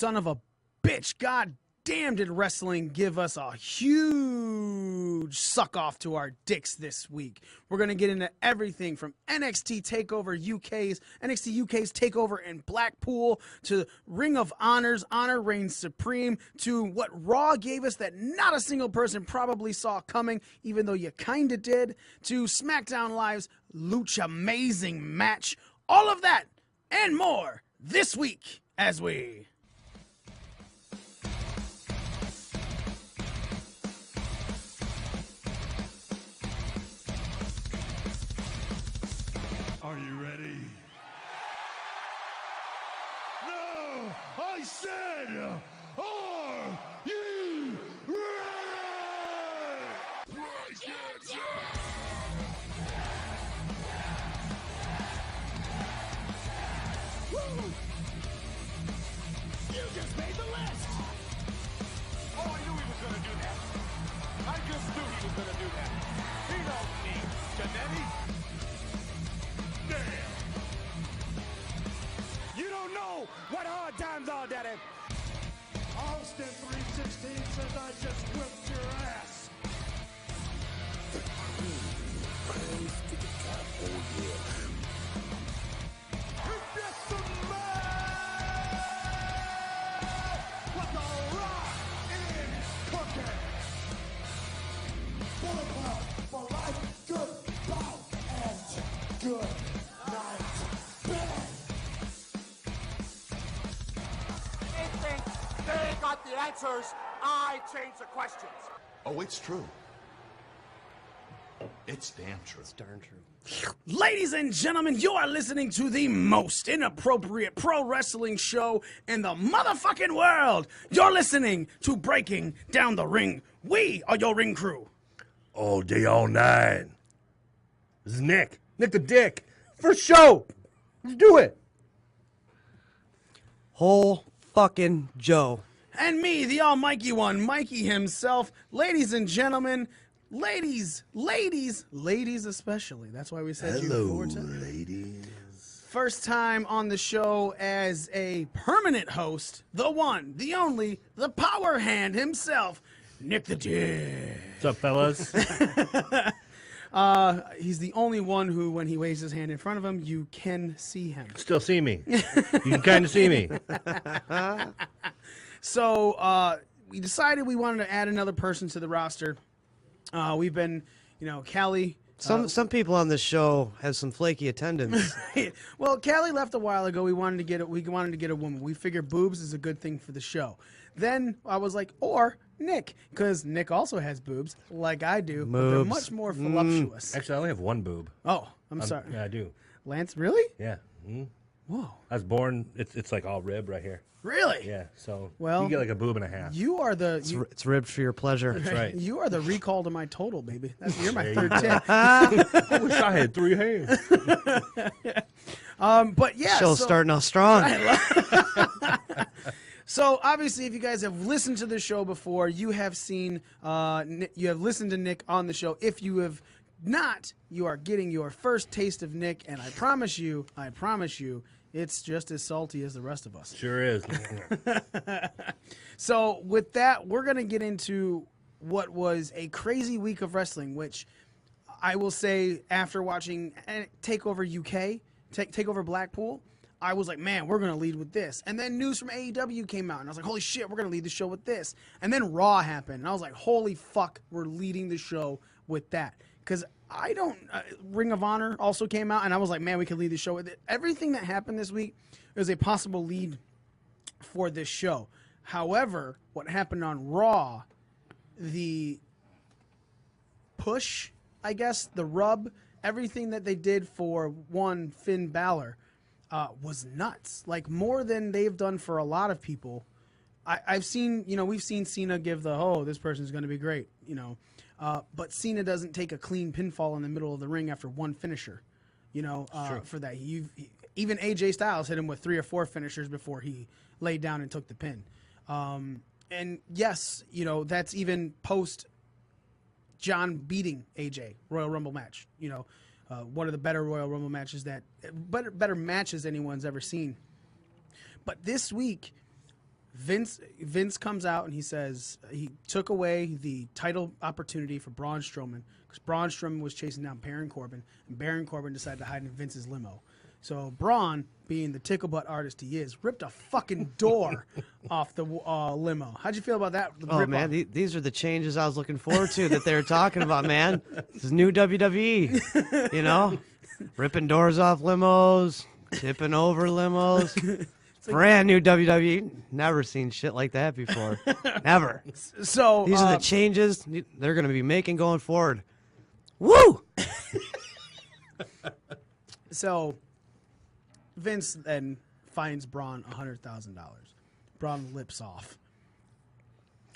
son of a bitch. God damn, did wrestling give us a huge suck off to our dicks this week. We're going to get into everything from NXT NXT UK's TakeOver in Blackpool, to Ring of Honor's Honor Reigns Supreme, to what Raw gave us that not a single person probably saw coming, even though you kind of did, to SmackDown Live's Lucha Amazing match. All of that and more this week as we... Are you ready? No! I said, are you ready? Woo! You just made the list! Oh, I knew he was gonna do that. I just knew he was gonna do that. He don't need Janetti. Damn! You don't know what hard times are, Daddy. Austin 316 says I just whipped your ass. Praise to the top, oh yeah. It's just some man! What the rock is cooking? Bulletproof for life, good bout, and good night. They think they got the answers. I change the questions. Oh, it's true. It's damn true. It's darn true. Ladies and gentlemen, you are listening to the most inappropriate pro wrestling show in the motherfucking world. You're listening to Breaking Down the Ring. We are your ring crew. All day, all night. This is Nick. Nick the Dick. First show. Let's do it. Whole fucking Joe. And me, the almighty one, Mikey himself. Ladies and gentlemen, ladies especially. That's why we said you Hello, forward to it. ladies. First time on the show as a permanent host, the one, the only, the power hand himself, Nick the Dick. What's up, fellas? He's the only one who, when he waves his hand in front of him, you can see him. Still see me. You can kind of see me. So we decided we wanted to add another person to the roster. We've been, Callie. Some people on this show have some flaky attendance. Well, Callie left a while ago. We wanted to get a woman. We figured boobs is a good thing for the show. Then I was like, or Nick, because Nick also has boobs, like I do, but they're much more voluptuous. Actually, I only have one boob. Oh, I'm sorry. Yeah, I do. Lance, really? Yeah. Mm. Whoa. I was born, it's like all rib right here. Really? Yeah, so Well, you get like a boob and a half. You are the... It's ribbed for your pleasure. That's right. You are the recall to my total, baby. You're my third tip. I wish I had 3 hands. But yeah, Show's starting off strong. So obviously, if you guys have listened to the show before, you have seen, you have listened to Nick on the show. If you have not, you are getting your first taste of Nick, and I promise you, it's just as salty as the rest of us. Sure is. So with that, we're going to get into what was a crazy week of wrestling, which I will say after watching TakeOver UK, TakeOver Blackpool, I was like, man, we're going to lead with this. And then news from AEW came out, and I was like, holy shit, we're going to lead the show with this. And then Raw happened, and I was like, holy fuck, we're leading the show with that. Because Ring of Honor also came out, and I was like, man, we can lead the show with it. Everything that happened this week is a possible lead for this show. However, what happened on Raw, the push, I guess, the rub, everything that they did for Finn Balor was nuts. Like, more than they've done for a lot of people. I've seen, we've seen Cena give this person's going to be great, but Cena doesn't take a clean pinfall in the middle of the ring after one finisher, for that. Even AJ Styles hit him with 3 or 4 finishers before he laid down and took the pin. And yes, that's even post John beating AJ Royal Rumble match, one of the better Royal Rumble matches better matches anyone's ever seen. But this week, Vince comes out and he says he took away the title opportunity for Braun Strowman because Braun Strowman was chasing down Baron Corbin, and Baron Corbin decided to hide in Vince's limo. So Braun, being the tickle butt artist he is, ripped a fucking door off the limo. How'd you feel about that? Oh, man, these are the changes I was looking forward to that they were talking about, man. This is new WWE, you know? Ripping doors off limos, tipping over limos. Brand new WWE. Never seen shit like that before. Never. So these are the changes they're going to be making going forward. Woo! So Vince then fines Braun $100,000. Braun lips off.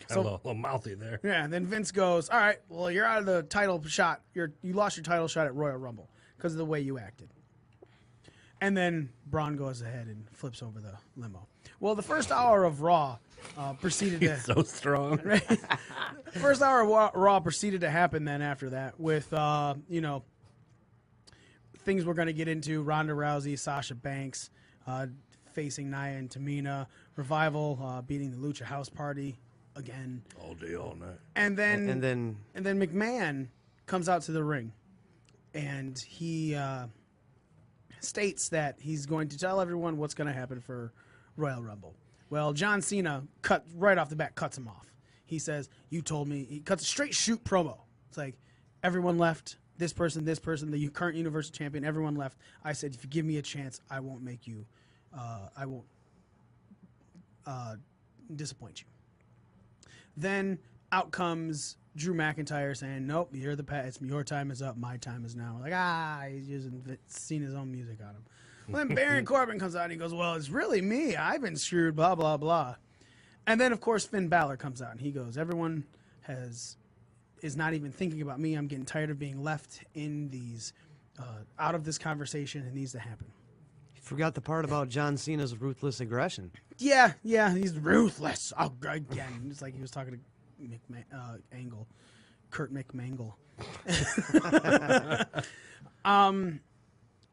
Kind of a little mouthy there. Yeah, and then Vince goes, all right, well, you're out of the title shot. You lost your title shot at Royal Rumble because of the way you acted. And then Braun goes ahead and flips over the limo. Well, the first hour of Raw proceeded to... He's so strong. Right? First hour of Raw proceeded to happen then after that with, things we're going to get into. Ronda Rousey, Sasha Banks facing Nia and Tamina. Revival beating the Lucha House Party again. All day, all night. And then And then McMahon comes out to the ring, and he states that he's going to tell everyone what's going to happen for Royal Rumble. Well, John Cena right off the bat cuts him off. He says, "You told me." He cuts a straight shoot promo. It's like everyone left. This person, the current Universal Champion, everyone left. I said, if you give me a chance, I won't make you, I won't disappoint you. Then out comes Drew McIntyre saying, nope, you're your time is up, my time is now. Like, he's using Cena's own music on him. Well, then Baron Corbin comes out and he goes, well, it's really me. I've been screwed, blah, blah, blah. And then, of course, Finn Balor comes out and he goes, everyone is not even thinking about me. I'm getting tired of being left in these, out of this conversation. It needs to happen. you forgot the part about John Cena's ruthless aggression. Yeah, he's ruthless. Oh, again, it's like he was talking to Kurt McMangle.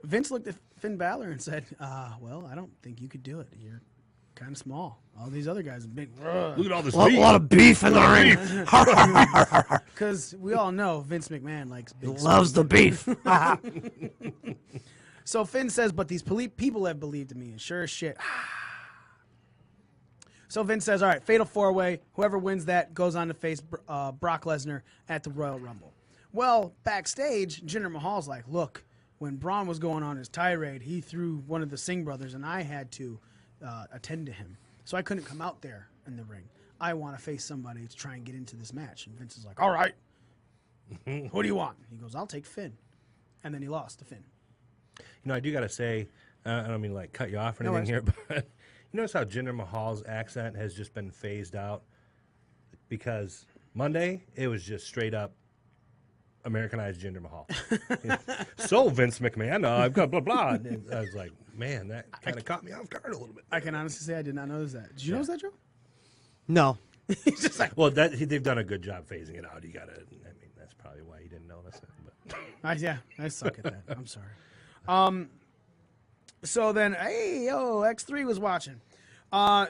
Vince looked at Finn Balor and said, well, I don't think you could do it. You're kind of small. All these other guys are big. Look at all this A beef. lot of beef in the ring. Because we all know Vince McMahon likes big. Loves the beef. So Finn says, but these people have believed in me, and sure as shit. So Vince says, all right, fatal four-way. Whoever wins that goes on to face Brock Lesnar at the Royal Rumble. Well, backstage, Jinder Mahal's like, look, when Braun was going on his tirade, he threw one of the Singh brothers, and I had to attend to him. So I couldn't come out there in the ring. I want to face somebody to try and get into this match. And Vince is like, all right, who do you want? He goes, I'll take Finn. And then he lost to Finn. You know, I do got to say, I don't mean like cut you off or No anything worries. here, but you notice how Jinder Mahal's accent has just been phased out? Because Monday, it was just straight up Americanized Jinder Mahal. So Vince McMahon, I've got blah, blah. And I was like, man, that kind of caught me off guard a little bit. I can honestly say I did not notice that. Did you notice that, Joe? No. He's just like, Well, they've done a good job phasing it out. You got to, I mean, that's probably why you didn't notice it. But. I suck at that. I'm sorry. So then, X3 was watching.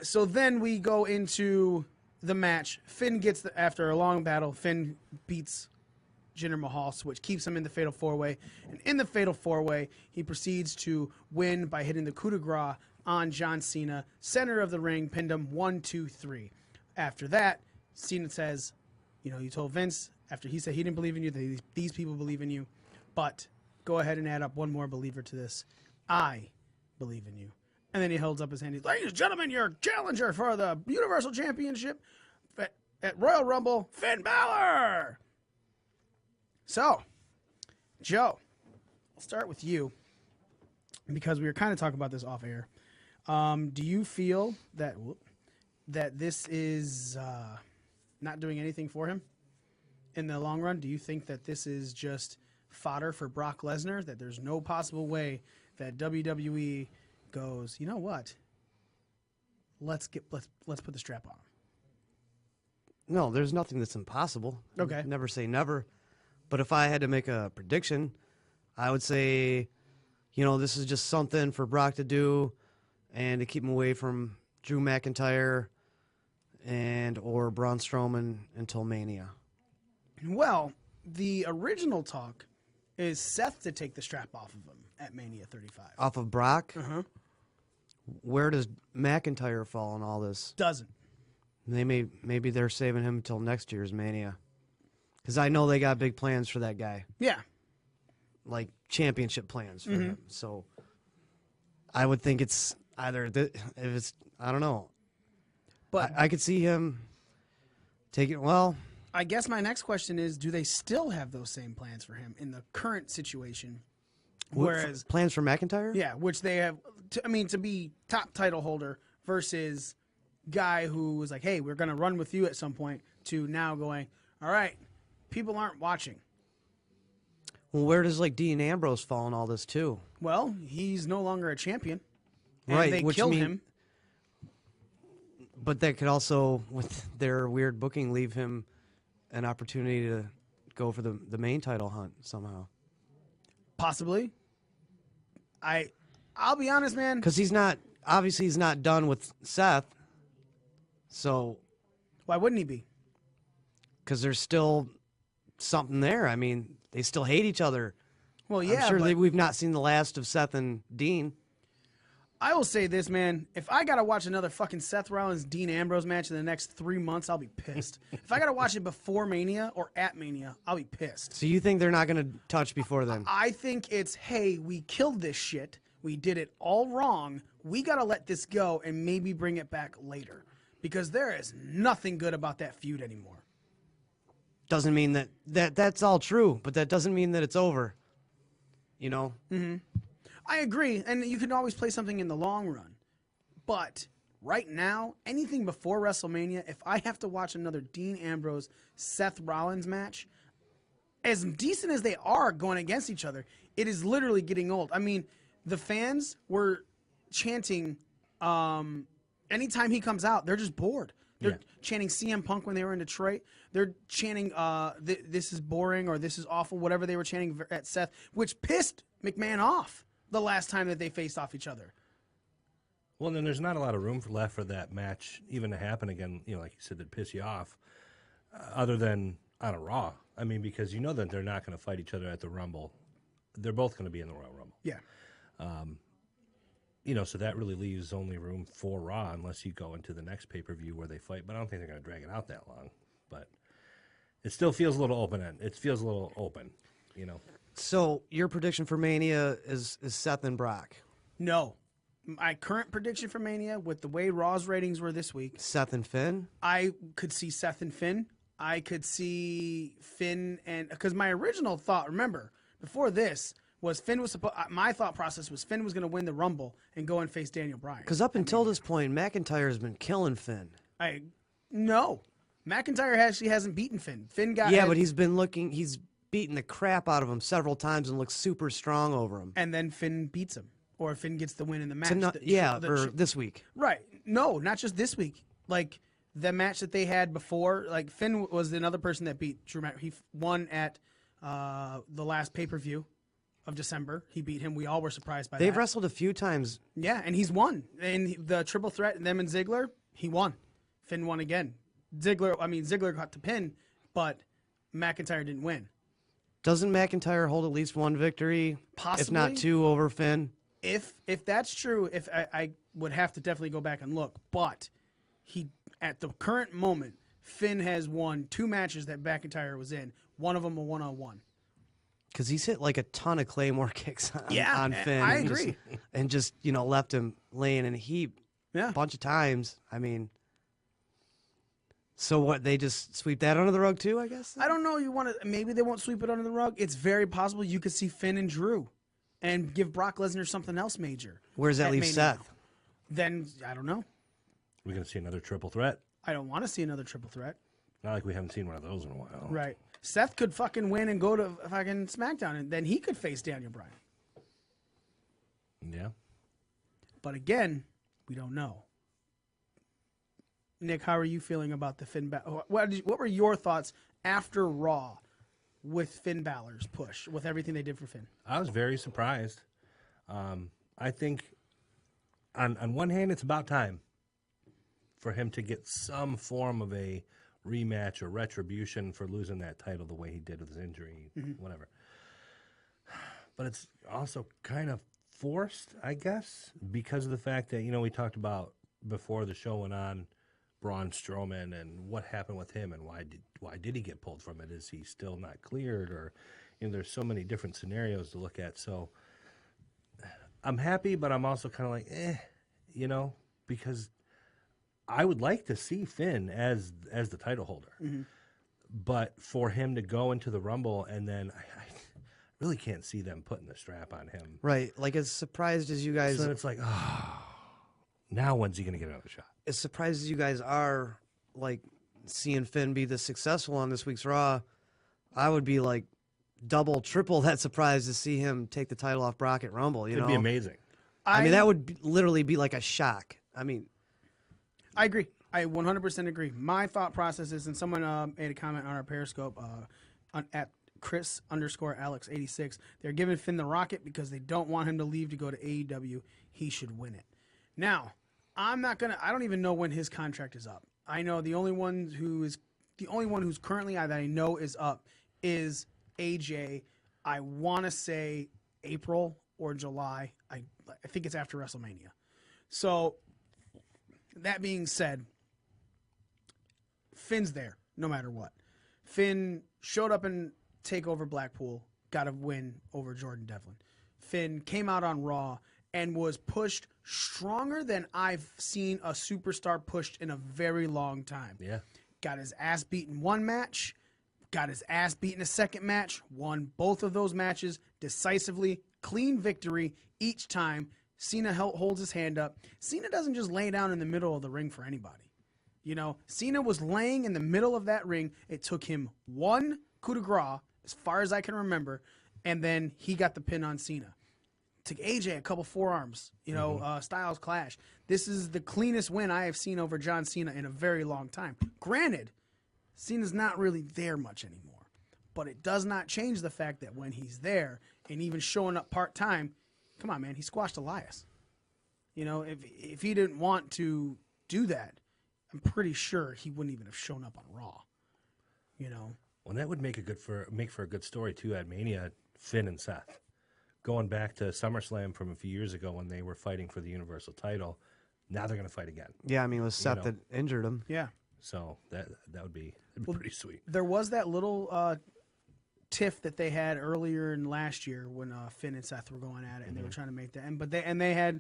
So then we go into the match. Finn gets, after a long battle, Finn beats Jinder Mahal, which keeps him in the Fatal 4-Way. And in the Fatal 4-Way, he proceeds to win by hitting the coup de grace on John Cena. Center of the ring, pinned him 1, 2, 3. After that, Cena says, you told Vince, after he said he didn't believe in you, that these people believe in you. But go ahead and add up one more believer to this. I believe in you. And then he holds up his hand. He's, ladies and gentlemen, your challenger for the Universal Championship at Royal Rumble, Finn Balor. So, Joe, I'll start with you because we were kind of talking about this off air. Do you feel that this is not doing anything for him in the long run? Do you think that this is just fodder for Brock Lesnar, that there's no possible way that WWE goes, you know what? Let's put the strap on. No, there's nothing that's impossible. Okay. Never say never. But if I had to make a prediction, I would say, this is just something for Brock to do and to keep him away from Drew McIntyre and or Braun Strowman until Mania. Well, the original talk is Seth to take the strap off of him at Mania 35. Off of Brock? Uh-huh. Where does McIntyre fall in all this? Doesn't. Maybe they're saving him until next year's Mania. Because I know they got big plans for that guy. Yeah. Like championship plans for him. So I would think it's either if it's I don't know. But I could see him taking well. I guess my next question is, do they still have those same plans for him in the current situation? Whereas plans for McIntyre? yeah, which they have to be top title holder versus guy who was like, "Hey, we're going to run with you at some point," to now going, "All right, people aren't watching." Well, where does like Dean Ambrose fall in all this too? Well, he's no longer a champion. And Right, they which killed mean- him. But that could also, with their weird booking, leave him an opportunity to go for the main title hunt somehow. Possibly. I'll be honest, man. Because he's not done with Seth. So, Why wouldn't he be? because there's still something there. I mean, they still hate each other. Well, yeah, I'm sure but we've not seen the last of Seth and Dean. I will say this, man. If I got to watch another fucking Seth Rollins Dean Ambrose match in the next 3 months, I'll be pissed. If I got to watch it before Mania or at Mania, I'll be pissed. So you think they're not going to touch before then? I think it's, hey, we killed this shit. We did it all wrong. We got to let this go and maybe bring it back later. Because there is nothing good about that feud anymore. Doesn't mean that's all true, but that doesn't mean that it's over. You know? I agree, and you can always play something in the long run. But right now, anything before WrestleMania, if I have to watch another Dean Ambrose, Seth Rollins match, as decent as they are going against each other, it is literally getting old. I mean, the fans were chanting, anytime he comes out, they're just bored. They're chanting CM Punk when they were in Detroit. They're chanting, this is boring or this is awful, whatever they were chanting at Seth, which pissed McMahon off the last time that they faced off each other. Well, then there's not a lot of room left for that match even to happen again, like you said, that piss you off, other than on a Raw. I mean, because you know that they're not going to fight each other at the Rumble. They're both going to be in the Royal Rumble. Yeah. So that really leaves only room for Raw unless you go into the next pay-per-view where they fight. But I don't think they're going to drag it out that long. But it still feels a little open-ended. It feels a little open, So your prediction for Mania is Seth and Brock. No. My current prediction for Mania, with the way Raw's ratings were this week, Seth and Finn? I could see Seth and Finn. I could see Finn and... Because my original thought, remember, before this, was Finn was supposed... My thought process was Finn was going to win the Rumble and go and face Daniel Bryan. Because up until this point, McIntyre has been killing Finn. No. McIntyre actually hasn't beaten Finn. Finn got... Yeah, but he's beaten the crap out of him several times and looks super strong over him. And then Finn beats him. Or Finn gets the win in the match. This week. Right. No, not just this week. Like, the match that they had before, like, Finn was another person that beat Drew McIntyre. He won at the last pay-per-view of December. He beat him. We all were surprised by that. They've wrestled a few times. Yeah, and he's won. And the triple threat, them and Ziggler, he won. Finn won again. Ziggler got the pin, but McIntyre didn't win. Doesn't McIntyre hold at least one victory? Possibly. If not two over Finn? If that's true, I would have to definitely go back and look. But at the current moment, Finn has won 2 matches that McIntyre was in. One of them a 1-on-1. Because he's hit like a ton of Claymore kicks on Finn. I agree. And just left him laying in a heap Yeah. a bunch of times. I mean, so what? They just sweep that under the rug too, I guess? I don't know. Maybe they won't sweep it under the rug. It's very possible you could see Finn and Drew and give Brock Lesnar something else major. Where does that at leave Mania. Seth? Then, I don't know. We're going to see another triple threat. I don't want to see another triple threat. Not like we haven't seen one of those in a while. Right. Seth could fucking win and go to fucking SmackDown, and then he could face Daniel Bryan. Yeah. But again, we don't know. Nick, how are you feeling about the Finn Balor? What were your thoughts after Raw with Finn Balor's push, with everything they did for Finn? I was very surprised. I think on one hand, it's about time for him to get some form of a rematch or retribution for losing that title the way he did with his injury, whatever. But it's also kind of forced, I guess, because of the fact that, we talked about before the show went on, Braun Strowman and what happened with him and why did he get pulled from it? Is he still not cleared? Or, there's so many different scenarios to look at. So I'm happy, but I'm also kind of like, because I would like to see Finn as the title holder. But for him to go into the Rumble and then I really can't see them putting the strap on him. Right. Like, as surprised as you guys... So then it's like, now when's he going to get another shot? As surprised as you guys are, like, seeing Finn be this successful on this week's Raw, I would be, like, double, triple that surprised to see him take the title off Brock at Rumble, It'd be amazing. I mean, that would literally be like a shock. I mean... I agree. I 100% agree. My thought process is, and someone made a comment on our Periscope at Chris_Alex86. They're giving Finn the Rocket because they don't want him to leave to go to AEW. He should win it. Now, I don't even know when his contract is up. I know the only one who's currently that I know is up is AJ. I want to say April or July. I think it's after WrestleMania. So, that being said, Finn's there no matter what. Finn showed up in TakeOver Blackpool, got a win over Jordan Devlin. Finn came out on Raw and was pushed stronger than I've seen a superstar pushed in a very long time. Yeah. Got his ass beaten one match, got his ass beaten a second match, won both of those matches decisively, clean victory each time. Cena holds his hand up. Cena doesn't just lay down in the middle of the ring for anybody. Cena was laying in the middle of that ring. It took him one coup de grace, as far as I can remember, and then he got the pin on Cena. Took AJ a couple forearms, Styles clash. This is the cleanest win I have seen over John Cena in a very long time. Granted, Cena's not really there much anymore, but it does not change the fact that when he's there and even showing up part-time, come on, man, he squashed Elias. If he didn't want to do that, I'm pretty sure he wouldn't even have shown up on Raw. Well, that would make for a good story too at Mania, Finn and Seth. Going back to SummerSlam from a few years ago when they were fighting for the Universal title, now they're going to fight again. Yeah, I mean, it was Seth that injured him. Yeah. So that would be pretty sweet. There was that little tiff that they had earlier in last year when Finn and Seth were going at it, and they were trying to make that. And they had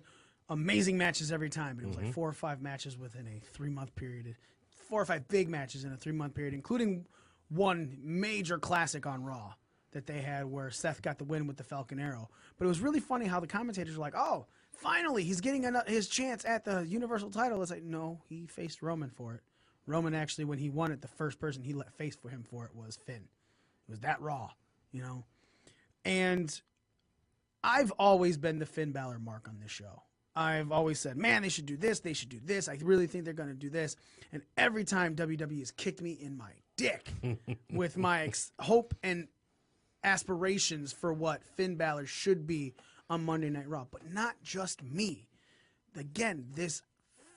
amazing matches every time. But it was like 4 or 5 matches within a 3-month period. 4 or 5 big matches in a 3-month period, including one major classic on Raw that they had where Seth got the win with the Falcon Arrow. But it was really funny how the commentators were like, oh, finally, he's getting his chance at the Universal title. It's like, no, he faced Roman for it. Roman actually, when he won it, the first person he let face for him for it was Finn. It was that Raw, And I've always been the Finn Balor mark on this show. I've always said, man, they should do this. They should do this. I really think they're going to do this. And every time WWE has kicked me in my dick with my hope and aspirations for what Finn Balor should be on Monday Night Raw. But not just me. Again, this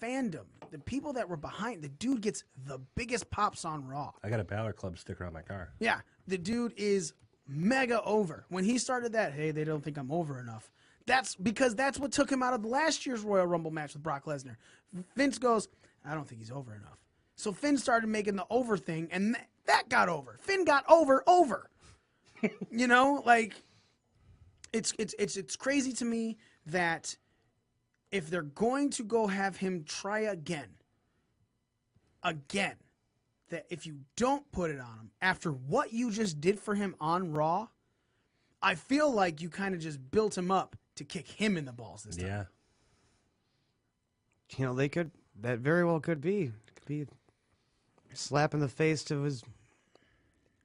fandom, the people that were behind, the dude gets the biggest pops on Raw. I got a Balor Club sticker on my car. Yeah, the dude is mega over. When he started that, hey, they don't think I'm over enough. That's because that's what took him out of last year's Royal Rumble match with Brock Lesnar. Vince goes, I don't think he's over enough. So Finn started making the over thing, and that got over. Finn got over. It's crazy to me that if they're going to go have him try again, that if you don't put it on him after what you just did for him on Raw, I feel like you kind of just built him up to kick him in the balls this time. Yeah. That very well could be. It could be a slap in the face to his,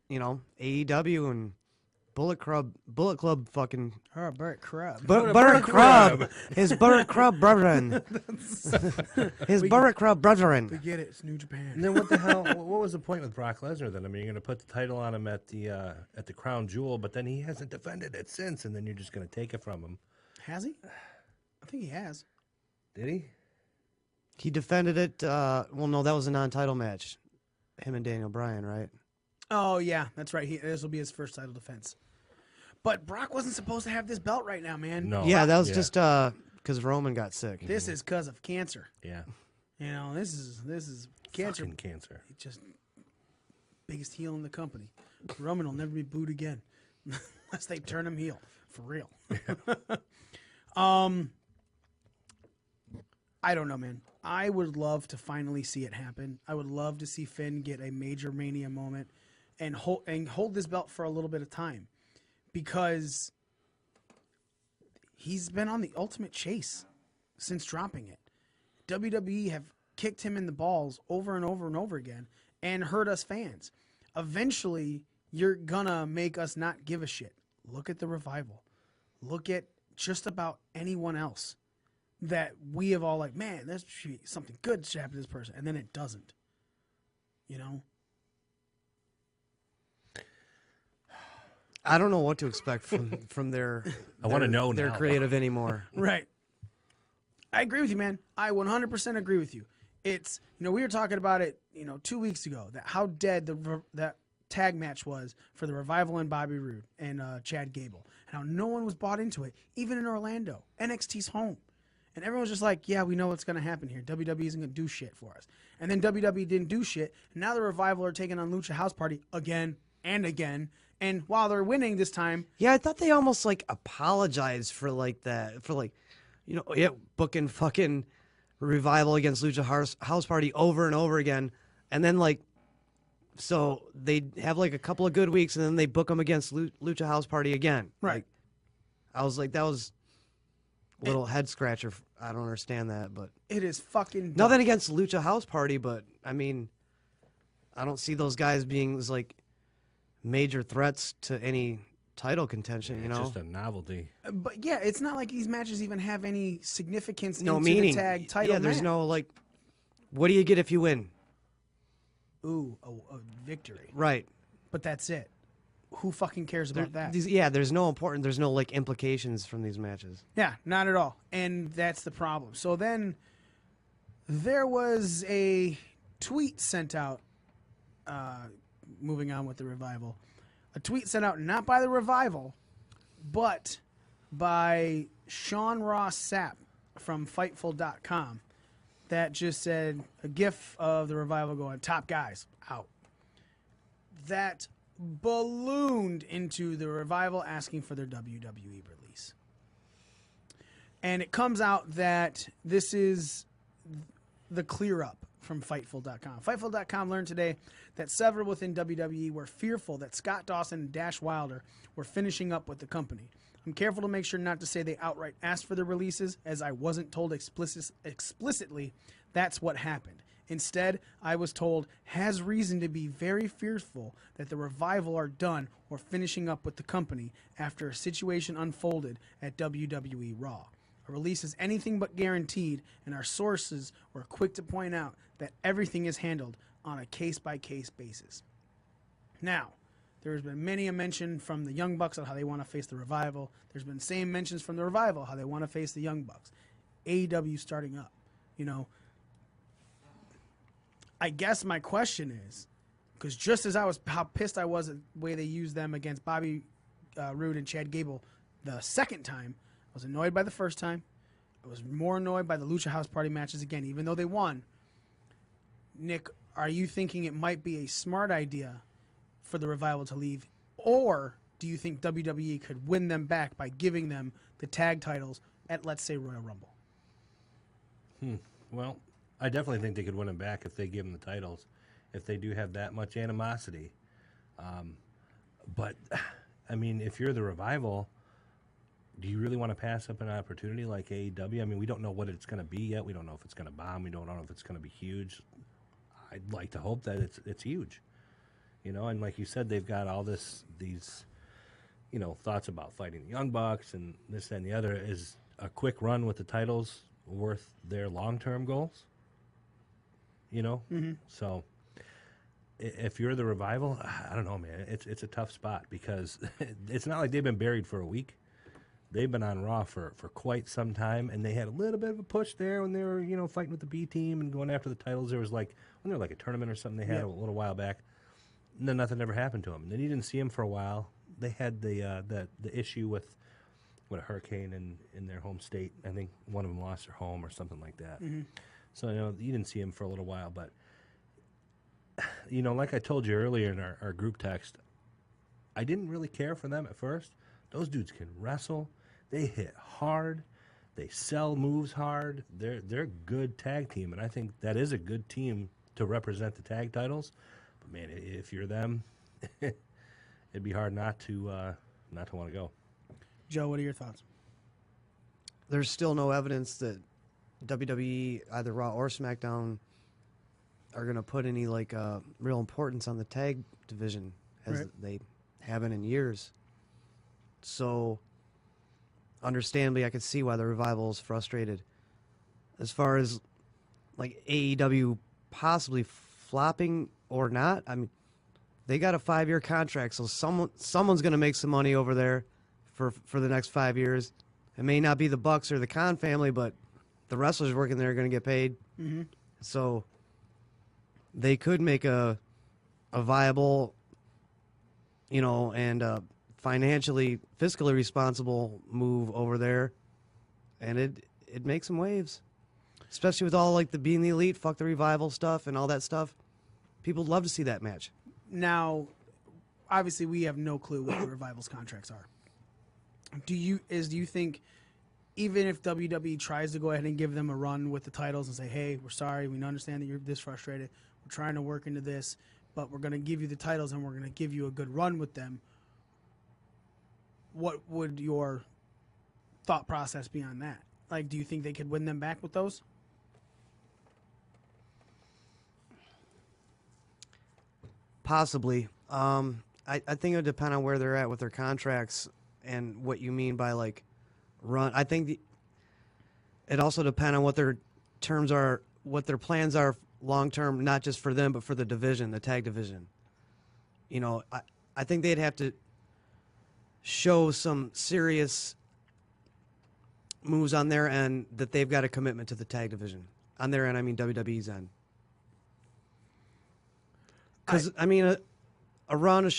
AEW and Bullet Club fucking. Burt Crub. Bullet Crub. His Bullet Crub brethren. His Bullet Crub brethren. We get it. It's New Japan. And then what the hell? What was the point with Brock Lesnar then? I mean, you're going to put the title on him at the Crown Jewel, but then he hasn't defended it since, and then you're just going to take it from him. Has he? I think he has. Did he? He defended it. Well, no, that was a non-title match. Him and Daniel Bryan, right? Oh yeah, that's right. This will be his first title defense. But Brock wasn't supposed to have this belt right now, man. No. Yeah, that was just because Roman got sick. This is because of cancer. Yeah. You know, this is cancer. Fucking cancer. Just biggest heel in the company. Roman will never be booed again unless they turn him heel for real. I don't know, man. I would love to finally see it happen. I would love to see Finn get a major Mania moment and hold this belt for a little bit of time, because he's been on the ultimate chase since dropping it. WWE have kicked him in the balls over and over and over again and hurt us fans. Eventually, you're gonna make us not give a shit. Look at the Revival. Look at just about anyone else that we have all like, man, there's something good should happen to this person, and then it doesn't. You know? I don't know what to expect from their. I want to know their now. creative anymore. Right. I agree with you, man. I 100% agree with you. It's, we were talking about it, 2 weeks ago, that how dead that tag match was for the Revival and Bobby Roode and Chad Gable, and how no one was bought into it, even in Orlando. NXT's home. And everyone was just like, yeah, we know what's going to happen here. WWE isn't going to do shit for us. And then WWE didn't do shit. And now the Revival are taking on Lucha House Party again and again. And while they're winning this time. Yeah, I thought they almost apologized for that. For booking fucking Revival against Lucha House Party over and over again. And then so they have a couple of good weeks and then they book them against Lucha House Party again. Right. I was like, that was a little head scratcher. I don't understand that, but it is fucking dumb. Nothing against Lucha House Party, but I mean, I don't see those guys being major threats to any title contention. It's just a novelty. But yeah, it's not like these matches even have any significance no into meaning. The tag title. Yeah, there's match. no what do you get if you win? Ooh, a victory. Right. But that's it. Who fucking cares about that? There's no implications from these matches. Yeah, not at all. And that's the problem. So then there was a tweet sent out, moving on with the Revival. A tweet sent out not by the Revival, but by Sean Ross Sapp from Fightful.com that just said a gif of the Revival going, top guys, out. That ballooned into the Revival asking for their WWE release. And it comes out that this is the clear up from Fightful.com. Fightful.com learned today that several within WWE were fearful that Scott Dawson and Dash Wilder were finishing up with the company. I'm careful to make sure not to say they outright asked for the releases, as I wasn't told explicitly that's what happened. Instead, I was told has reason to be very fearful that the Revival are done or finishing up with the company after a situation unfolded at WWE Raw. A release is anything but guaranteed, and our sources were quick to point out that everything is handled on a case-by-case basis. Now, there's been many a mention from the Young Bucks on how they want to face the Revival. There's been same mentions from the Revival how they want to face the Young Bucks. AEW starting up, I guess my question is, because just as how pissed I was at the way they used them against Bobby Roode and Chad Gable the second time, I was annoyed by the first time. I was more annoyed by the Lucha House Party matches again, even though they won. Nick, are you thinking it might be a smart idea for the Revival to leave, or do you think WWE could win them back by giving them the tag titles at, let's say, Royal Rumble? Well, I definitely think they could win them back if they give them the titles, if they do have that much animosity. But, I mean, if you're the Revival, do you really want to pass up an opportunity like AEW? I mean, we don't know what it's going to be yet. We don't know if it's going to bomb. We don't know if it's going to be huge. I'd like to hope that it's huge. And like you said, they've got all these thoughts about fighting the Young Bucks and this, that, and the other. Is a quick run with the titles worth their long-term goals? So if you're the Revival, I don't know, man. It's a tough spot because it's not like they've been buried for a week. they've been on Raw for quite some time, and they had a little bit of a push there when they were, fighting with the B team and going after the titles. There was when there was like a tournament or something they had a little while back, and then nothing ever happened to them. And then you didn't see them for a while. They had the issue with a hurricane in their home state. I think one of them lost their home or something like that. Mm-hmm. So you didn't see them for a little while, but like I told you earlier in our group text, I didn't really care for them at first. Those dudes can wrestle. They hit hard. They sell moves hard. They're a good tag team, and I think that is a good team to represent the tag titles. But man, if you're them, it'd be hard not to want to go. Joe, what are your thoughts? There's still no evidence that WWE, either Raw or SmackDown, are going to put any real importance on the tag division as they haven't in years. So, understandably, I could see why the Revival is frustrated. As far as AEW possibly flopping or not, I mean, they got a 5-year contract, so someone's going to make some money over there for the next 5 years. It may not be the Bucks or the Khan family, but the wrestlers working there are going to get paid. Mm-hmm. So they could make a viable, and financially, fiscally responsible move over there, and it makes some waves, especially with all the being the elite, fuck the Revival stuff and all that stuff. People would love to see that match. Now, obviously, we have no clue what the Revival's contracts are. Do you think, even if WWE tries to go ahead and give them a run with the titles and say, hey, we're sorry, we understand that you're this frustrated, we're trying to work into this, but we're going to give you the titles and we're going to give you a good run with them, what would your thought process be on that? Do you think they could win them back with those? Possibly. I think it would depend on where they're at with their contracts and what you mean by run. I think it also depends on what their terms are, what their plans are long term, not just for them but for the division, the tag division. I think they'd have to show some serious moves on their end that they've got a commitment to the tag division. On their end, I mean WWE's end. Because a run,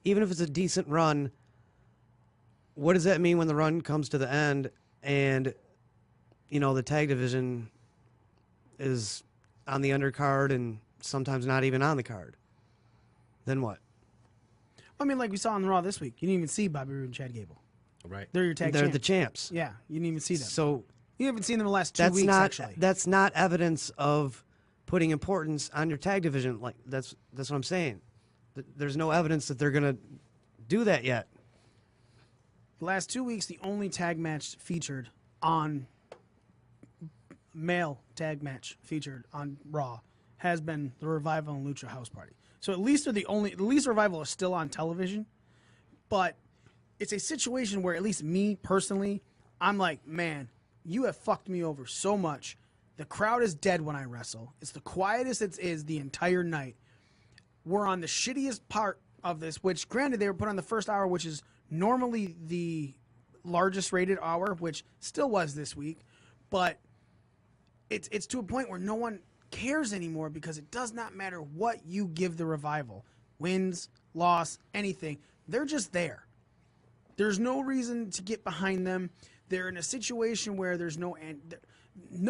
even if it's a decent run, what does that mean when the run comes to the end and the tag division is on the undercard and sometimes not even on the card? Then what? I mean, like we saw on the Raw this week, you didn't even see Bobby Roode and Chad Gable. Right. They're your tag They're champs. the champs. Yeah, you didn't even see them. So you haven't seen them the last 2 weeks, actually. That's not evidence of putting importance on your tag division. That's what I'm saying. There's no evidence that they're going to do that yet. The last 2 weeks, the only tag match featured on male tag match featured on Raw has been the Revival and Lucha House Party. So at least Revival is still on television, but it's a situation where at least me personally, I'm like, man, you have fucked me over so much. The crowd is dead when I wrestle. It's the quietest it is the entire night. We're on the shittiest part of this, which granted they were put on the first hour, which is normally the largest rated hour, which still was this week, but it's to a point where no one cares anymore because it does not matter what you give the Revival. Wins, loss, anything. They're just there. There's no reason to get behind them. They're in a situation where there's no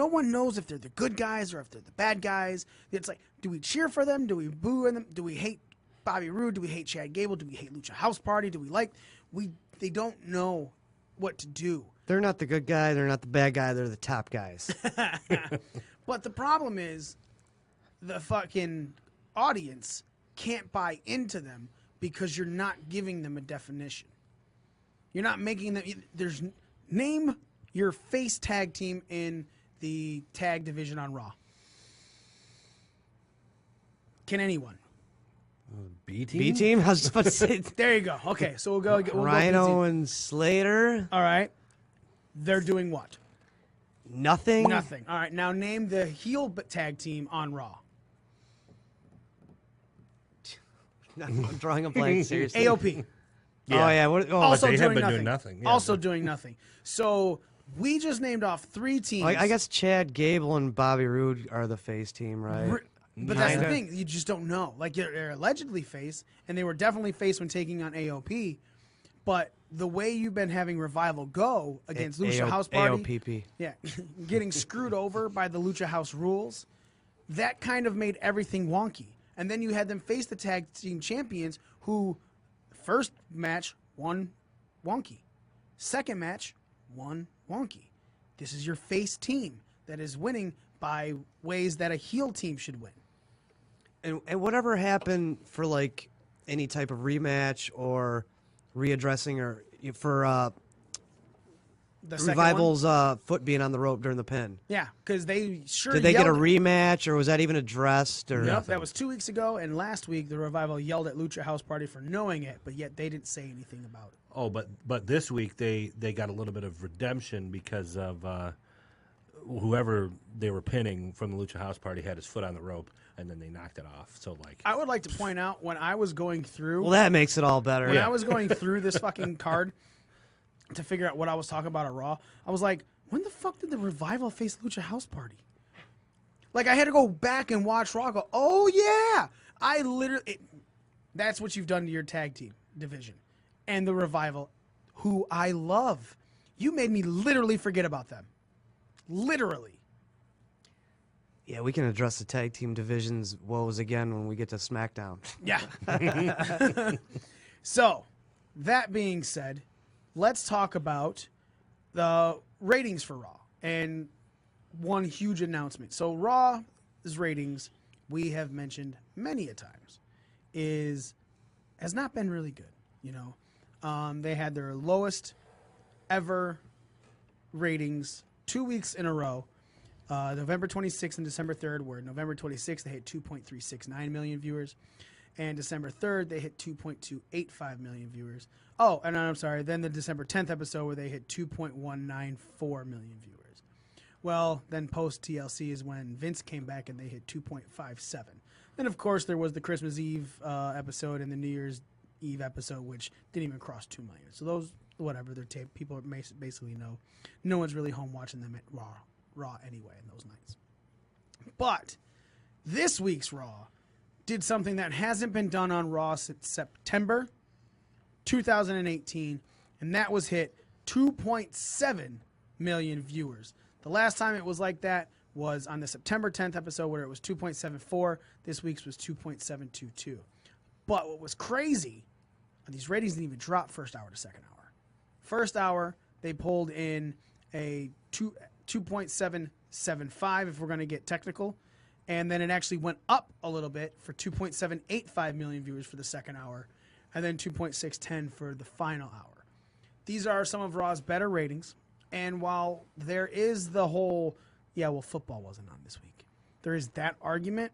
one knows if they're the good guys or if they're the bad guys. It's like, do we cheer for them? Do we boo them? Do we hate Bobby Roode? Do we hate Chad Gable? Do we hate Lucha House Party? They don't know what to do. They're not the good guy. They're not the bad guy. They're the top guys. But the problem is the fucking audience can't buy into them because you're not giving them a definition. You're not making them. Name your face tag team in the tag division on Raw. Can anyone? B team. B team. I was just about to say. There you go. Okay, so we'll go. Rhino and Slater. All right. They're doing what? Nothing. Nothing. All right. Now name the heel tag team on Raw. I'm drawing a blank. Seriously. AOP. Oh yeah. Also they have doing been nothing. doing nothing. Yeah, also but- doing nothing. So we just named off 3 teams. I guess Chad Gable and Bobby Roode are the face team, right? But that's the Kinda. thing. You just don't know. Like, they're allegedly face, and they were definitely face when taking on AOP. But the way you've been having Revival go against Lucha House Party, AOPP. yeah, getting screwed over by the Lucha House rules, that kind of made everything wonky. And then you had them face the tag team champions who, first match, won wonky. Second match, won wonky. This is your face team that is winning by ways that a heel team should win. And whatever happened for like any type of rematch or readdressing or for The second Revival's one, foot being on the rope during the pin? yeah, because they sure Did they get a yelled- rematch or was that even addressed? Or Yep, that was 2 weeks ago, and last week the Revival yelled at Lucha House Party for knowing it, but yet they didn't say anything about it. Oh, but this week they got a little bit of redemption because of whoever they were pinning from the Lucha House Party had his foot on the rope, and then they knocked it off. So like, I would like to point out when I was going through Well, that makes it all better. when I was going through this fucking card to figure out what I was talking about at Raw, I was like, when the fuck did the Revival face Lucha House Party? Like, I had to go back and watch Raw. Go, oh yeah, I literally. That's what you've done to your tag team division, and the Revival, who I love. You made me literally forget about them. Literally. Yeah, we can address the tag team divisions woes again when we get to SmackDown. Yeah. So, that being said, let's talk about the ratings for Raw and one huge announcement. So, Raw's ratings, we have mentioned many a times, has not been really good. You know, they had their lowest ever ratings 2 weeks in a row. November 26th and December 3rd were November 26th, they hit 2.369 million viewers. And December 3rd, they hit 2.285 million viewers. Oh, and I'm sorry, then the December 10th episode where they hit 2.194 million viewers. Well, then post TLC is when Vince came back and they hit 2.57. Then, of course, there was the Christmas Eve episode and the New Year's Eve episode, which didn't even cross 2 million. So those, whatever, they're taped. People basically know. No one's really home watching them at Raw anyway in those nights. But this week's Raw did something that hasn't been done on Raw since September 2018, and that was hit 2.7 million viewers. The last time it was like that was on the September 10th episode where it was 2.74. This week's was 2.722. But what was crazy, these ratings didn't even drop first hour to second hour. First hour, they pulled in a 2.775 if we're going to get technical. And then it actually went up a little bit for 2.785 million viewers for the second hour. And then 2.610 for the final hour. These are some of Raw's better ratings. And while there is the whole, yeah, well, football wasn't on this week. There is that argument.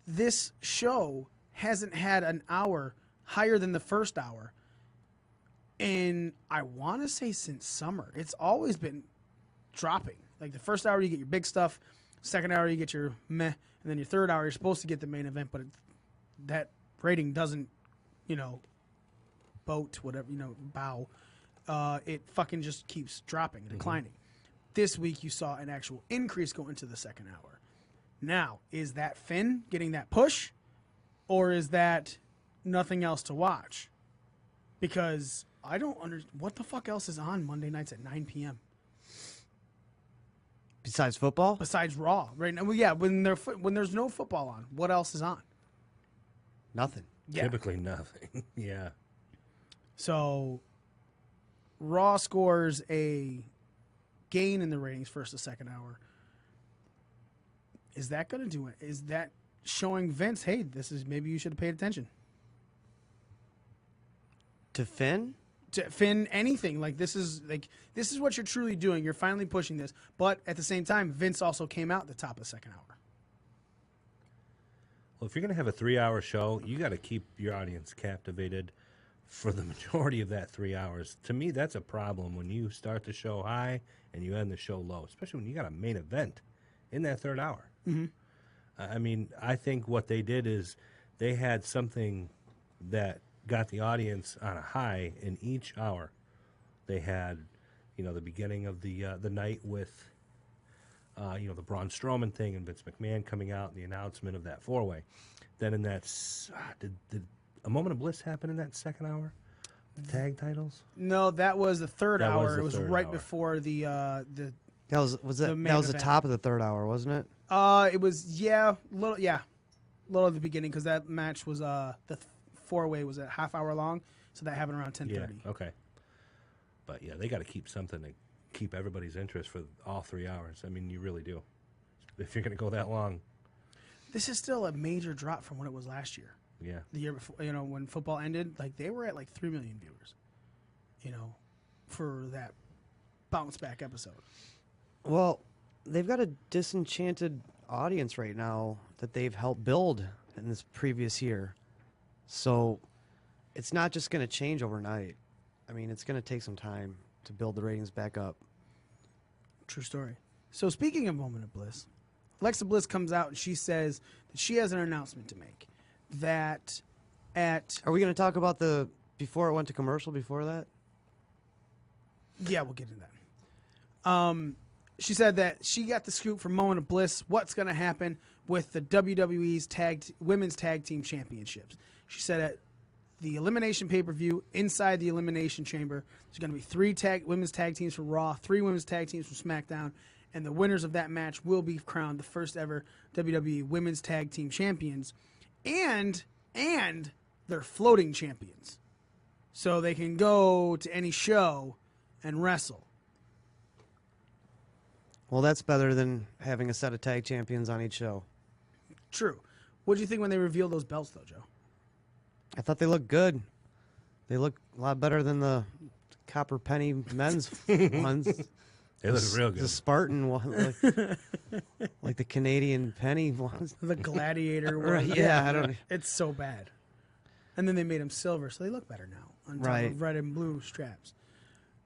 This show hasn't had an hour higher than the first hour. And I want to say since summer. It's always been dropping. Like the first hour you get your big stuff. Second hour you get your meh. And then your third hour you're supposed to get the main event. But that rating doesn't, bow. It fucking just keeps dropping and declining. This week you saw an actual increase go into the second hour. Now, is that Finn getting that push? Or is that nothing else to watch? Because I don't understand. What the fuck else is on Monday nights at 9 p.m.? Besides football? Besides Raw. Right now, well, yeah, when there's no football on, what else is on? Nothing. Yeah. typically nothing. Yeah. So Raw scores a gain in the ratings first to second hour. Is that going to do it? Is that showing Vince, hey, this is maybe you should have paid attention? To Finn? To Finn, anything. This is what you're truly doing. You're finally pushing this. But at the same time, Vince also came out at the top of the second hour. Well, if you're going to have a 3-hour show, you got to keep your audience captivated for the majority of that 3 hours. To me, that's a problem when you start the show high and you end the show low, especially when you got a main event in that third hour. Mm-hmm. I mean, I think what they did is they had something that got the audience on a high in each hour. They had, the beginning of the night with, the Braun Strowman thing and Vince McMahon coming out and the announcement of that 4-way. Then in that, did a moment of bliss happen in that second hour? The tag titles? No, that was the third That was hour. the It was third right hour. before the That was the main that was the event. top of the third hour, wasn't it? It was little at the beginning because that match was the 4-way was a half hour long, so that happened around 10:30. Yeah, okay. But yeah, they got to keep something to keep everybody's interest for all 3 hours. I mean, you really do. If you're going to go that long. This is still a major drop from what it was last year. Yeah. The year before, when football ended, like they were at like 3 million viewers. For that bounce back episode. Well, they've got a disenchanted audience right now that they've helped build in this previous year. So it's not just going to change overnight. I mean, it's going to take some time to build the ratings back up. True story. So speaking of Moment of Bliss, Alexa Bliss comes out and she says that she has an announcement to make. That Are we going to talk about the before it went to commercial before that? Yeah, we'll get into that. She said that she got the scoop from Moment of Bliss. What's going to happen with the WWE's Women's Tag Team Championships? She said at the Elimination pay-per-view, inside the Elimination Chamber, there's going to be 3 women's tag teams from Raw, 3 women's tag teams from SmackDown, and the winners of that match will be crowned the first ever WWE Women's Tag Team Champions, and they're floating champions, so they can go to any show and wrestle. Well, that's better than having a set of tag champions on each show. True. What do you think when they revealed those belts, though, Joe? I thought they looked good. They look a lot better than the Copper Penny men's ones. They look real good. The Spartan one, like the Canadian Penny ones. The Gladiator one. Right, yeah, I don't. It's so bad. And then they made them silver, so they look better now. On top Right. of red and blue straps.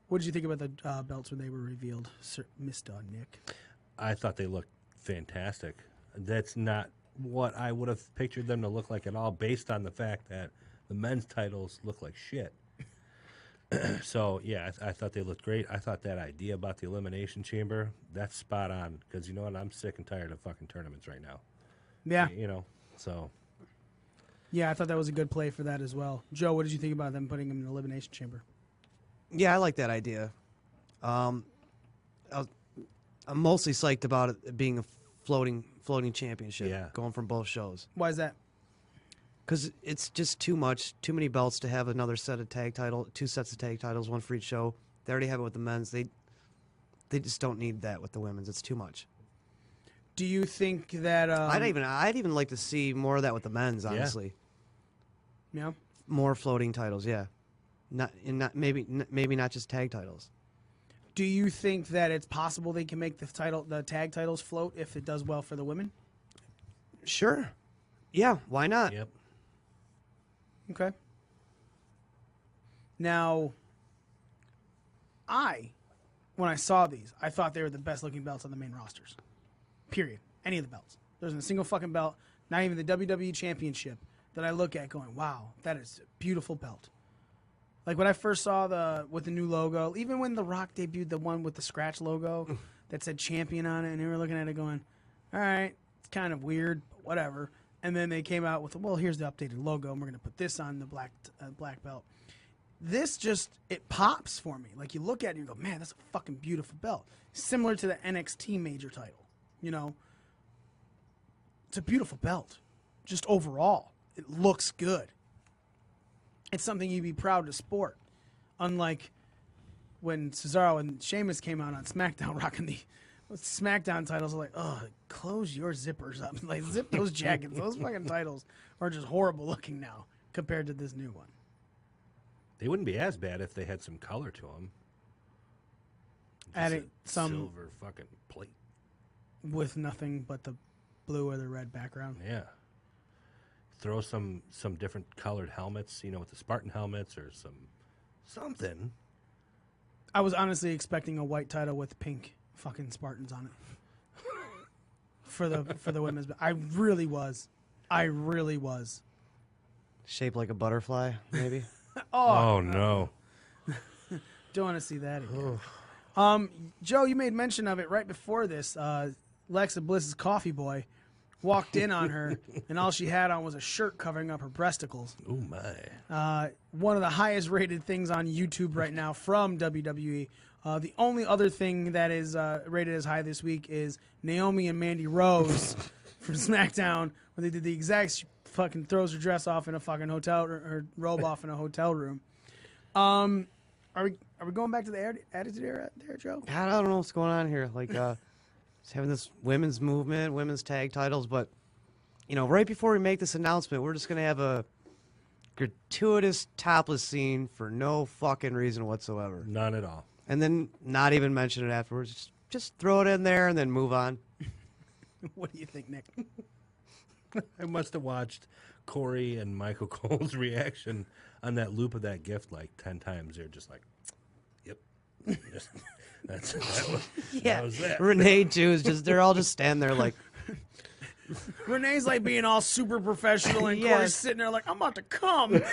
What did you think about the belts when they were revealed, Sir, Mr. Nick? I thought they looked fantastic. That's not what I would have pictured them to look like at all, based on the fact that the men's titles look like shit. So, yeah, I thought they looked great. I thought that idea about the Elimination Chamber, that's spot on. Because you know what? I'm sick and tired of fucking tournaments right now. Yeah. So. Yeah, I thought that was a good play for that as well. Joe, what did you think about them putting him in the Elimination Chamber? Yeah, I like that idea. I'm mostly psyched about it being a floating championship. Yeah. Going from both shows. Why is that? Because it's just too much, too many belts to have another set of two sets of tag titles, one for each show. They already have it with the men's. They just don't need that with the women's. It's too much. Do you think that... I'd even like to see more of that with the men's, honestly. Yeah? More floating titles, yeah. Maybe not just tag titles. Do you think that it's possible they can make the tag titles float if it does well for the women? Sure. Yeah, why not? Yep. Okay. Now, when I saw these, I thought they were the best looking belts on the main rosters. Period. Any of the belts. There isn't a single fucking belt, not even the WWE Championship, that I look at going, wow, that is a beautiful belt. Like when I first saw with the new logo, even when The Rock debuted the one with the scratch logo that said champion on it, and they were looking at it going, all right, it's kind of weird, but whatever. And then they came out with, well, here's the updated logo, and we're going to put this on the black belt. This it pops for me. Like you look at it and you go, man, that's a fucking beautiful belt. Similar to the NXT major title, It's a beautiful belt. Just overall, it looks good. It's something you'd be proud to sport. Unlike when Cesaro and Sheamus came out on SmackDown rocking the SmackDown titles, like, oh, close your zippers up. Like, zip those jackets. Those fucking titles are just horrible looking now compared to this new one. They wouldn't be as bad if they had some color to them. Adding some silver fucking plate. With nothing but the blue or the red background. Yeah. Throw some different colored helmets, with the Spartan helmets or something. I was honestly expecting a white title with pink fucking Spartans on it. for the women's. I really was. Shaped like a butterfly, maybe. Oh no. Don't want to see that again. Joe, you made mention of it right before this. Lexa Bliss's coffee boy walked in on her, and all she had on was a shirt covering up her breasticles. Oh my. One of the highest rated things on YouTube right now from WWE. The only other thing that is rated as high this week is Naomi and Mandy Rose from SmackDown, where they did the exact. She fucking throws her dress off in a fucking hotel, her robe off in a hotel room. Are we going back to the Attitude Era there, Joe? God, I don't know what's going on here. Like, just having this women's movement, women's tag titles, but right before we make this announcement, we're just gonna have a gratuitous topless scene for no fucking reason whatsoever, None at all. and then not even mention it afterwards. Just throw it in there and then move on. What do you think, Nick? I must have watched Corey and Michael Cole's reaction on that loop of that gift like 10 times. They're just like, yep. That was that. Renee too is just—they're all just standing there like. Renee's like being all super professional, and Yes. Corey's sitting there like, I'm about to come. Like,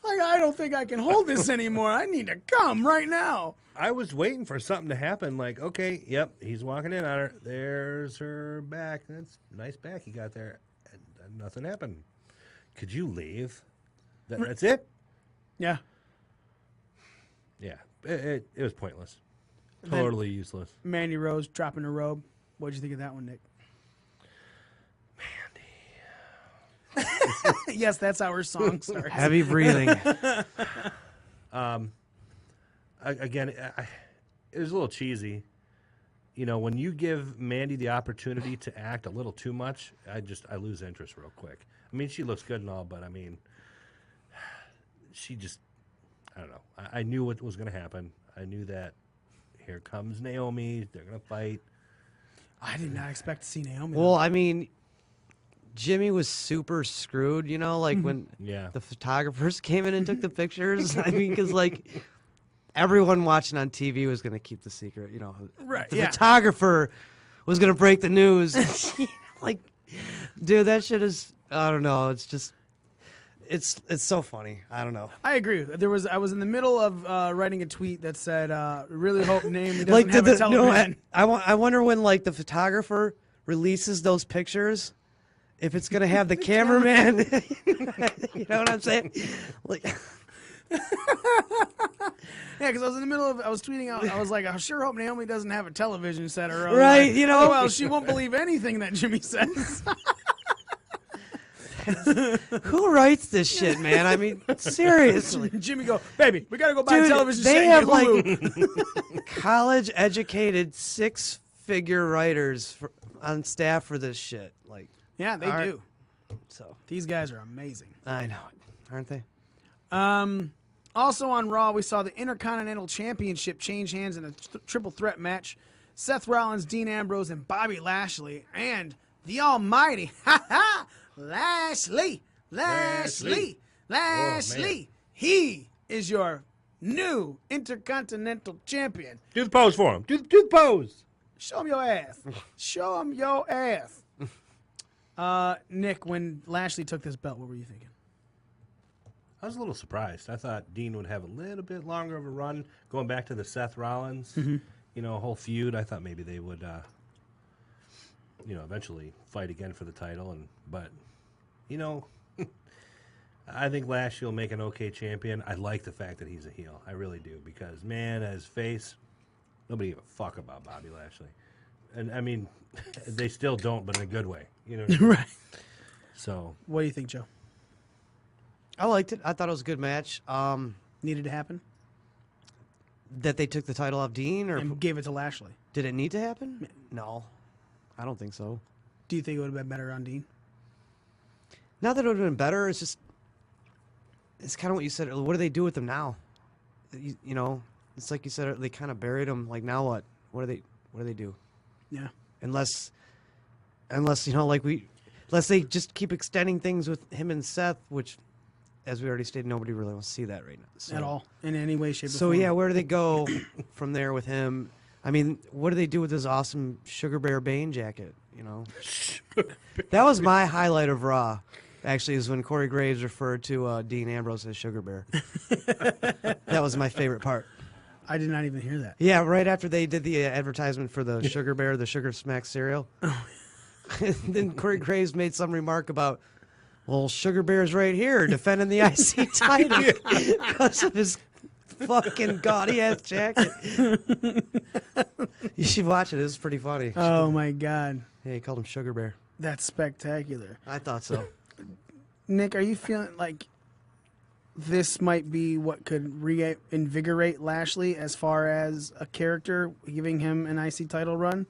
I don't think I can hold this anymore. I need to come right now. I was waiting for something to happen. Like, okay, yep, he's walking in on her. There's her back. That's a nice back he got there. And nothing happened. Could you leave? That's it? Yeah. Yeah. It was pointless. Then- Totally useless. Mandy Rose dropping her robe. What'd you think of that one, Nick? Mandy. Yes, that's how her song starts. Heavy breathing. Again, it was a little cheesy. When you give Mandy the opportunity to act a little too much, I lose interest real quick. I mean, she looks good and all, but I mean, she just, I don't know. I knew what was going to happen. I knew that here comes Naomi. They're going to fight. I did not expect to see Naomi. Well, I mean, Jimmy was super screwed, like when Yeah. the photographers came in and took the pictures. I mean, because like everyone watching on TV was going to keep the secret, Right, The yeah. photographer was going to break the news. Like, dude, that shit is, I don't know. It's just, it's so funny. I don't know. I agree. I was in the middle of writing a tweet that said, "Really hope Naomi doesn't Like, have a television." I wonder when like the photographer releases those pictures, if it's gonna have the cameraman. You know what I'm saying? Like, Yeah, because I was in the middle of, I was tweeting out, I was like, I sure hope Naomi doesn't have a television set her own. Right, Like, oh, well, she won't believe anything that Jimmy says. who writes this shit, man? I mean, seriously. Jimmy go, baby, we got to go buy a Dude, television set they and have get like Hulu." college-educated 6-figure writers on staff for this shit. Like, Yeah, they All right. do. so These guys are amazing. I know it, aren't they? Also on Raw, we saw the Intercontinental Championship change hands in a triple threat match. Seth Rollins, Dean Ambrose, and Bobby Lashley, and the almighty, Lashley. He is your new Intercontinental Champion. Do the pose for him. Do the pose. Show him your ass. Show him your ass. Nick, when Lashley took this belt, what were you thinking? I was a little surprised. I thought Dean would have a little bit longer of a run going back to the Seth Rollins, whole feud. I thought maybe they would, eventually fight again for the title. But I think Lashley will make an okay champion. I like the fact that he's a heel. I really do, because man, as face, nobody give a fuck about Bobby Lashley, and I mean, they still don't, but in a good way. Right. So What do you think, Joe? I liked it. I thought it was a good match. Needed to happen? That they took the title off Dean, or And gave it to Lashley. did it need to happen? No, I don't think so. Do you think it would have been better on Dean? Not that it would have been better. It's just, it's kind of what you said. What do they do with them now? It's like you said. They kind of buried him. Like, now what? What do they do? Yeah. Unless unless they just keep extending things with him and Seth, which, as we already stated, nobody really wants to see that right now. So, At all. In any way, shape, or So form. yeah, where do they go from there with him? I mean, what do they do with his awesome Sugar Bear Bane jacket? That was my highlight of Raw. actually is when Corey Graves referred to Dean Ambrose as Sugar Bear. That was my favorite part. I did not even hear that. Yeah, right after they did the advertisement for the Sugar Bear, the Sugar Smack cereal. Then Corey Graves made some remark about, well, Sugar Bear's right here defending the IC title because of his fucking gaudy ass jacket. You should watch it. It's pretty funny. Oh my God, Yeah, he called him Sugar Bear. that's spectacular. I thought so. Nick, are you feeling like this might be what could reinvigorate Lashley as far as a character, giving him an IC title run?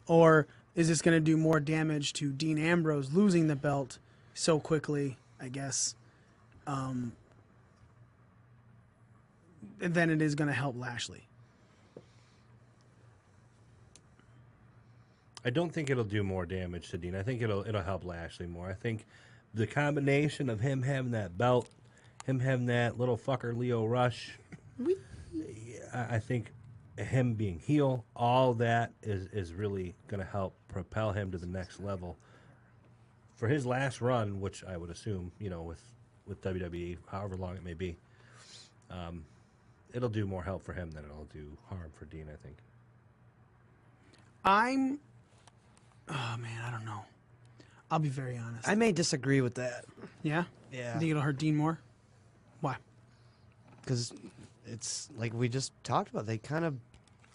Or is this going to do more damage to Dean Ambrose losing the belt so quickly, I guess, than it is going to help Lashley? I don't think it'll do more damage to Dean. I think it'll help Lashley more. I think the combination of him having that belt, him having that little fucker Leo Rush, I think him being heel, all that is really going to help propel him to the next level. For his last run, which I would assume, with WWE, however long it may be, it'll do more help for him than it'll do harm for Dean, I think. Oh man, I don't know. I'll be very honest. I may disagree with that. Yeah? Yeah. You think it'll hurt Dean more? Why? Because it's like we just talked about. They kind of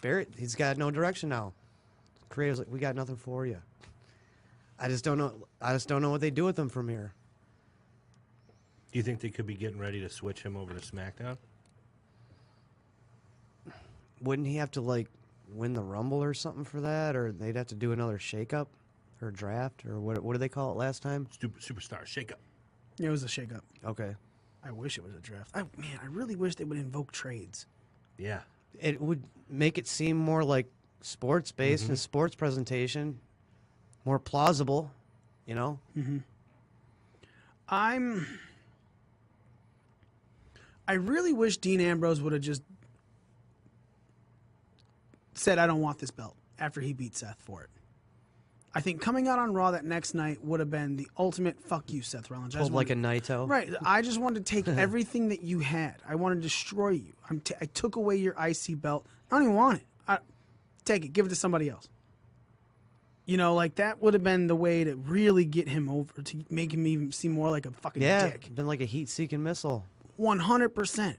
buried. He's got no direction now. Creator's like, we got nothing for you. I just don't know. I just don't know what they do with him from here. Do you think they could be getting ready to switch him over to SmackDown? Wouldn't he have to like win the Rumble or something for that, or they'd have to do another shakeup or draft, or what did they call it last time? Superstar shakeup. It was a shakeup. Okay. I wish it was a draft. I really wish they would invoke trades. Yeah. It would make it seem more like sports based and a sports presentation, more plausible, I really wish Dean Ambrose would have just said, I don't want this belt after he beat Seth for it. I think coming out on Raw that next night would have been the ultimate fuck you, Seth Rollins. Pulled like a Naito. Right. I just wanted to take everything that you had. I want to destroy you. I took away your IC belt. I don't even want it. Take it. Give it to somebody else. Like that would have been the way to really get him over, to make him even seem more like a fucking dick. Been like a heat-seeking missile. 100%.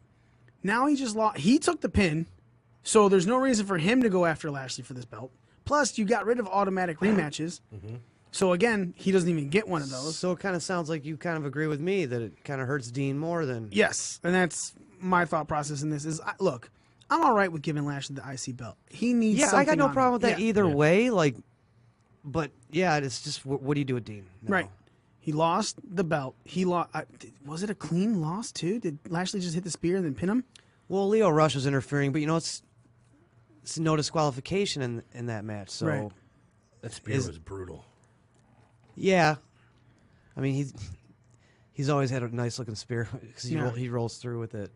Now he just lost. He took the pin, so there's no reason for him to go after Lashley for this belt. Plus, you got rid of automatic rematches. So, again, he doesn't even get one of those. So it kind of sounds like you kind of agree with me that it kind of hurts Dean more than... Yes, and that's my thought process in this is, look, I'm all right with giving Lashley the IC belt. He needs something I got no on problem him. with that either way. But, it's just, what do you do with Dean? No. Right. He lost the belt. He lost. Was it a clean loss, too? Did Lashley just hit the spear and then pin him? Well, Leo Rush was interfering, but, it's no disqualification in that match. So Right. That spear was brutal. Yeah, I mean he's always had a nice looking spear because he rolls through with it.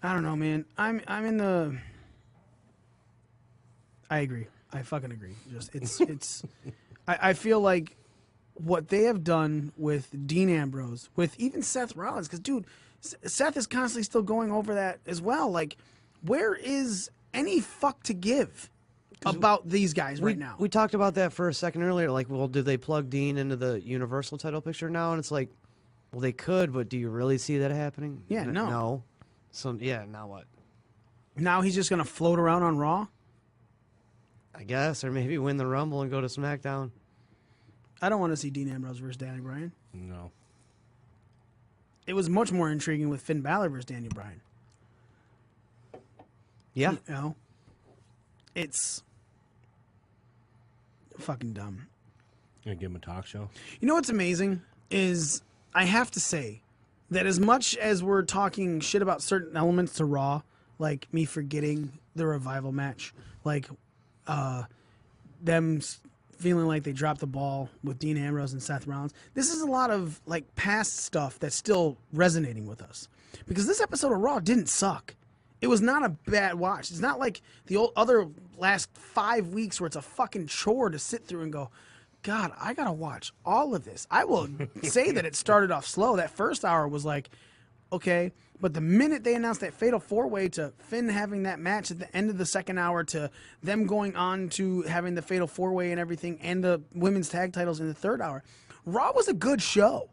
I don't know, man. I'm in the. I agree. I fucking agree. Just it's. I feel like what they have done with Dean Ambrose, with even Seth Rollins, because dude, Seth is constantly still going over that as well. Like, where is any fuck to give about these guys right now? We talked about that for a second earlier. Like, well, did they plug Dean into the Universal title picture now? And it's like, well, they could, but do you really see that happening? Yeah, no. No. So, now what? Now he's just going to float around on Raw? I guess, or maybe win the Rumble and go to SmackDown. I don't want to see Dean Ambrose versus Daniel Bryan. No. It was much more intriguing with Finn Balor versus Daniel Bryan. Yeah. It's fucking dumb. Gonna give him a talk show? You know what's amazing is I have to say that as much as we're talking shit about certain elements to Raw, like me forgetting the Revival match, like them feeling like they dropped the ball with Dean Ambrose and Seth Rollins, this is a lot of like past stuff that's still resonating with us. Because this episode of Raw didn't suck. It was not a bad watch. It's not like the other last 5 weeks where it's a fucking chore to sit through and go, God, I gotta watch all of this. I will say that it started off slow. That first hour was like, okay, but the minute they announced that fatal 4-way to Finn having that match at the end of the second hour to them going on to having the fatal 4-way and everything and the women's tag titles in the third hour, Raw was a good show.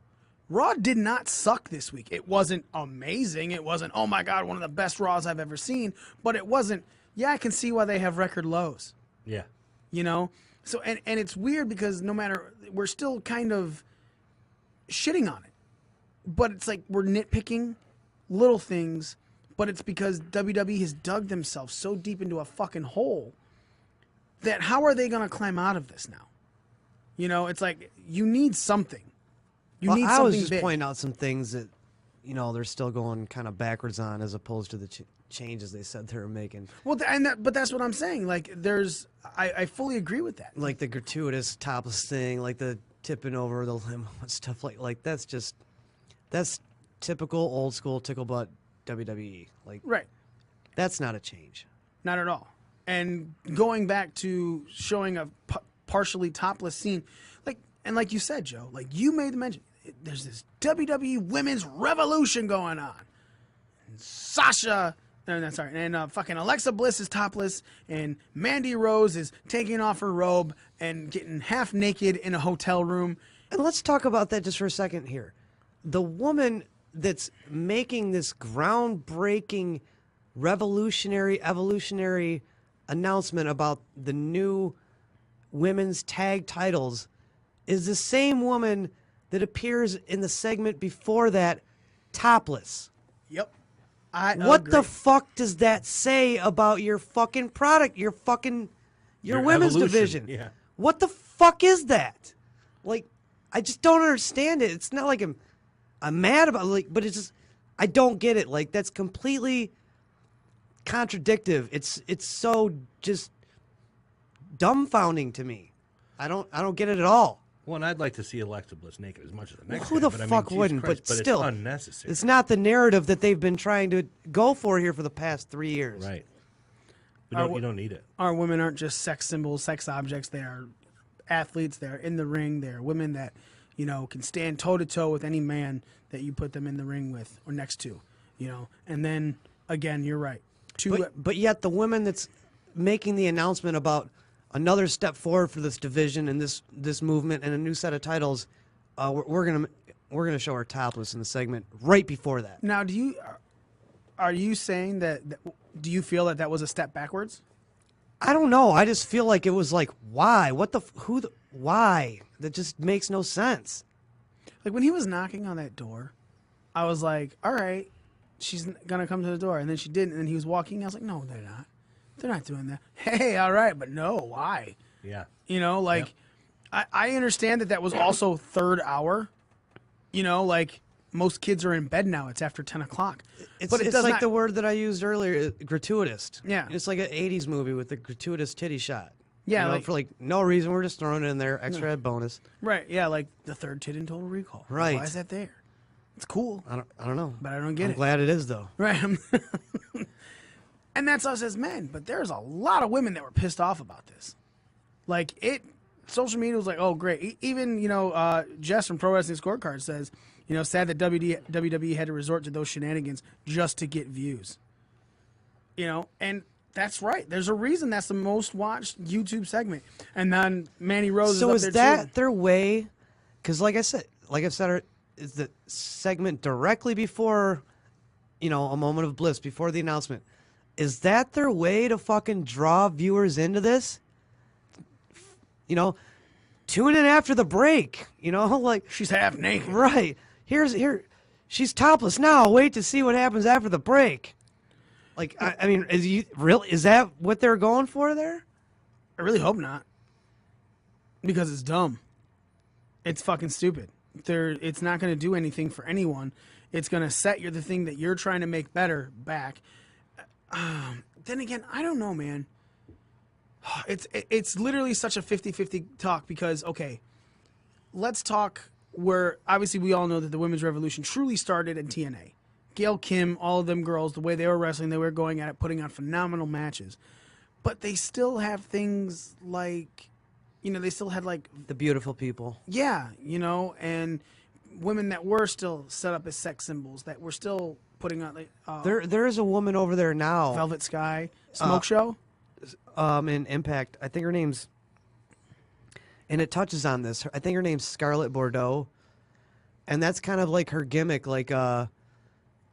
Raw did not suck this week. It wasn't amazing. It wasn't, oh my God, one of the best Raws I've ever seen. But it wasn't, yeah, I can see why they have record lows. Yeah. You know? So, and it's weird because no matter, we're still kind of shitting on it. But it's like we're nitpicking little things, but it's because WWE has dug themselves so deep into a fucking hole that how are they going to climb out of this now? You know, it's like you need something. You need I something was just big. pointing out some things that, you know, they're still going kind of backwards on as opposed to the changes they said they were making. Well, but that's what I'm saying. Like, I fully agree with that. Like the gratuitous topless thing, like the tipping over the limo and stuff like that's typical old school tickle butt WWE. Like, Right. that's not a change. Not at all. And going back to showing a partially topless scene, like you said, Joe, like you made the mention, there's this WWE women's revolution going on. And fucking Alexa Bliss is topless, and Mandy Rose is taking off her robe and getting half naked in a hotel room. And let's talk about that just for a second here. The woman that's making this groundbreaking, revolutionary, evolutionary announcement about the new women's tag titles is the same woman that appears in the segment before that topless. Yep. What the fuck does that say about your fucking product, your women's evolution, division? yeah. What the fuck is that? Like, I just don't understand it. It's not like I'm mad about it, like, but it's just I don't get it. Like, that's completely contradictive. It's so just dumbfounding to me. I don't get it at all. Well, and I'd like to see Alexa Bliss naked as much as the next Who guy, the but I mean, fuck Jesus wouldn't? Christ, But still, it's unnecessary. it's not the narrative that they've been trying to go for here for the past 3 years. Right. You don't need it. Our women aren't just sex symbols, sex objects. They are athletes. They're in the ring. They're women that, you know, can stand toe to toe with any man that you put them in the ring with or next to, you know. And then again, you're right. But yet the women that's making the announcement about another step forward for this division and this movement and a new set of titles, we're gonna show our topless in the segment right before that. Now, are you saying that? Do you feel that was a step backwards? I don't know. I just feel like it was like, why? Why? That just makes no sense. Like when he was knocking on that door, I was like, all right, she's gonna come to the door, and then she didn't, and then he was walking. I was like, no, they're not. They're not doing that. Hey, all right, but no, why? Yeah. You know, like, yep. I understand that was also third hour. You know, like, most kids are in bed now. It's after 10 o'clock. It's but it does like not, the word that I used earlier, gratuitous. Yeah. It's like an 80s movie with a gratuitous titty shot. Yeah, You know, like, for like no reason. We're just throwing it in there. Extra head bonus. right, yeah, like the third tit in Total Recall. Right. Why is that there? It's cool, I don't know. but I don't get I'm it. glad it is, though. Right. And that's us as men, but there's a lot of women that were pissed off about this. Like, social media was like, oh, great. Even, you know, Jess from Pro Wrestling Scorecard says, you know, sad that WWE had to resort to those shenanigans just to get views. You know, and that's right. There's a reason that's the most watched YouTube segment. And then Mandy Rose So is up is there that too. their way? Because like I've said, is the segment directly before, you know, a moment of bliss before the announcement. Is that their way to fucking draw viewers into this? You know, tune in after the break. You know, like She's half naked. right here, she's topless now. Wait to see what happens after the break. Like I mean, is that what they're going for there? I really hope not. Because it's dumb. It's fucking stupid. It's not going to do anything for anyone. It's going to set the thing that you're trying to make better back. Then again, I don't know, man. It's literally such a 50-50 talk because, okay, let's talk where obviously we all know that the women's revolution truly started in TNA. Gail Kim, all of them girls, the way they were wrestling, they were going at it, putting on phenomenal matches. But they still have things like they still had like, The beautiful people. yeah, and women that were still set up as sex symbols that were still putting on like There is a woman over there now. Velvet Sky Smoke Show. In Impact. I think her name's, and it touches on this. I think her name's Scarlett Bordeaux, and that's kind of like her gimmick. Like,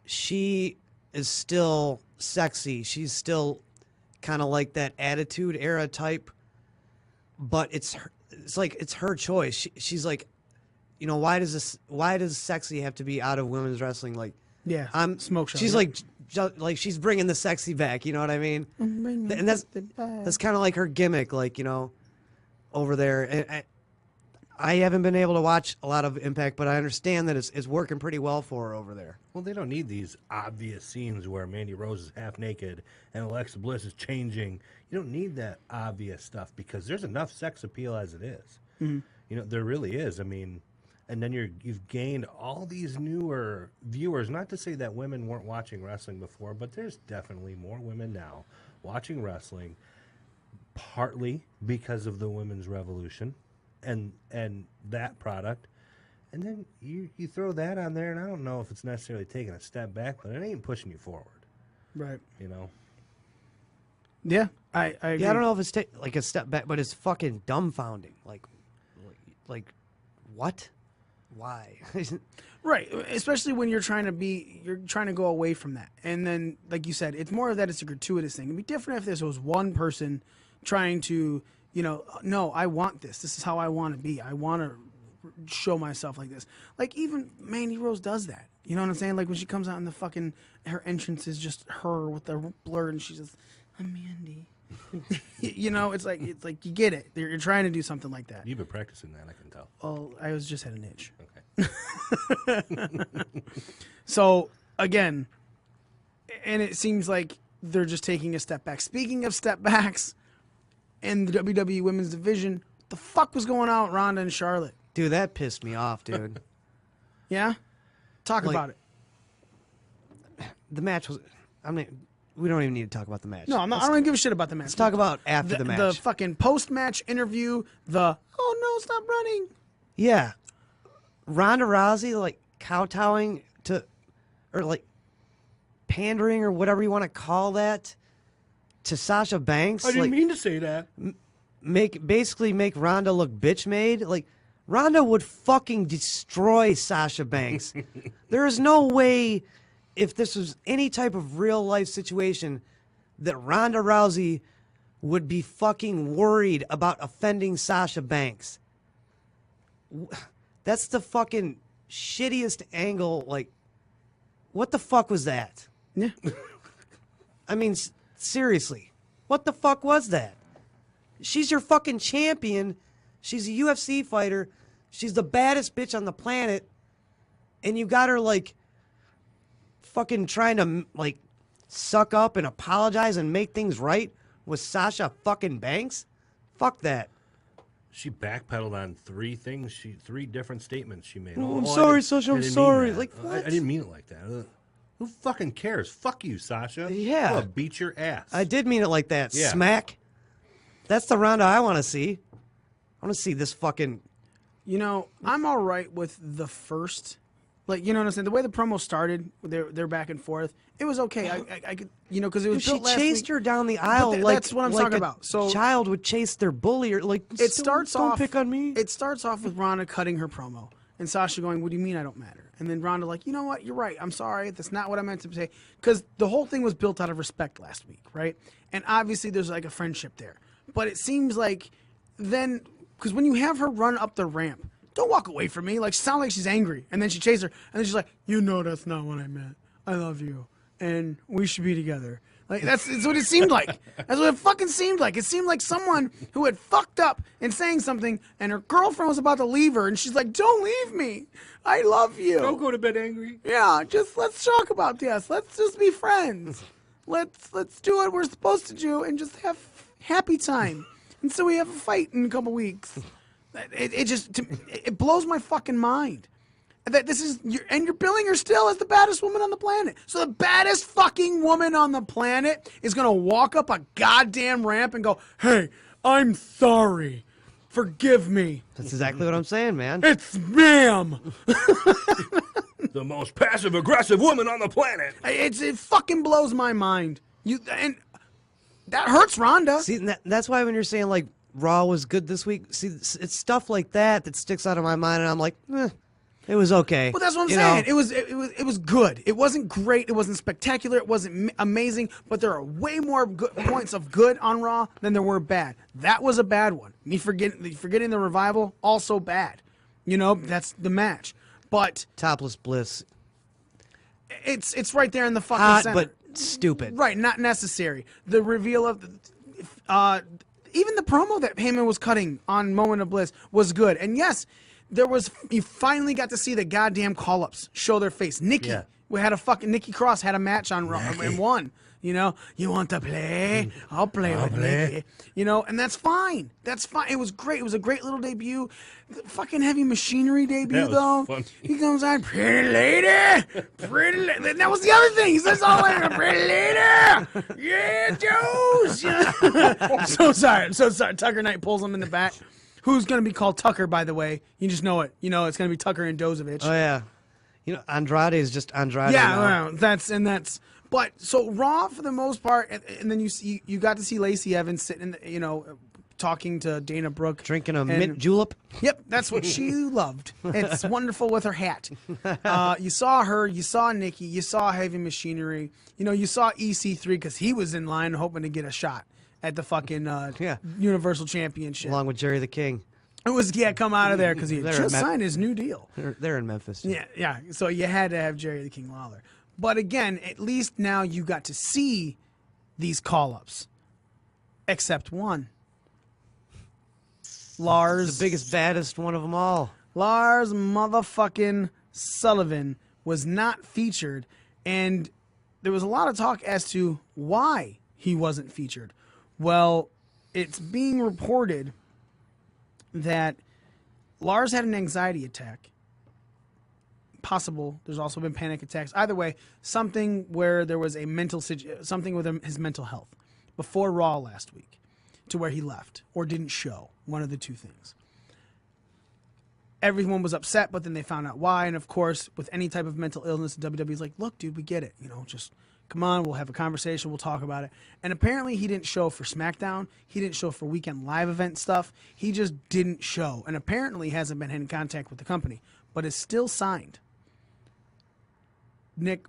she is still sexy. She's still kind of like that Attitude Era type, but it's her choice. She's like, why does sexy have to be out of women's wrestling? Like, Yeah, Smoke Show. She's yeah. like she's bringing the sexy back. You know what I mean? And that's kind of like her gimmick. Like, over there. And I haven't been able to watch a lot of Impact, but I understand that it's working pretty well for her over there. Well, they don't need these obvious scenes where Mandy Rose is half naked and Alexa Bliss is changing. You don't need that obvious stuff because there's enough sex appeal as it is. Mm-hmm. There really is. I mean, and then you've gained all these newer viewers. Not to say that women weren't watching wrestling before, but there's definitely more women now watching wrestling, partly because of the women's revolution and that product. And then you throw that on there, and I don't know if it's necessarily taking a step back, but it ain't pushing you forward. Right. Yeah, I agree. Yeah, I don't know if it's like a step back, but it's fucking dumbfounding. Like what? Why? Right, especially when you're trying to go away from that. And then, like you said, it's more of that it's a gratuitous thing. It'd be different if this was one person trying to, no, I want this. This is how I want to be. I want to show myself like this. Like, even Mandy Rose does that. You know what I'm saying? Like, when she comes out in the fucking, her entrance is just her with the blur, and she's just, I'm Mandy. It's like you get it. You're trying to do something like that. You've been practicing that, I can tell. Well, I was just had an itch. Okay. So, again, and it seems like they're just taking a step back. Speaking of step backs in the WWE Women's Division, what the fuck was going on with Ronda and Charlotte? Dude, that pissed me off, dude. Yeah? Talk about it. The match was, we don't even need to talk about the match. No, I don't even give a shit about the match. Let's talk about after the match. The fucking post-match interview, oh no, stop running. Yeah. Ronda Rousey, like, kowtowing to, or like, pandering or whatever you want to call that, to Sasha Banks. I didn't mean to say that. Basically make Ronda look bitch-made. Like, Ronda would fucking destroy Sasha Banks. There is no way, if this was any type of real-life situation, that Ronda Rousey would be fucking worried about offending Sasha Banks. That's the fucking shittiest angle. Like, what the fuck was that? Yeah. I mean, seriously, what the fuck was that? She's your fucking champion. She's a UFC fighter. She's the baddest bitch on the planet. And you got her, like, fucking trying to, like, suck up and apologize and make things right with Sasha fucking Banks? Fuck that. She backpedaled on three different statements she made. Oh, I'm sorry, Sasha, I'm sorry. Like, what? I didn't mean it like that. Who fucking cares? Fuck you, Sasha. Yeah. I'll beat your ass. I did mean it like that. Yeah. Smack. That's the Ronda I want to see. I want to see this fucking... I'm all right with the first, like, you know what I'm saying? The way the promo started, they're back and forth, it was okay. I could, because it was She built last chased week. her down the aisle like that's what I'm like talking a about. So child would chase their bully, or like it starts don't off. pick on me. It starts off with Ronda cutting her promo, and Sasha going, "What do you mean I don't matter?" And then Ronda like, "You know what? You're right. I'm sorry. That's not what I meant to say." Because the whole thing was built out of respect last week, right? And obviously there's like a friendship there, but it seems like then because when you have her run up the ramp, don't walk away from me. Like, sound like she's angry, and then she chases her, and then she's like, that's not what I meant. I love you, and we should be together. Like, that's what it seemed like. That's what it fucking seemed like. It seemed like someone who had fucked up in saying something, and her girlfriend was about to leave her, and she's like, don't leave me. I love you. Don't go to bed angry. Yeah, let's talk about this. Let's just be friends. Let's do what we're supposed to do and just have happy time. And so we have a fight in a couple weeks. It blows my fucking mind that this is, you're billing her still as the baddest woman on the planet. So the baddest fucking woman on the planet is gonna walk up a goddamn ramp and go, "Hey, I'm sorry Forgive me. That's exactly what I'm saying, man. It's ma'am. The most passive aggressive woman on the planet. It fucking blows my mind. And that hurts Rhonda. See, that's why when you're saying like Raw was good this week, see, it's stuff like that sticks out of my mind, and I'm like, it was okay. Well, that's what I'm You saying. know? It was good. It wasn't great. It wasn't spectacular. It wasn't amazing. But there are way more good points of good on Raw than there were bad. That was a bad one. Me forgetting the Revival, also bad. You know, that's the match. But Topless Bliss, it's right there in the fucking hot center. but stupid. Right, not necessary. The reveal of even the promo that Heyman was cutting on Moment of Bliss was good. And yes, you finally got to see the goddamn call-ups show their face. Nikki, Nikki Cross had a match on Raw and won. You know, you want to play? I'll play with Nikki. You know, and that's fine. That's fine. It was great. It was a great little debut. The fucking Heavy Machinery debut, That was though. funny. He comes on, pretty lady, pretty lady. That was the other thing. He says all like, pretty lady, yeah, Joe's. So sorry. Tucker Knight pulls him in the back. Who's going to be called Tucker, by the way? You just know it. You know it's going to be Tucker and Dozovich. Oh yeah, you know Andrade is just Andrade. Yeah, now. well, that's. But so Raw for the most part, and then you got to see Lacey Evans sitting, talking to Dana Brooke, Drinking a mint julep. Yep, that's what she loved. It's wonderful with her hat. You saw her, you saw Nikki, you saw Heavy Machinery. You know, you saw EC3 because he was in line hoping to get a shot at the fucking Universal Championship. Along with Jerry the King. It was come out of there because he had They're just in signed his new deal. They're in Memphis. Too. Yeah. So you had to have Jerry the King Lawler. But again, at least now you got to see these call-ups. Except one. Lars. The biggest, baddest one of them all. Lars motherfucking Sullivan was not featured. And there was a lot of talk as to why he wasn't featured. Well, it's being reported that Lars had an anxiety attack. Possible. There's also been panic attacks. Either way, something where there was something with his mental health before Raw last week, to where he left or didn't show. One of the two things. Everyone was upset, but then they found out why. And of course, with any type of mental illness, WWE's like, "Look, dude, we get it. You know, just come on. We'll have a conversation. We'll talk about it." And apparently, he didn't show for SmackDown. He didn't show for Weekend Live event stuff. He just didn't show, and apparently hasn't been in contact with the company, but is still signed. Nick,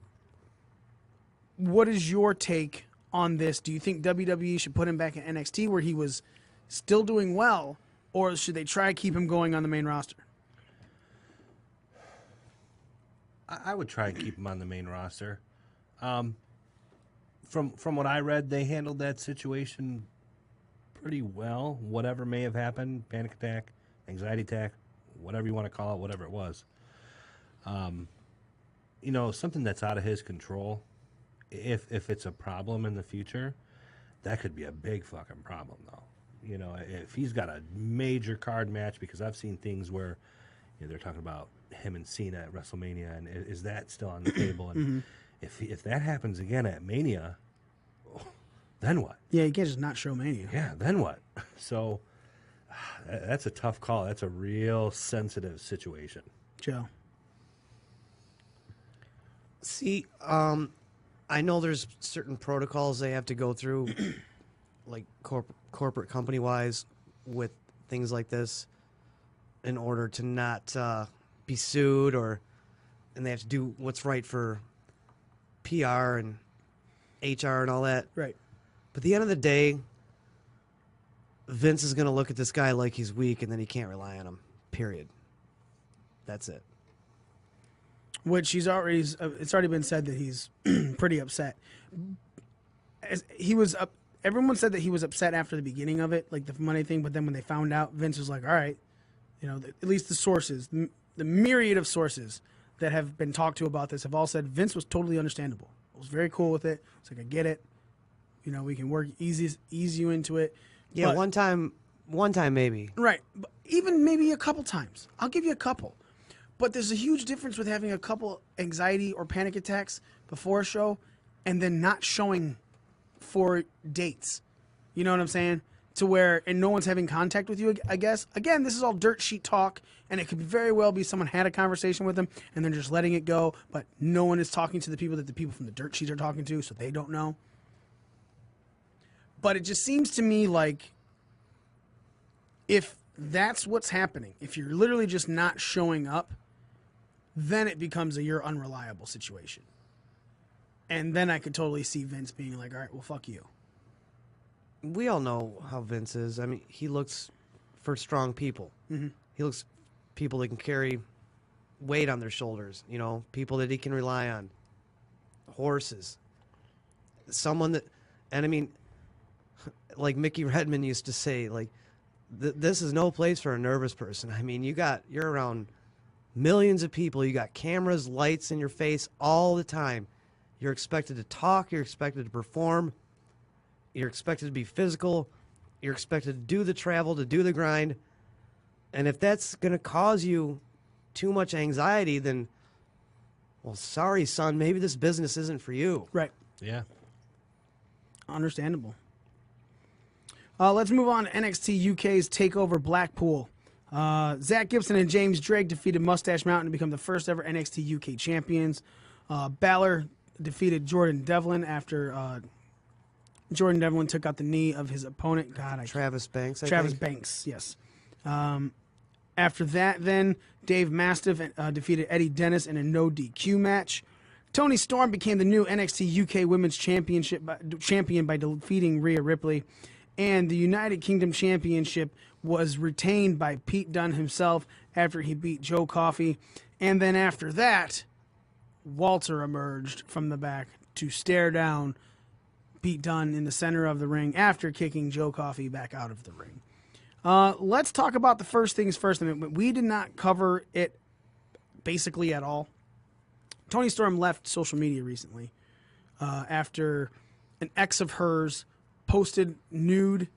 what is your take on this? Do you think WWE should put him back in NXT where he was still doing well, or should they try to keep him going on the main roster? I would try and keep him on the main roster. From what I read, they handled that situation pretty well. Whatever may have happened, panic attack, anxiety attack, whatever you want to call it, whatever it was. You know, something that's out of his control, if it's a problem in the future, that could be a big fucking problem, though. You know, if he's got a major card match, because I've seen things where they're talking about him and Cena at WrestleMania, and is that still on the table? And if that happens again at Mania, then what? Yeah, you can't just not show Mania. Yeah, then what? So that's a tough call. That's a real sensitive situation. Joe. See, I know there's certain protocols they have to go through, like corporate company-wise, with things like this, in order to not be sued, and they have to do what's right for PR and HR and all that. Right. But at the end of the day, Vince is going to look at this guy like he's weak, and then he can't rely on him. Period. That's it. Which it's already been said that he's pretty upset. Everyone said that he was upset after the beginning of it, like the money thing, but then when they found out, Vince was like, all right, at least the sources, the myriad of sources that have been talked to about this have all said Vince was totally understandable. I was very cool with it. It's like, I get it. We can ease you into it. Yeah, but, one time maybe. Right. But even maybe a couple times. I'll give you a couple. But there's a huge difference with having a couple anxiety or panic attacks before a show and then not showing for dates. You know what I'm saying? to where, and no one's having contact with you, I guess. Again, this is all dirt sheet talk, and it could very well be someone had a conversation with them, and they're just letting it go, but no one is talking to the people that the people from the dirt sheets are talking to, so they don't know. But it just seems to me like if that's what's happening, if you're literally just not showing up, then it becomes a you're unreliable situation. And then I could totally see Vince being like, all right, well, fuck you. We all know how Vince is. I mean, he looks for strong people. Mm-hmm. He looks people that can carry weight on their shoulders, you know, people that he can rely on. Horses. Someone that, and I mean, like Mickey Redmond used to say, like, this is no place for a nervous person. I mean, you're around millions of people. You got cameras, lights in your face all the time. You're expected to talk. You're expected to perform. You're expected to be physical. You're expected to do the travel, to do the grind. And if that's going to cause you too much anxiety, then, well, sorry, son, maybe this business isn't for you. Right. Yeah. Understandable. Let's move on to NXT UK's TakeOver Blackpool. Zach Gibson and James Drake defeated Mustache Mountain to become the first ever NXT UK champions. Balor defeated Jordan Devlin after Jordan Devlin took out the knee of his opponent. Travis Banks, I Travis think. Banks, yes. After that, then, Dave Mastiff defeated Eddie Dennis in a no DQ match. Toni Storm became the new NXT UK Women's champion by defeating Rhea Ripley. And the United Kingdom Championship was retained by Pete Dunne himself after he beat Joe Coffey. And then after that, Walter emerged from the back to stare down Pete Dunne in the center of the ring after kicking Joe Coffey back out of the ring. Let's talk about the first things first. I mean, we did not cover it basically at all. Toni Storm left social media recently after an ex of hers posted nude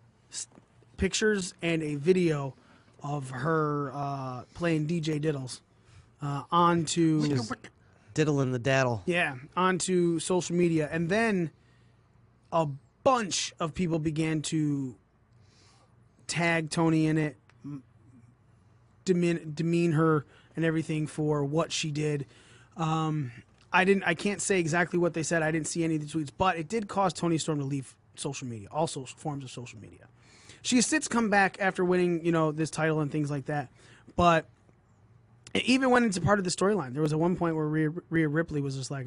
pictures and a video of her playing DJ Diddles onto Diddling the daddle. Yeah, onto social media. And then a bunch of people began to tag Toni in it, demean her and everything for what she did. I can't say exactly what they said. I didn't see any of the tweets, but it did cause Toni Storm to leave social media, all forms of social media. She has since come back after winning, this title and things like that. But it even went into part of the storyline. There was at one point where Rhea Ripley was just like,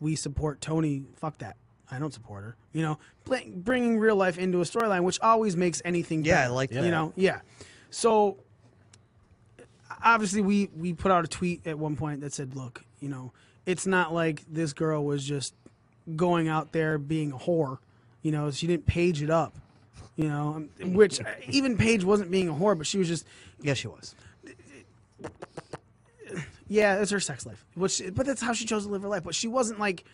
we support Toni. Fuck that. I don't support her. Bringing real life into a storyline, which always makes anything better. Yeah, I like that. Yeah. So obviously we put out a tweet at one point that said, look, it's not like this girl was just going out there being a whore. She didn't page it up, which even Paige wasn't being a whore, but she was just. Yeah, she was. Yeah, it's her sex life, but that's how she chose to live her life. But she wasn't like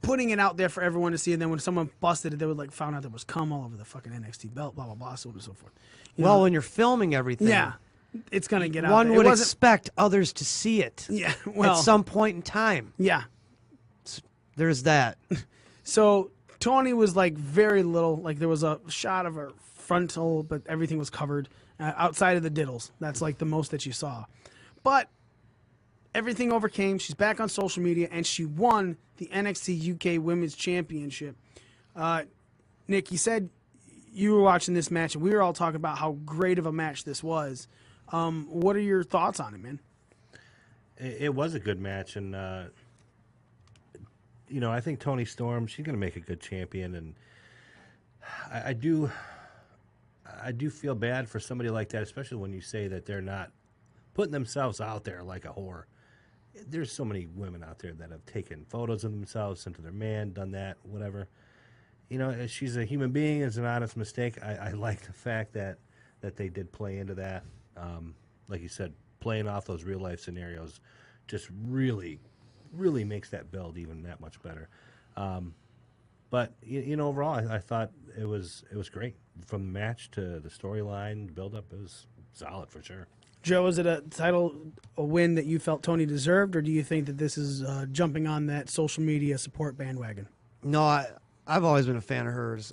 putting it out there for everyone to see. And then when someone busted it, they would found out there was cum all over the fucking NXT belt, blah blah blah, so on and so forth. When you're filming everything, yeah, it's gonna get out. One would expect others to see it. Yeah, at some point in time. Yeah, there's that. So Toni was very little. There was a shot of her frontal, but everything was covered outside of the diddles. That's the most that you saw. But everything overcame. She's back on social media, and she won the NXT UK Women's Championship. Nick, you said you were watching this match, and we were all talking about how great of a match this was. What are your thoughts on it, man? It was a good match, and I think Toni Storm, she's going to make a good champion, and I do feel bad for somebody like that, especially when you say that they're not putting themselves out there like a whore. There's so many women out there that have taken photos of themselves, sent to their man, done that, whatever. She's a human being. It's an honest mistake. I like the fact that they did play into that. Like you said, playing off those real life scenarios just really makes that build even that much better. But overall, I thought it was great from the match to the storyline build up. It was solid for sure. Joe, is it a win that you felt Toni deserved, or do you think that this is jumping on that social media support bandwagon? No, I've always been a fan of hers.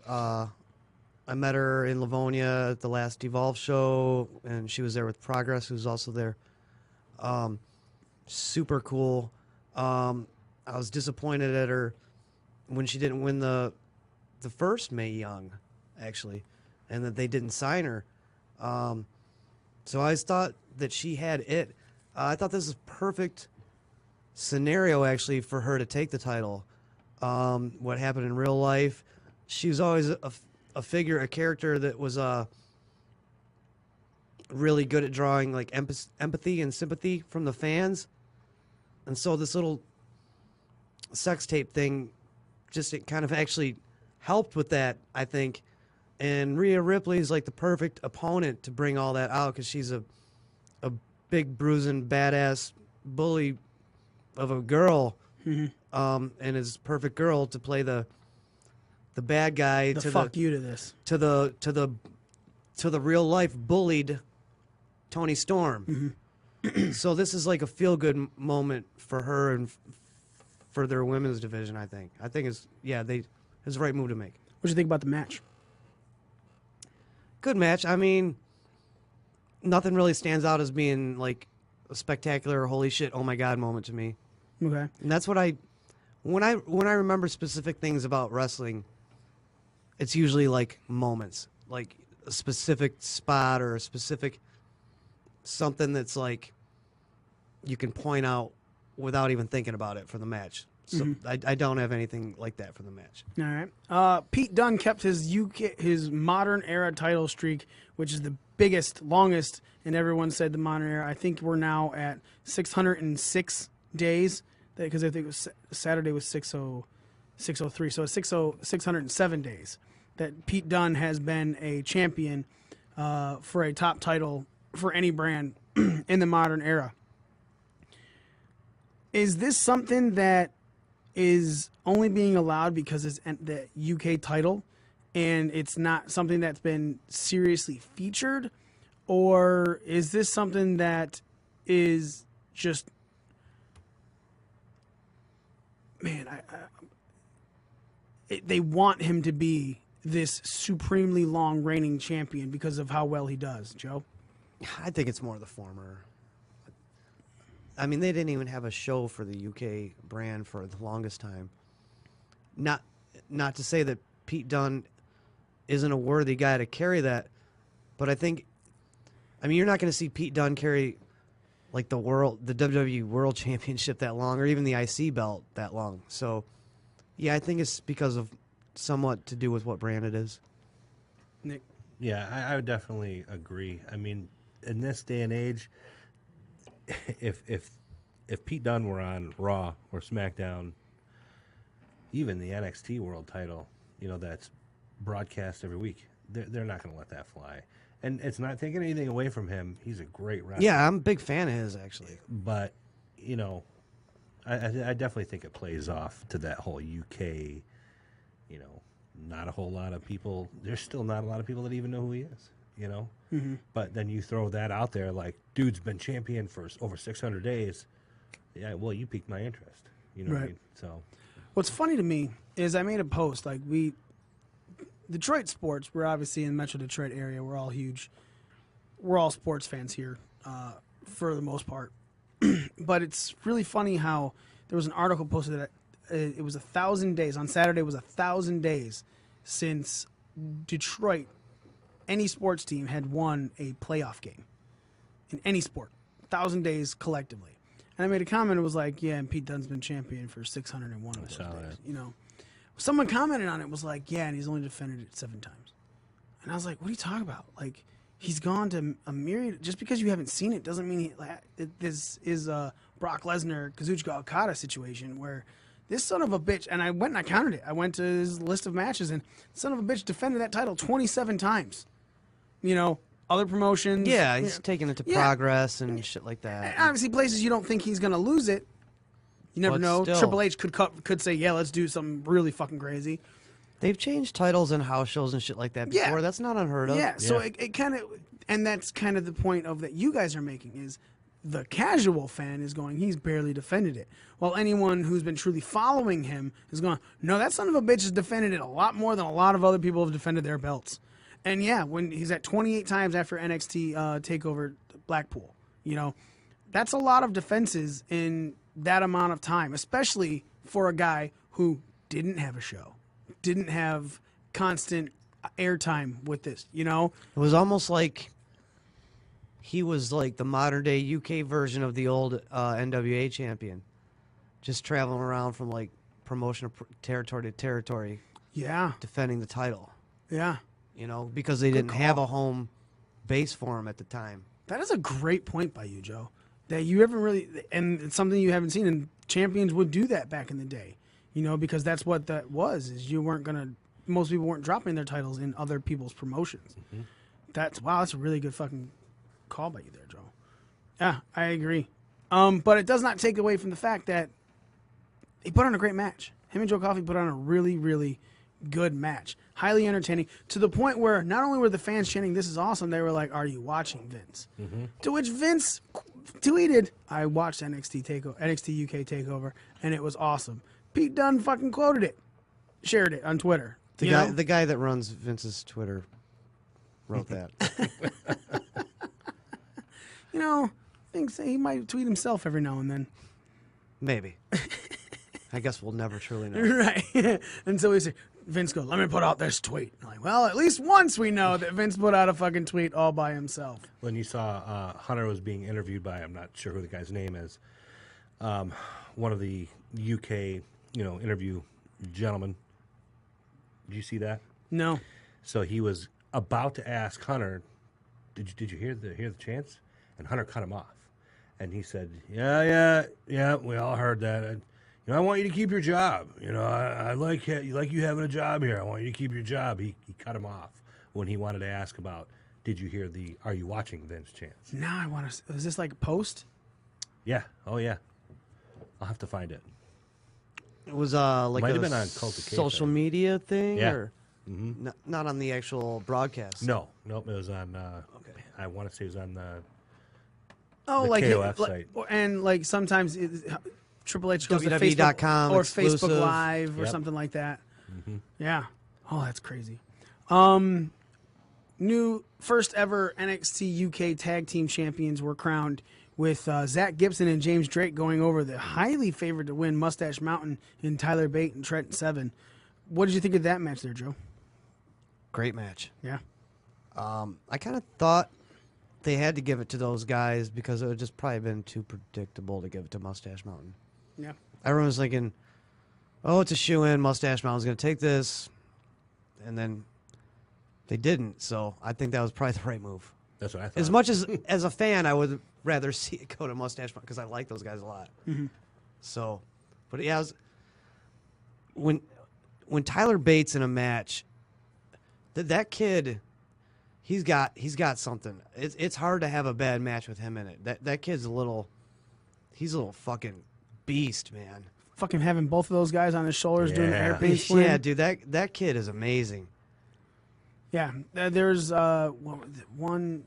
I met her in Livonia at the last Evolve show, and she was there with Progress, who's also there. Super cool. I was disappointed at her when she didn't win the first Mae Young, actually, and that they didn't sign her. So I thought that she had it. I thought this was a perfect scenario, actually, for her to take the title. What happened in real life, she was always a figure, a character that was really good at drawing like empathy and sympathy from the fans. And so this little sex tape thing just it kind of actually helped with that, I think. And Rhea Ripley is like the perfect opponent to bring all that out because she's a big bruising badass bully of a girl, and is perfect girl to play the bad guy The to fuck the you to this. to the real life bullied Tony Storm. So this is like a feel good moment for her and for their women's division. I think it's the right move to make. What do you think about the match? Good match. I mean, nothing really stands out as being like a spectacular holy shit oh my god moment to me. Okay. And that's what when I remember specific things about wrestling, it's usually like moments, like a specific spot or a specific something that's like you can point out without even thinking about it for the match. So I don't have anything like that for the match. All right. Pete Dunne kept his modern era title streak, which is the biggest, longest, and everyone said the modern era. I think we're now at 606 days, because I think it was Saturday was 603, so it's 607 days that Pete Dunne has been a champion for a top title for any brand in the modern era. Is this something that is only being allowed because it's the UK title and it's not something that's been seriously featured? Or is this something that is just, man, they want him to be this supremely long reigning champion because of how well he does, Joe? I think it's more the former. I mean, they didn't even have a show for the UK brand for the longest time. Not to say that Pete Dunne isn't a worthy guy to carry that, but I mean, you're not going to see Pete Dunne carry like the WWE World Championship that long, or even the IC belt that long. So, yeah, I think it's because of somewhat to do with what brand it is. Nick? Yeah, I would definitely agree. I mean, in this day and age, if Pete Dunne were on Raw or SmackDown, even the NXT World Title, that's broadcast every week, they're not going to let that fly. And it's not taking anything away from him. He's a great wrestler. Yeah, I'm a big fan of his, actually. But, I definitely think it plays off to that whole UK, not a whole lot of people. There's still not a lot of people that even know who he is, But then you throw that out there like, dude's been champion for over 600 days. Yeah, well, you piqued my interest. You know what I mean? So, what's funny to me is I made a post, like, Detroit sports, we're obviously in the Metro Detroit area. We're all huge. We're all sports fans here for the most part. But it's really funny how there was an article posted that it was 1,000 days. On Saturday, it was 1,000 days since Detroit, any sports team, had won a playoff game in any sport. 1,000 days collectively. And I made a comment. It was like, yeah, and Pete Dunne's been champion for 601 of those days. Someone commented on it, was like, yeah, and he's only defended it 7 times. And I was like, what are you talking about? Like, he's gone to a myriad. Just because you haven't seen it doesn't mean this is a Brock Lesnar, Kazuchika Okada situation where this son of a bitch, and I went and I counted it. I went to his list of matches, and son of a bitch defended that title 27 times. Other promotions. Yeah, he's taking it to Progress and shit like that. And obviously, places you don't think he's going to lose it. You never know. Still, Triple H could say, yeah, let's do something really fucking crazy. They've changed titles and house shows and shit like that before. Yeah. That's not unheard of. Yeah, so it kind of, and that's kind of the point of that you guys are making is the casual fan is going, he's barely defended it. While anyone who's been truly following him is going, no, that son of a bitch has defended it a lot more than a lot of other people have defended their belts. And yeah, when he's at 28 times after NXT TakeOver Blackpool, that's a lot of defenses in that amount of time, especially for a guy who didn't have a show, didn't have constant airtime with this, It was almost like he was like the modern day UK version of the old NWA champion, just traveling around from like promotion of territory to territory, Yeah. defending the title. Yeah. Because they didn't have a home base for him at the time. That is a great point by you, Joe. That you haven't really, and it's something you haven't seen, and champions would do that back in the day, because that's what that was, is most people weren't dropping their titles in other people's promotions. Mm-hmm. That's a really good fucking call by you there, Joe. Yeah, I agree. But it does not take away from the fact that he put on a great match. Him and Joe Coffey put on a really, really good match. Highly entertaining, to the point where not only were the fans chanting, "This is awesome," they were like, "Are you watching, Vince?" Mm-hmm. To which Vince tweeted, "I watched NXT UK TakeOver, and it was awesome." Pete Dunne fucking quoted it, shared it on Twitter. The guy that runs Vince's Twitter wrote that. Thinks he might tweet himself every now and then. Maybe. I guess we'll never truly know. Right. And so Vince goes, "Let me put out this tweet." I'm like, well, at least once we know that Vince put out a fucking tweet all by himself. When you saw Hunter was being interviewed by, I'm not sure who the guy's name is, one of the UK, interview gentlemen. Did you see that? No. So he was about to ask Hunter, "Did you hear the chants?" And Hunter cut him off, and he said, "Yeah, we all heard that. I want you to keep your job. I like you having a job here. I want you to keep your job." He cut him off when he wanted to ask about, "Did you hear the Are you watching Vince chants?" Now I want to. Is this like a post? Yeah. Oh yeah. I'll have to find it. It was like Might a have been on Cult of Kayfabe. social media thing, Yeah. or not on the actual broadcast. Nope. It was on. I want to say it was on the. Oh, The like KOF site. and like sometimes Triple H goes to WWE.com Facebook or exclusive. Facebook Live or Yep. something like that. Mm-hmm. Yeah. Oh, that's crazy. New first ever NXT UK Tag Team Champions were crowned with Zach Gibson and James Drake going over the highly favored to win Mustache Mountain in Tyler Bate and Trent Seven. What did you think of that match there, Joe? Great match. Yeah. I kind of thought they had to give it to those guys because it would just probably been too predictable to give it to Mustache Mountain. Yeah. Everyone was thinking, "Oh, it's a shoe-in. Mustache Mountain's going to take this," and then they didn't. So I think that was probably the right move. That's what I thought. As much as a fan, I would rather see it go to Mustache Mountain because I like those guys a lot. Mm-hmm. So, but yeah, when Tyler Bates in a match, that kid, he's got something. It's hard to have a bad match with him in it. That kid's he's a little fucking beast, man. Fucking having both of those guys on his shoulders doing the Yeah. airplane swing. Yeah, dude, that kid is amazing. Yeah, there's one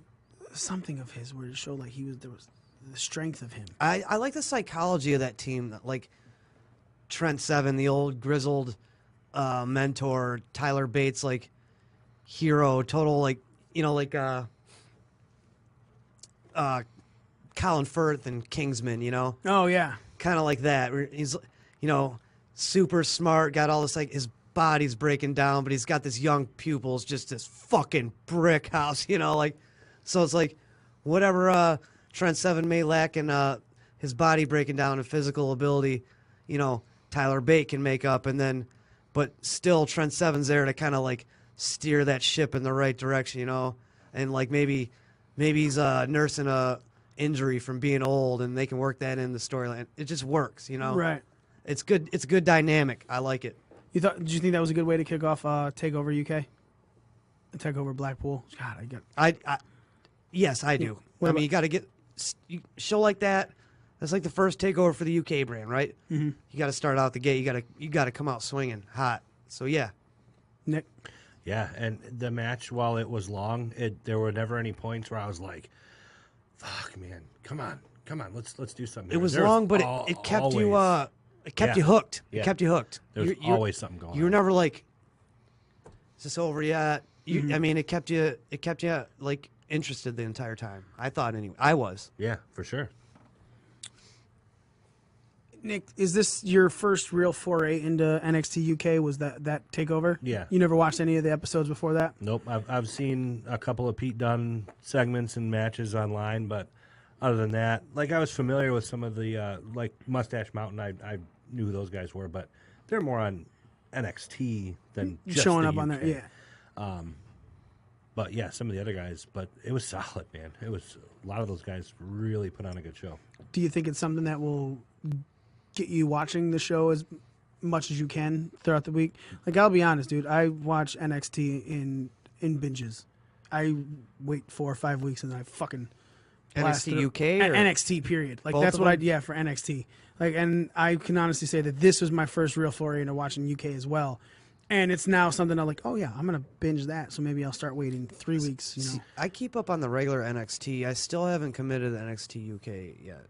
something of his where it showed like there was the strength of him. I like the psychology of that team. Like Trent Seven, the old grizzled mentor, Tyler Bates, like hero, total Colin Firth and Kingsman, Oh yeah, kind of like that. Where he's super smart, got all this like his body's breaking down, but he's got this young pupils, just this fucking brick house, so it's like whatever Trent Seven may lack in his body breaking down and physical ability, Tyler Bate can make up, but still Trent Seven's there to kind of like steer that ship in the right direction, and like maybe he's nursing a injury from being old, and they can work that in the storyline. It just works, right. It's good. It's a good dynamic. I like it. Did you think that was a good way to kick off TakeOver UK, TakeOver Blackpool? God, Yes, I do. What about- You got to get show like that. That's like the first takeover for the UK brand, right? Mm-hmm. You got to start out the gate. You got to come out swinging hot. So yeah, Nick. Yeah, and the match, while it was long, there were never any points where I was like, "Fuck, man, come on, let's do something." it was There long, but al- it kept always, you. It kept Yeah. you hooked. Yeah. It kept you hooked. There's You're always something going You were on. never like, "Is this over yet?" I mean, it kept you like interested the entire time. I thought anyway. I was. Yeah, for sure. Nick, is this your first real foray into NXT UK? Was that takeover? Yeah. You never watched any of the episodes before that? Nope. I've seen a couple of Pete Dunne segments and matches online, but other than that, like I was familiar with some of the like Mustache Mountain. I knew who those guys were, but they're more on NXT than just Showing the up on UK. there, yeah. But yeah, some of the other guys. But it was solid, man. It was a lot of those guys really put on a good show. Do you think it's something that will get you watching the show as much as you can throughout the week? Like, I'll be honest, dude. I watch NXT in binges. I wait 4 or 5 weeks and then I fucking blast NXT through- UK or NXT period. Like both that's of what them? for NXT. Like, and I can honestly say that this was my first real foray into watching UK as well. And it's now something I'm like, oh yeah, I'm gonna binge that. So maybe I'll start waiting 3 weeks. You know, See, I keep up on the regular NXT. I still haven't committed to NXT UK yet.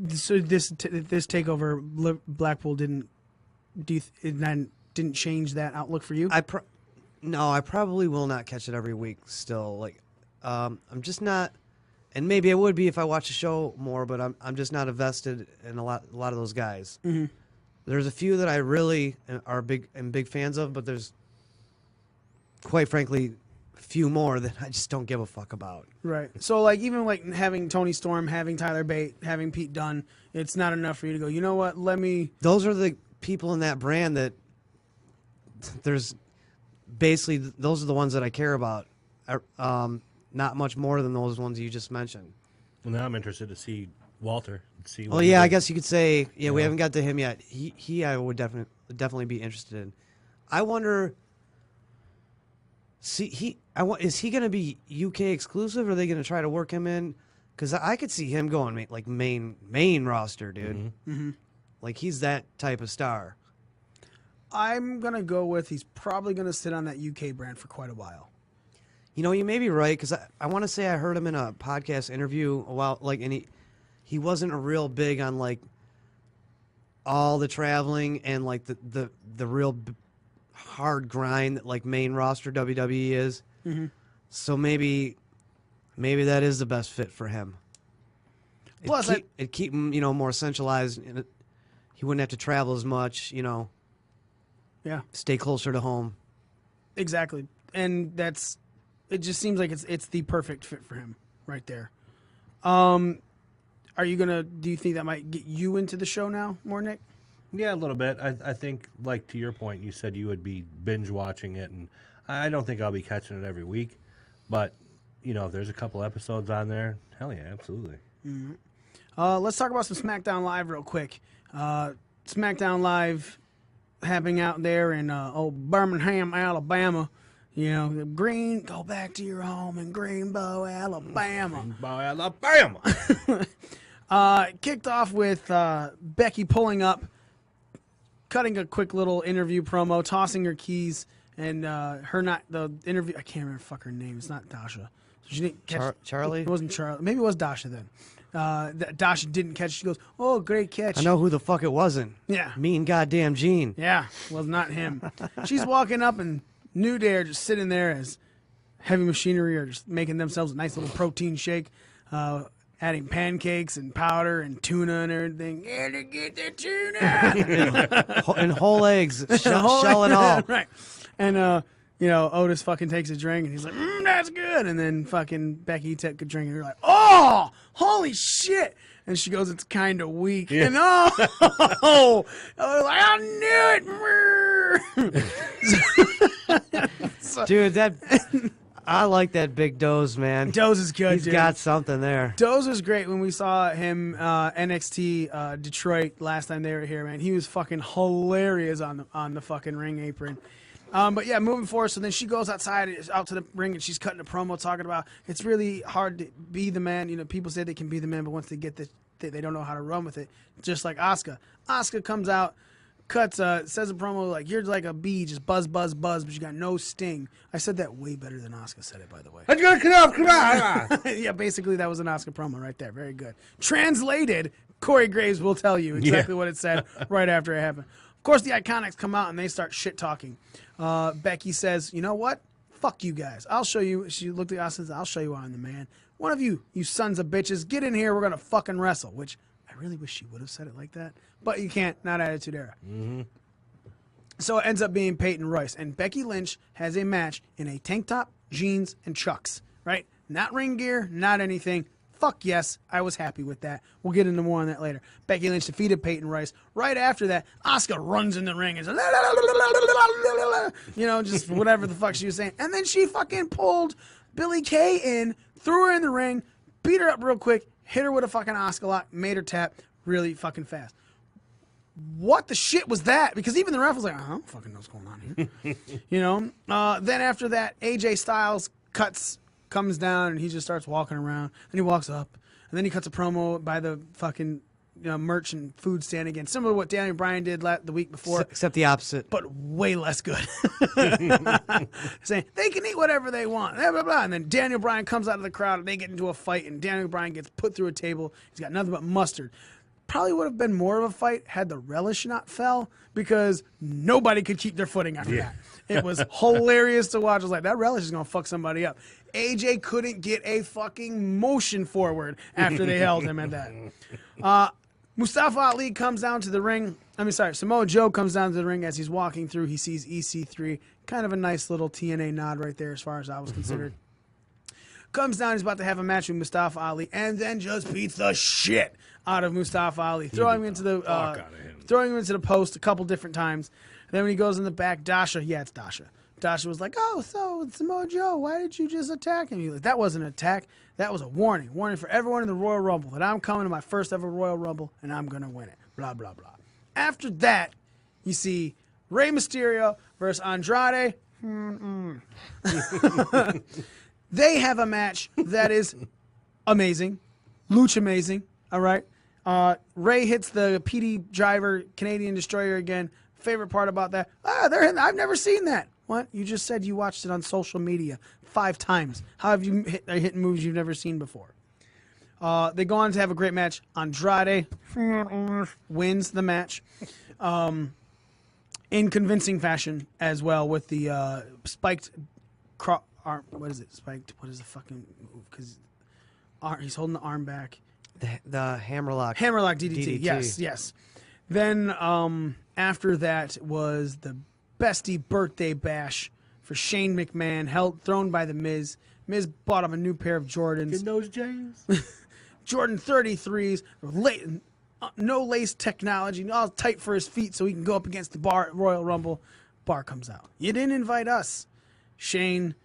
so this takeover Blackpool didn't didn't change that outlook for you. No, I probably will not catch it every week. Still, like, I'm just not. And maybe I would be if I watch the show more, but I'm just not invested in a lot of those guys. Mm-hmm. There's a few that I really am big fans of, but there's, quite frankly, a few more that I just don't give a fuck about. Right. So like even like having Tony Storm, having Tyler Bate, having Pete Dunne, it's not enough for you to go, you know what? Let me. Those are the people in that brand that there's basically those are the ones that I care about. Not much more than those ones you just mentioned. Well, now I'm interested to see Walter. See. Well, yeah, I guess you could say, yeah, we haven't got to him yet. He I would definitely be interested in. I wonder. Is he going to be UK exclusive, or are they going to try to work him in? Because I could see him going like main roster, dude. Mm-hmm. Like he's that type of star. I'm gonna go with he's probably gonna sit on that UK brand for quite a while. You know, you may be right, because I want to say I heard him in a podcast interview a while, like, and he wasn't a real big on like all the traveling and like the real hard grind that like main roster WWE is. Mm-hmm. So maybe that is the best fit for him. Plus, it'd keep him, more centralized, and he wouldn't have to travel as much. Yeah, stay closer to home. Exactly, and it just seems like it's the perfect fit for him right there. Do you think that might get you into the show now more, Nick? Yeah, a little bit. I think, like to your point, you said you would be binge watching it, and I don't think I'll be catching it every week. But, if there's a couple episodes on there, hell yeah, absolutely. Mm-hmm. Let's talk about some SmackDown Live real quick. SmackDown Live happening out there in Birmingham, Alabama. Green, go back to your home in Greenbow, Alabama. Greenbow, Alabama. Kicked off with Becky pulling up, cutting a quick little interview promo, tossing her keys, and the interview. I can't remember her name. It's not Dasha. So she didn't catch Charlie. It wasn't Charlie. Maybe it was Dasha then. Dasha didn't catch. She goes, "Oh, great catch." I know who the fuck it wasn't. Yeah. Mean goddamn Gene. Yeah, was not him. She's walking up, and New Day are just sitting there as Heavy Machinery are just making themselves a nice little protein shake, adding pancakes and powder and tuna and everything. Gotta get the tuna! And whole eggs, shell and all. Right. And, Otis fucking takes a drink, and he's like, that's good. And then fucking Becky took a drink, and you're like, oh, holy shit. And she goes, it's kind of weak. Yeah. And I was like, I knew it. Dude, I like that big Doze, man. Doze is good, He's dude. got something there. Doze was great when we saw him NXT Detroit last time they were here, man. He was fucking hilarious on the fucking ring apron. But yeah, moving forward, so then she goes out to the ring, and she's cutting a promo talking about it's really hard to be the man. People say they can be the man, but once they get this, they don't know how to run with it. Just like Asuka. Asuka comes out, says a promo like, you're like a bee, just buzz, buzz, buzz, but you got no sting. I said that way better than Asuka said it, by the way. Yeah, basically that was an Asuka promo right there. Very good. Translated, Corey Graves will tell you exactly what it said right after it happened. Of course, the Iconics come out and they start shit talking. Becky says, you know what? Fuck you guys. I'll show you. She looked at us and said, I'll show you I'm the man. One of you sons of bitches, get in here. We're going to fucking wrestle. Which I really wish she would have said it like that. But you can't. Not Attitude Era. Mm-hmm. So it ends up being Peyton Royce. And Becky Lynch has a match in a tank top, jeans, and chucks. Right? Not ring gear, not anything. Fuck yes, I was happy with that. We'll get into more on that later. Becky Lynch defeated Peyton Royce. Right after that, Asuka runs in the ring and says, just whatever the fuck she was saying. And then she fucking pulled Billie Kay in, threw her in the ring, beat her up real quick, hit her with a fucking Asuka lock, made her tap really fucking fast. What the shit was that? Because even the ref was like, I don't fucking know what's going on here. Then after that, AJ Styles comes down and he just starts walking around. Then he walks up and then he cuts a promo by the fucking merch and food stand again, similar to what Daniel Bryan did the week before, except the opposite, but way less good. Saying they can eat whatever they want, blah, blah, blah. And then Daniel Bryan comes out of the crowd and they get into a fight and Daniel Bryan gets put through a table. He's got nothing but mustard. Probably would have been more of a fight had the relish not fell, because nobody could keep their footing after that. It was hilarious to watch. I was like, that relish is going to fuck somebody up. AJ couldn't get a fucking motion forward after they held him at that. Mustafa Ali comes down to the ring. Samoa Joe comes down to the ring as he's walking through. He sees EC3. Kind of a nice little TNA nod right there as far as I was considered. Comes down, he's about to have a match with Mustafa Ali, and then just beats the shit out of Mustafa Ali, throwing him into the post a couple different times. And then when he goes in the back, Dasha was like, "Oh, so Samoa Joe, why did you just attack him?" He's like, "That wasn't an attack. That was a warning for everyone in the Royal Rumble that I'm coming to my first ever Royal Rumble and I'm gonna win it." Blah blah blah. After that, you see Rey Mysterio versus Andrade. They have a match that is amazing. Lucha amazing. All right. Ray hits the PD driver, Canadian Destroyer again. Favorite part about that? I've never seen that. What? You just said you watched it on social media 5 times. How have you hit moves you've never seen before? They go on to have a great match. Andrade wins the match in convincing fashion as well with the spiked arm. What is it? Spiked. What is the fucking move? Because he's holding the arm back. The hammerlock. Hammerlock DDT. Yes. Then after that was the bestie birthday bash for Shane McMahon, thrown by the Miz. Miz bought him a new pair of Jordans. In those James. Jordan 33s, no lace technology, all tight for his feet so he can go up against the bar at Royal Rumble. Bar comes out. You didn't invite us. Shane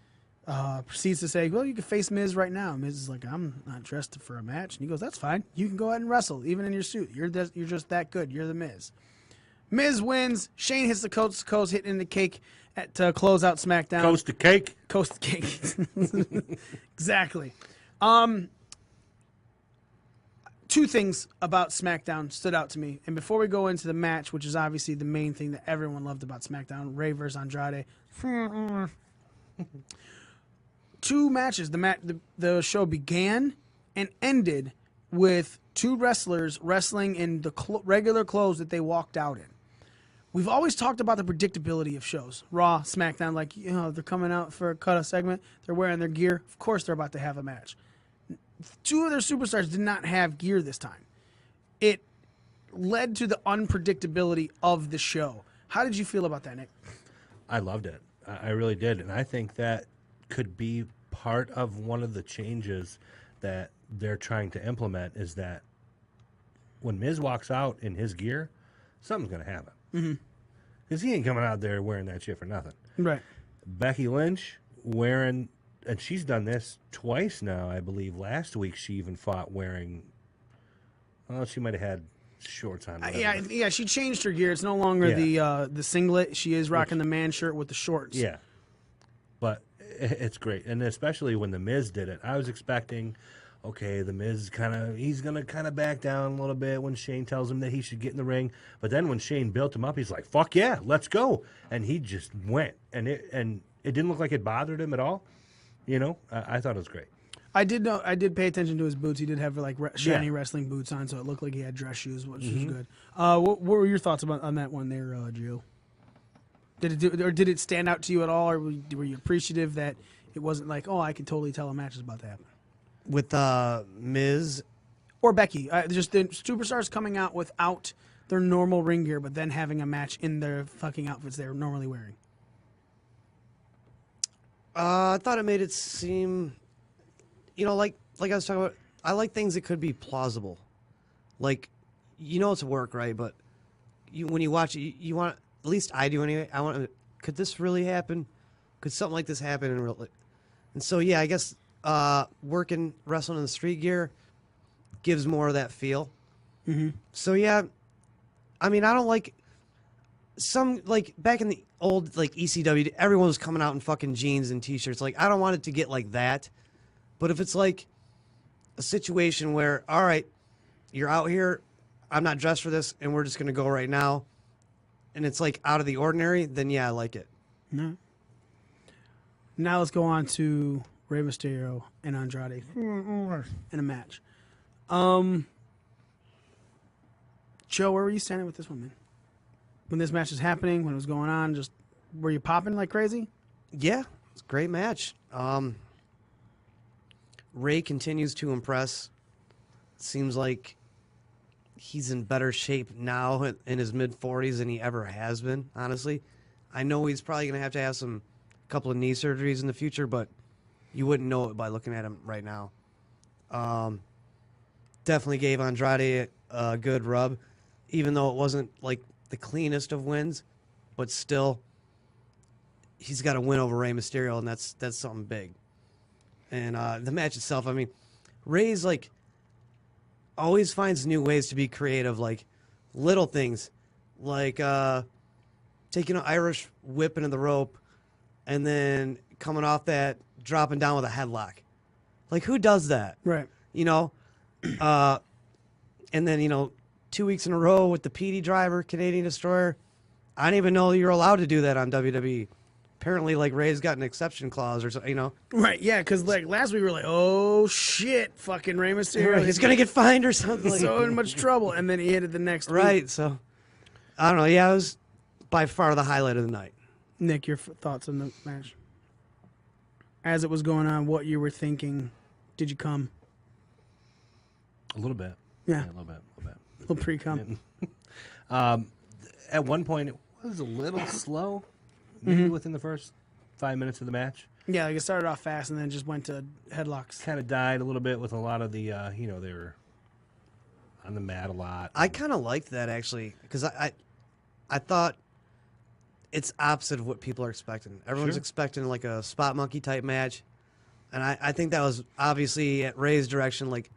proceeds to say, well, you can face Miz right now. Miz is like, I'm not dressed for a match. And he goes, that's fine. You can go ahead and wrestle, even in your suit. You're just that good. You're the Miz. Miz wins. Shane hits the coast to coast, hitting the cake to close out SmackDown. Coast to cake? Coast to cake. Exactly. 2 things about SmackDown stood out to me. And before we go into the match, which is obviously the main thing that everyone loved about SmackDown, Ray versus Andrade. 2 matches. The show began and ended with 2 wrestlers wrestling in the regular clothes that they walked out in. We've always talked about the predictability of shows. Raw, SmackDown, like, they're coming out for a cut-off segment. They're wearing their gear. Of course they're about to have a match. 2 of their superstars did not have gear this time. It led to the unpredictability of the show. How did you feel about that, Nick? I loved it. I really did. And I think that could be part of one of the changes that they're trying to implement, is that when Miz walks out in his gear, something's going to happen. Because he ain't coming out there wearing that shit for nothing. Right. Becky Lynch wearing, and she's done this twice now, I believe. Last week she even fought wearing, she might have had shorts on. Yeah, she changed her gear. It's no longer the singlet. She is rocking the man shirt with the shorts. Yeah. But it's great. And especially when The Miz did it, I was expecting, okay, The Miz he's going to kind of back down a little bit when Shane tells him that he should get in the ring. But then when Shane built him up, he's like, fuck yeah, let's go. And he just went. And it didn't look like it bothered him at all. I thought it was great. I did pay attention to his boots. He did have shiny wrestling boots on, so it looked like he had dress shoes, which was good. What were your thoughts on that one there, Joe? Did it stand out to you at all, or were you appreciative that it wasn't like, oh, I can totally tell a match is about to happen? With Miz, Or Becky, just the superstars coming out without their normal ring gear, but then having a match in their fucking outfits they're normally wearing. I thought it made it seem, like I was talking about. I like things that could be plausible, like, it's work, right? But when you watch it, you want, at least I do anyway. I want, could this really happen? Could something like this happen in real? And so yeah, I guess wrestling in the street gear gives more of that feel. Mm-hmm. So yeah, I mean, I don't like some, like, back in the old, like, ECW, everyone was coming out in fucking jeans and t-shirts. Like, I don't want it to get like that. But if it's like a situation where, all right, you're out here, I'm not dressed for this, and we're just going to go right now, and it's like out of the ordinary, then yeah, I like it. No. Now let's go on to Rey Mysterio and Andrade in a match. Joe, where were you standing with this one, man? When this match was happening, when it was going on, just were you popping like crazy? Yeah, it's a great match. Ray continues to impress. Seems like he's in better shape now in his mid-40s than he ever has been, honestly. I know he's probably going to have some couple of knee surgeries in the future, but you wouldn't know it by looking at him right now. Definitely gave Andrade a good rub, even though it wasn't like the cleanest of wins, but still, he's got a win over Rey Mysterio, and that's something big. And the match itself, I mean, Rey's like always finds new ways to be creative, like little things, like taking an Irish whip into the rope and then coming off that, dropping down with a headlock. Like, who does that? Right. And then, 2 weeks in a row with the PD driver, Canadian Destroyer. I didn't even know you were allowed to do that on WWE. Apparently, like, Ray's got an exception clause or something, Right, yeah, because like last week we were like, oh shit, fucking Rey Mysterio. He's going to get fined or something. So in much trouble. And then he hit it the next week. Right, so, I don't know. Yeah, it was by far the highlight of the night. Nick, your thoughts on the match? As it was going on, what you were thinking, did you come? A little bit. Yeah. A little bit. A little pre-cum. At one point, it was a little slow, maybe within the first 5 minutes of the match. Yeah, like it started off fast and then just went to headlocks. Kind of died a little bit with a lot of the, they were on the mat a lot. I kind of liked that, actually, because I thought it's opposite of what people are expecting. Everyone's expecting like a spot monkey type match, and I think that was obviously at Ray's direction. Like,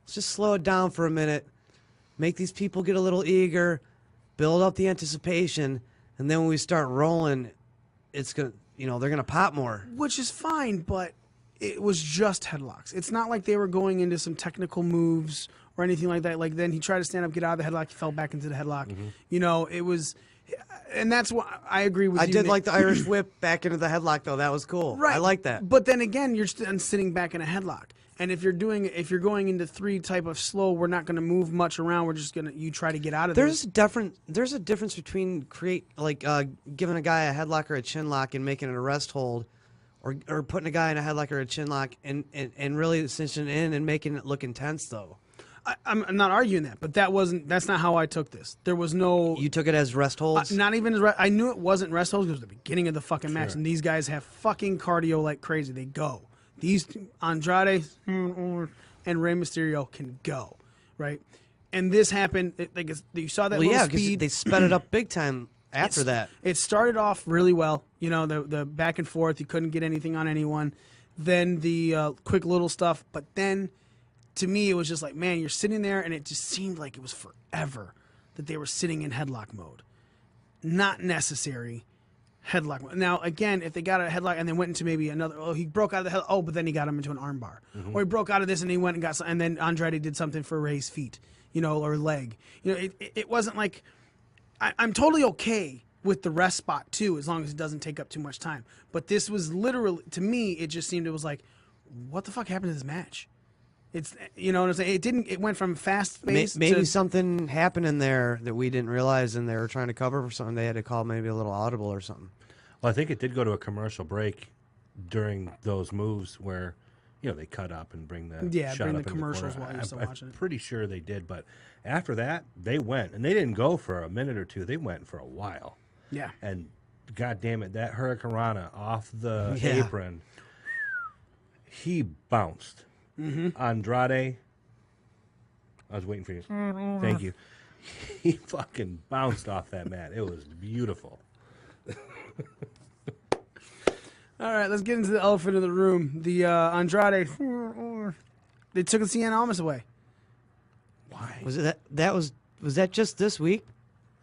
let's just slow it down for a minute, make these people get a little eager, build up the anticipation, and then when we start rolling, it's gonna, they're gonna pop more. Which is fine, but it was just headlocks. It's not like they were going into some technical moves or anything like that. Like, then he tried to stand up, get out of the headlock, he fell back into the headlock. It was, and that's what I agree with. I you, did Nick. like the Irish whip back into the headlock, though. That was cool. Right. I like that. But then again, you're sitting back in a headlock. And if you're going into 3 type of slow, we're not going to move much around. We're just you try to get out of There's a difference between giving a guy a headlock or a chin lock and making it a rest hold, or putting a guy in a headlock or a chin lock and really cinching it in and making it look intense, though. I'm not arguing that, but that's not how I took this. There was no. You took it as rest holds? Not even as I knew it wasn't rest holds because it was the beginning of the fucking match, and these guys have fucking cardio like crazy. They go. These two, Andrade and Rey Mysterio can go, right? And this happened. You saw that little speed. They sped it up big time after that. It started off really well. The back and forth. You couldn't get anything on anyone. Then the quick little stuff. But then, to me, it was just like, man, you're sitting there, and it just seemed like it was forever that they were sitting in headlock mode. Not necessary. Headlock. Now, again, if they got a headlock and then went into maybe another, he broke out of the headlock, but then he got him into an armbar. Or he broke out of this and he went and got some, and then Andrade did something for Ray's feet, or leg. It wasn't like, I'm totally okay with the rest spot too, as long as it doesn't take up too much time. But this was literally, to me, it just seemed, it was like, what the fuck happened to this match? It's you know what I'm saying. It didn't. It went from fast paced. Maybe something happened in there that we didn't realize, and they were trying to cover for something. They had to call maybe a little audible or something. Well, I think it did go to a commercial break during those moves where, they cut up and bring the shot bring up the in commercials corner. while you're still watching I'm it. pretty sure they did, but after that they went, and they didn't go for a minute or two. They went for a while. Yeah. And God damn it, that Hurricane Rana off the Yeah. apron, he bounced. Mm-hmm. Andrade, I was waiting for you. Thank you. He fucking bounced off that mat. It was beautiful. All right, let's get into the elephant in the room. The Andrade. They took the Cien Almas away. Why? Was it was that just this week?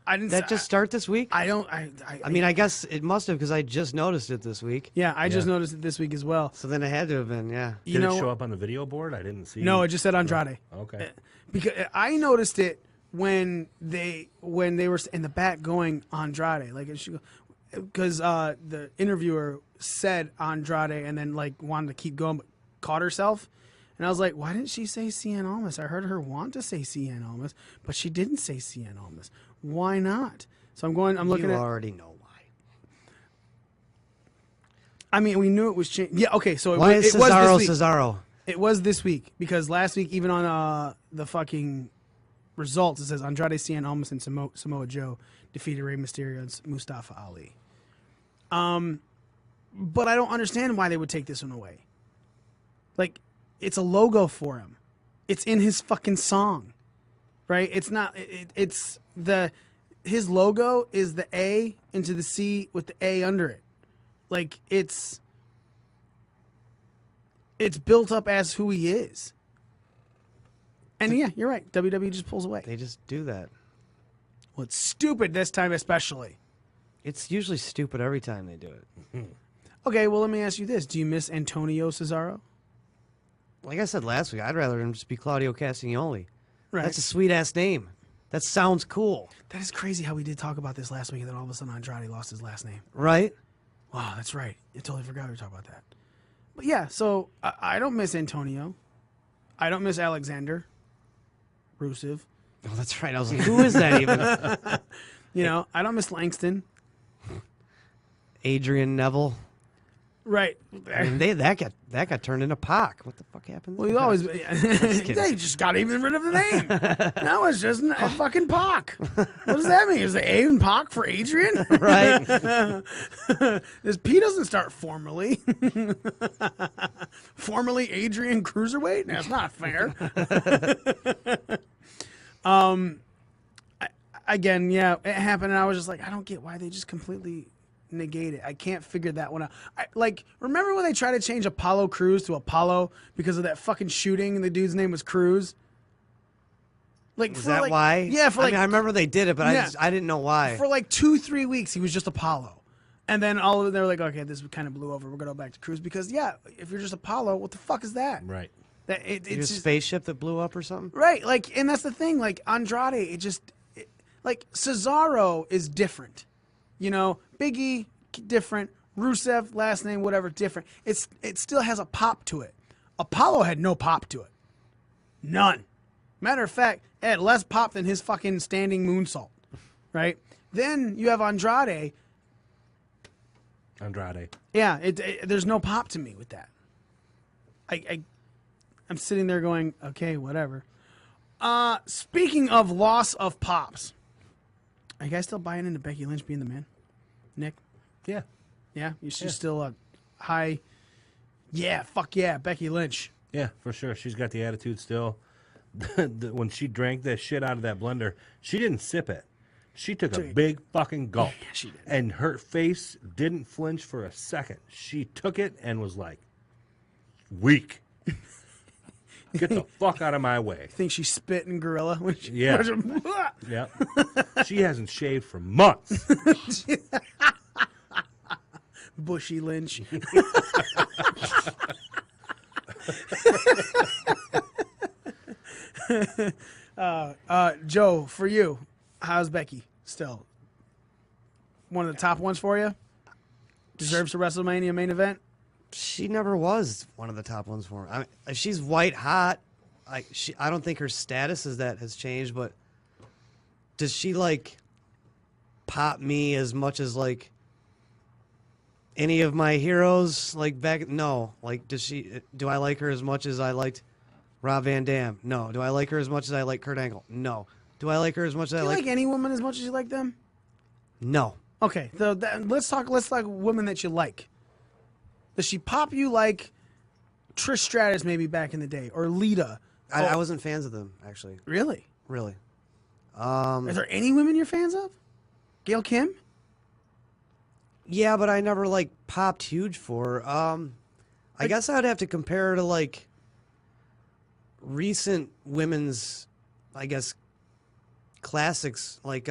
I didn't. That just start this week? I don't. I mean, I guess it must have because I just noticed it this week. Yeah, I just noticed it this week as well. So then it had to have been, yeah. Did it show up on the video board? I didn't see. No, it just said Andrade. Okay. Because I noticed it when they were in the back going Andrade, like because the interviewer said Andrade and then like wanted to keep going but caught herself, and I was like, why didn't she say Cien Almas? I heard her want to say Cien Almas, but she didn't say Cien Almas. Why not? So I'm looking You at. already know why. I mean, we knew it was changed. Yeah, okay. So Why it is was Cesaro this week. Cesaro? It was this week because last week, even on the fucking results, it says Andrade Cien Almas and Samoa Joe defeated Rey Mysterio and Mustafa Ali. But I don't understand why they would take this one away. Like, it's a logo for him. It's in his fucking song, right? It's not. It's his logo is the A into the C with the A under it. Like it's built up as who he is. And yeah, you're right. WWE just pulls away. They just do that. Well, it's stupid this time especially. It's usually stupid every time they do it. Okay, well, let me ask you this. Do you miss Antonio Cesaro? Like I said last week, I'd rather him just be Claudio Castagnoli. Right. That's a sweet-ass name. That sounds cool. That is crazy how we did talk about this last week and then all of a sudden Andrade lost his last name. Right? Wow, that's right. I totally forgot we were talking about that. But yeah, so I don't miss Antonio. I don't miss Alexander Rusev. Oh, that's right. I was like, who is that even? I don't miss Langston. Adrian Neville. Right. I mean, that got turned into Pac. What the fuck happened? Well, he's always they just got even rid of the name. Now it's just a fucking Pac. What does that mean? Is the A in Pac for Adrian? Right. This P doesn't start formally. Formerly Adrian Cruiserweight? That's not fair. Again, yeah, it happened, and I was just like, I don't get why they just completely negate it. I can't figure that one out. Remember when they tried to change Apollo Crews to Apollo because of that fucking shooting and the dude's name was Cruz? Is that why? Yeah, I remember they did it, but Yeah. I didn't know why. For like 2-3 weeks, he was just Apollo. And then all of them, they were like, okay, this kind of blew over. We're going to go back to Cruz because, yeah, if you're just Apollo, what the fuck is that? Right. It's Your just, spaceship that blew up or something? right. Like, and that's the thing. Like, Andrade, like, Cesaro is different. Big E, different. Rusev, last name, whatever, different. It still has a pop to it. Apollo had no pop to it. None. Matter of fact, it had less pop than his fucking standing moonsault. Right? Then you have Andrade. Yeah, there's no pop to me with that. I'm sitting there going, okay, whatever. Speaking of loss of pops, are you guys still buying into Becky Lynch being the man? Nick? Yeah. Yeah? She's still a high, yeah, fuck yeah, Becky Lynch. Yeah, for sure. She's got the attitude still. When she drank that shit out of that blender, she didn't sip it. She took a big fucking gulp. Yeah, she did. And her face didn't flinch for a second. She took it and was like, weak. Get the fuck out of my way. I think she spit in Gorilla when she Yeah. Yeah. She hasn't shaved for months. Bushy Lynch. Joe, for you, how's Becky still? One of the top ones for you? Deserves a WrestleMania main event? She never was one of the top ones for me. I mean, she's white hot, I don't think her status is that has changed, but does she like pop me as much as like any of my heroes like back? No. Like, do I like her as much as I liked Rob Van Dam? No. Do I like her as much as I like Kurt Angle? No. Do I like her as much as Do I you like? like any woman as much as you like them? No. Okay, so let's talk women that you like. Does she pop you like Trish Stratus maybe back in the day, or Lita? I wasn't fans of them actually. Really? Really. Is there any women you're fans of? Gail Kim? Yeah, but I never like popped huge for her. I guess I'd have to compare her to like recent women's, I guess, classics like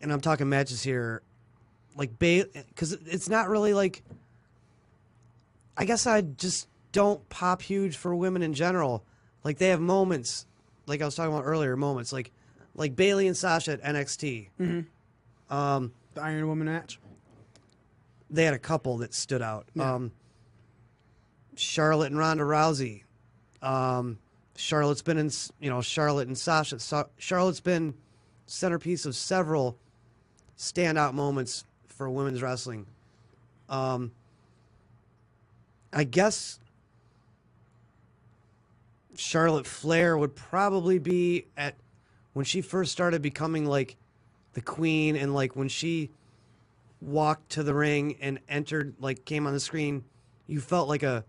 and I'm talking matches here, like because it's not really like. I guess I just don't pop huge for women in general. Like they have moments, like I was talking about earlier, moments like Bayley and Sasha at NXT. Mm-hmm. The Iron Woman match. They had a couple that stood out. Yeah. Charlotte and Ronda Rousey. Charlotte's been in, Charlotte and Sasha. Charlotte's been centerpiece of several standout moments for women's wrestling. I guess Charlotte Flair would probably be at when she first started becoming like the queen, and like when she walked to the ring and entered, like came on the screen, you felt like a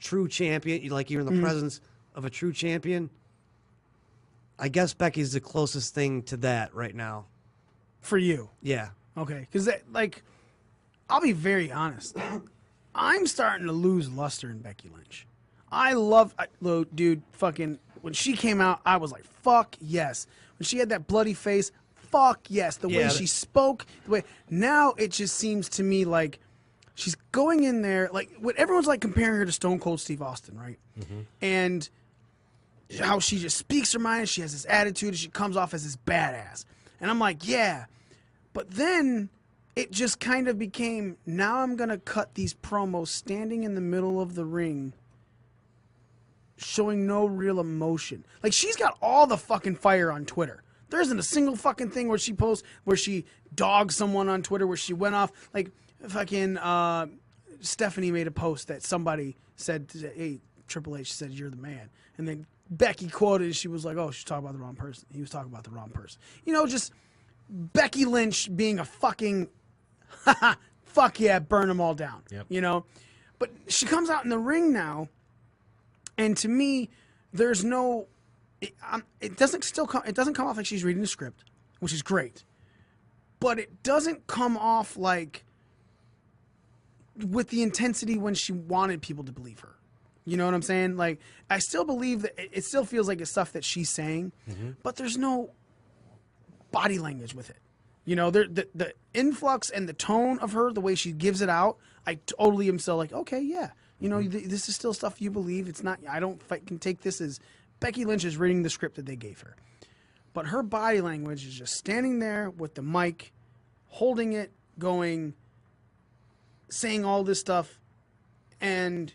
true champion, like you're in the presence of a true champion. I guess Becky's the closest thing to that right now. For you. Yeah. Okay, because I'll be very honest. I'm starting to lose luster in Becky Lynch. Dude, fucking, when she came out, I was like, fuck yes. When she had that bloody face, fuck yes. The way she spoke, now it just seems to me like she's going in there, like, what everyone's like comparing her to Stone Cold Steve Austin, right? Mm-hmm. And how she just speaks her mind, she has this attitude, and she comes off as this badass. And I'm like, yeah. But then it just kind of became, now I'm going to cut these promos standing in the middle of the ring, showing no real emotion. Like, she's got all the fucking fire on Twitter. There isn't a single fucking thing where she posts, where she dogs someone on Twitter, where she went off. Like, fucking Stephanie made a post that somebody said, hey, Triple H said, you're the man. And then Becky quoted, she was like, oh, she's talking about the wrong person. He was talking about the wrong person. Just Becky Lynch being a fucking, fuck yeah, burn them all down. Yep. But she comes out in the ring now, and to me, there's no, it doesn't come off like she's reading the script, which is great, but it doesn't come off like with the intensity when she wanted people to believe her. You know what I'm saying? Like, I still believe that it still feels like it's stuff that she's saying, but there's no body language with it. The influx and the tone of her, the way she gives it out, I totally am still like, okay, yeah. This is still stuff you believe. It's not, I can take this as Becky Lynch is reading the script that they gave her. But her body language is just standing there with the mic, holding it, going, saying all this stuff. And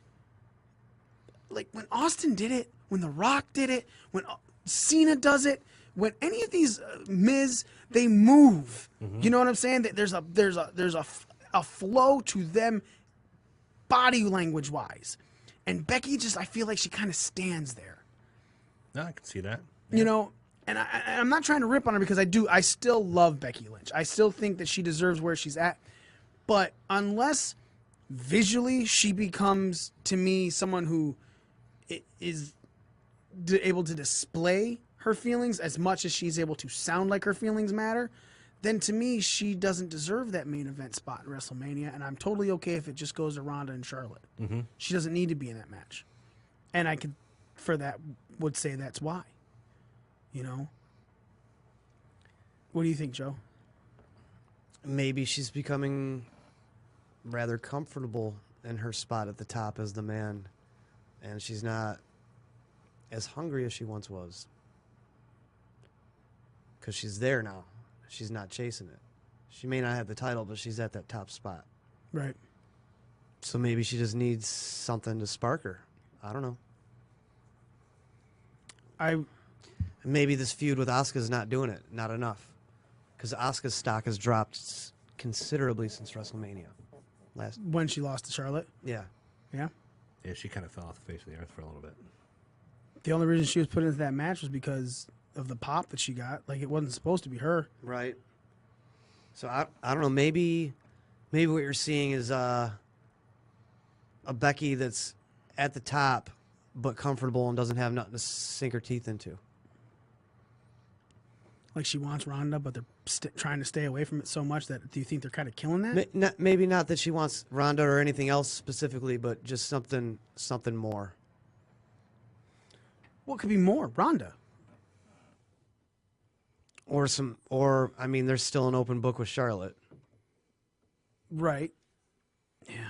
like when Austin did it, when The Rock did it, when Cena does it, when any of these Miz, they move. You know what I'm saying? There's a flow to them, body language wise, and Becky I feel like she kind of stands there. No, I can see that. And I'm not trying to rip on her because I still love Becky Lynch. I still think that she deserves where she's at, but unless visually she becomes to me someone who is able to display her feelings as much as she's able to sound like her feelings matter, then to me she doesn't deserve that main event spot in WrestleMania, and I'm totally okay if it just goes to Ronda and Charlotte. She doesn't need to be in that match, and I could, for that, would say that's why. What do you think, Joe? Maybe she's becoming rather comfortable in her spot at the top as the man, and she's not as hungry as she once was. Because she's there now. She's not chasing it. She may not have the title, but she's at that top spot. Right. So maybe she just needs something to spark her. I don't know. Maybe this feud with Asuka's not doing it, not enough, because Asuka's stock has dropped considerably since WrestleMania. When she lost to Charlotte. Yeah. Yeah. Yeah, she kind of fell off the face of the earth for a little bit. The only reason she was put into that match was because of the pop that she got. Like, it wasn't supposed to be her. Right. So I don't know. Maybe what you're seeing is a Becky that's at the top but comfortable and doesn't have nothing to sink her teeth into. Like, she wants Ronda, but they're trying to stay away from it so much that, do you think they're kind of killing that? Maybe not that she wants Ronda or anything else specifically, but just something more. What could be more? Ronda. Or I mean, there's still an open book with Charlotte. Right. Yeah.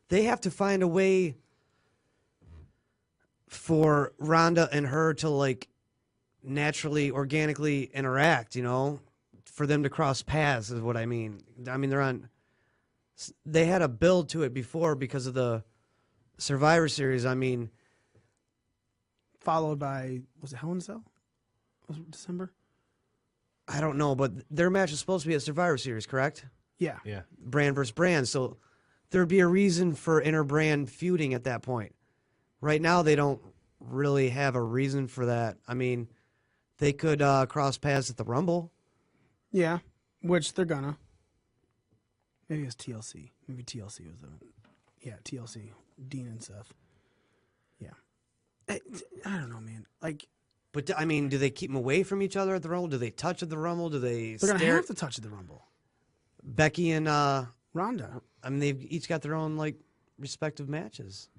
They have to find a way for Ronda and her to, like, naturally, organically interact, you know, for them to cross paths is what I mean. I mean, they had a build to it before because of the Survivor Series. I mean, Followed by, was it Hell in a Cell? Was it December? I don't know, but their match is supposed to be a Survivor Series, correct? Yeah. Yeah. Brand versus brand. So there'd be a reason for inter-brand feuding at that point. Right now, they don't really have a reason for that. I mean, they could cross paths at the Rumble. Yeah. Which they're gonna. Maybe it's TLC. Maybe TLC was the. Yeah, TLC. Dean and Seth. Yeah. I don't know, man. Like, But, I mean, do they keep them away from each other at the Rumble? Do they touch at the Rumble? Do they they're gonna stare? have to touch at the Rumble. Becky and, Ronda. I mean, they've each got their own, like, respective matches.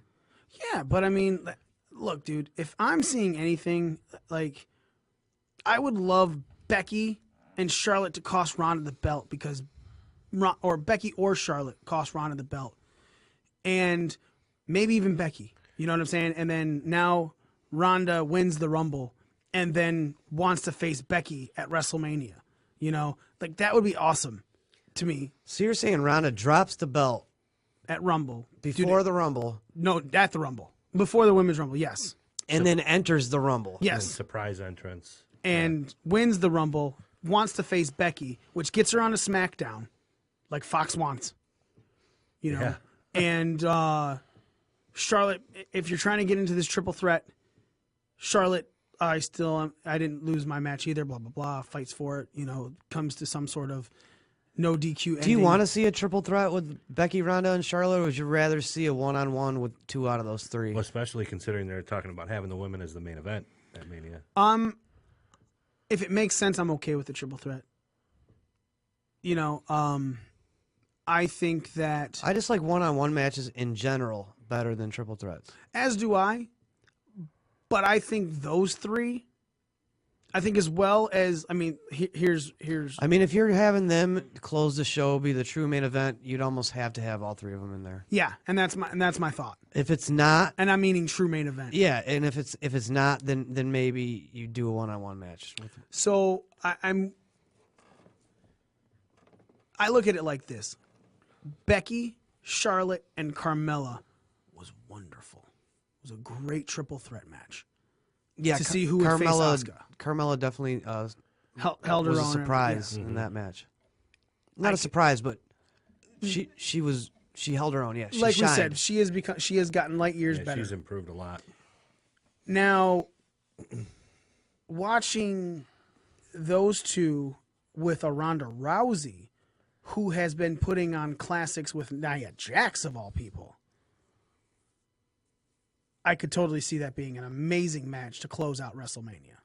Yeah, but I mean, look, dude, if I'm seeing anything, like, I would love Becky and Charlotte to cost Ronda the belt because, or Becky or Charlotte cost Ronda the belt. And maybe even Becky, you know what I'm saying? And then now Ronda wins the Rumble and then wants to face Becky at WrestleMania, you know? Like, that would be awesome to me. So you're saying Ronda drops the belt At Rumble. before the Rumble No, at the Rumble. Before the Women's Rumble, yes. and then enters the Rumble. Yes. And surprise entrance. And wins the Rumble, wants to face Becky, which gets her on a SmackDown, like Fox wants. You know? Yeah. And Charlotte, if you're trying to get into this triple threat, Charlotte, I didn't lose my match either, blah, blah, blah, fights for it, you know, comes to some sort of no DQ ending. Do you want to see a triple threat with Becky, Ronda, and Charlotte, or would you rather see a one-on-one with 2 out of those 3? Well, especially considering they're talking about having the women as the main event at Mania. If it makes sense, I'm okay with the triple threat. You know, I think that, I just like one-on-one matches in general better than triple threats. as do I, but I think those 3, I think as well as, I mean, here's. I mean, if you're having them close the show, be the true main event, you'd almost have to have all 3 of them in there. Yeah, and that's my thought. If it's not, And I'm meaning true main event. yeah, and if it's not, then maybe you do a one-on-one match. So I look at it like this: Becky, Charlotte, and Carmella was wonderful. It was a great triple threat match. Yeah, To see who would face Asuka. Carmella definitely Held her was a own. surprise in that match. Not a surprise, but she held her own. Yeah, she Like shined. we said, she has gotten light years Yeah, better. she's improved a lot. Now, watching those 2 with a Ronda Rousey, who has been putting on classics with Nia Jax of all people, I could totally see that being an amazing match to close out WrestleMania.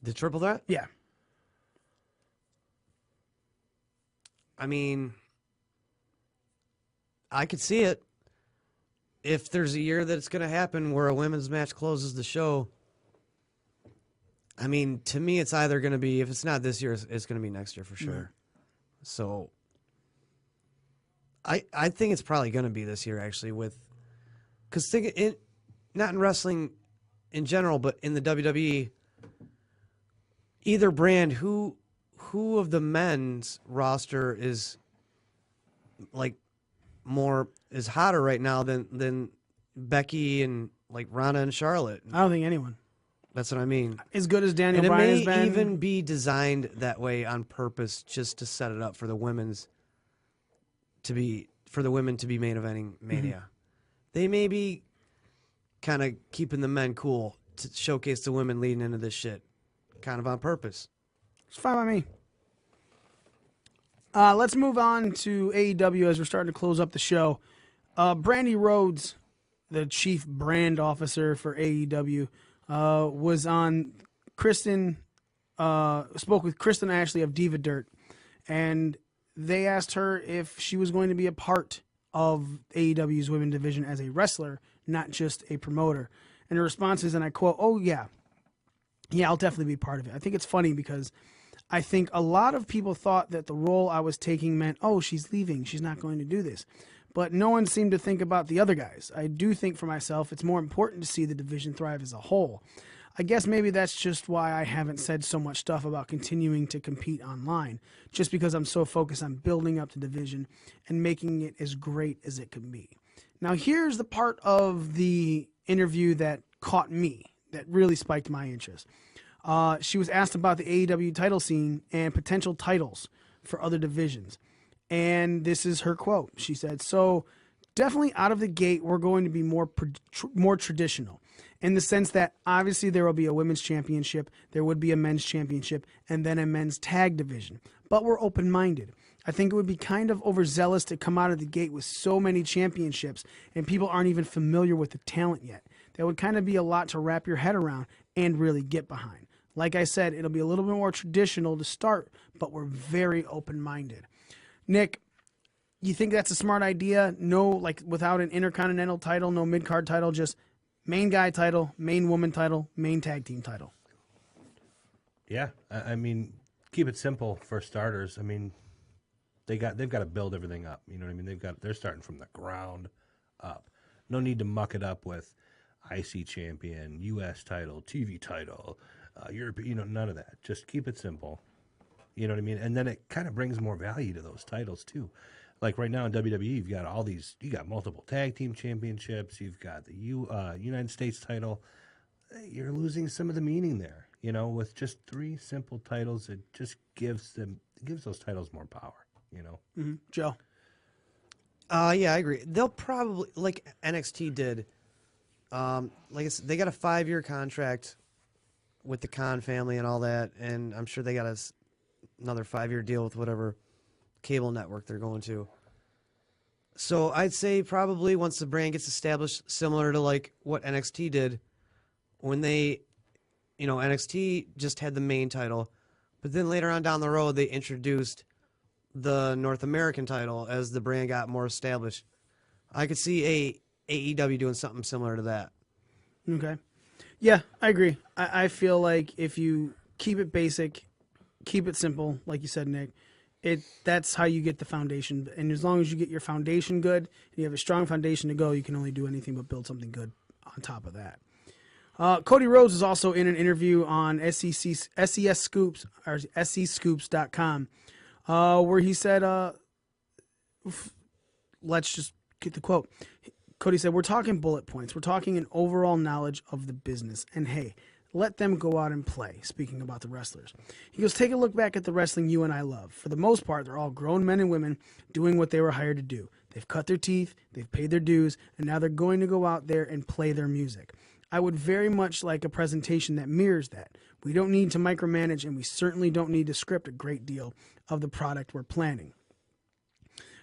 The triple threat. Yeah. I mean, I could see it. If there's a year that it's going to happen where a women's match closes the show, I mean, to me, it's either going to be, if it's not this year, it's going to be next year for sure. Right. So I think it's probably going to be this year, actually, because not in wrestling in general, but in the WWE, either brand, who of the men's roster is like is hotter right now than Becky and like Ronda and Charlotte. I don't think anyone. That's what I mean. As good as Daniel And it Bryan may has been. even be designed that way on purpose, just to set it up for the women to be main eventing Mania. They may be kind of keeping the men cool to showcase the women leading into this shit, kind of on purpose. It's fine by me. Let's move on to AEW as we're starting to close up the show. Brandy Rhodes, the chief brand officer for AEW, was on spoke with Kristen Ashley of Diva Dirt, and they asked her if she was going to be a part of AEW's women division as a wrestler, not just a promoter. And her response is, and I quote, "Oh yeah, I'll definitely be part of it." I think it's funny because I think a lot of people thought that the role I was taking meant, oh, she's leaving, she's not going to do this. But no one seemed to think about the other guys. I do think for myself, it's more important to see the division thrive as a whole. I guess maybe that's just why I haven't said so much stuff about continuing to compete online, just because I'm so focused on building up the division and making it as great as it can be. Now, here's the part of the interview that caught me, that really spiked my interest. She was asked about the AEW title scene and potential titles for other divisions. And this is her quote. She said, "So definitely out of the gate, we're going to be more traditional in the sense that obviously there will be a women's championship, there would be a men's championship, and then a men's tag division. But we're open-minded. I think it would be kind of overzealous to come out of the gate with so many championships and people aren't even familiar with the talent yet. That would kind of be a lot to wrap your head around and really get behind. Like I said, it'll be a little bit more traditional to start, but we're very open-minded." Nick, you think that's a smart idea? No, like without an intercontinental title, no mid-card title, just main guy title, main woman title, main tag team title. Yeah, I mean, keep it simple for starters. I mean, they've got to build everything up. You know what I mean? They're starting from the ground up. No need to muck it up with IC champion, US title, TV title, European. None of that. Just keep it simple. You know what I mean? And then it kind of brings more value to those titles too. Like right now in WWE, you've got you got multiple tag team championships. You've got the United States title. You're losing some of the meaning there. With just 3 simple titles, it just gives those titles more power. Mm-hmm. Joe. Yeah, I agree. They'll probably, like NXT did, like I said, they got a 5-year contract with the Khan family and all that, and I'm sure they got another 5-year deal with whatever cable network they're going to. So I'd say probably once the brand gets established, similar to like what NXT did, when they, NXT just had the main title, but then later on down the road they introduced the North American title as the brand got more established. I could see AEW doing something similar to that. Okay. Yeah, I agree. I feel like if you keep it basic, keep it simple, like you said, Nick, that's how you get the foundation. And as long as you get your foundation good, and you have a strong foundation to go, you can only do anything but build something good on top of that. Cody Rhodes is also in an interview on SES Scoops, or SEScoops.com, where he said, let's just get the quote. Cody said, "We're talking bullet points. We're talking an overall knowledge of the business. And hey, let them go out and play," speaking about the wrestlers. He goes, "Take a look back at the wrestling you and I love. For the most part, they're all grown men and women doing what they were hired to do. They've cut their teeth, they've paid their dues, and now they're going to go out there and play their music. I would very much like a presentation that mirrors that. We don't need to micromanage, and we certainly don't need to script a great deal of the product we're planning."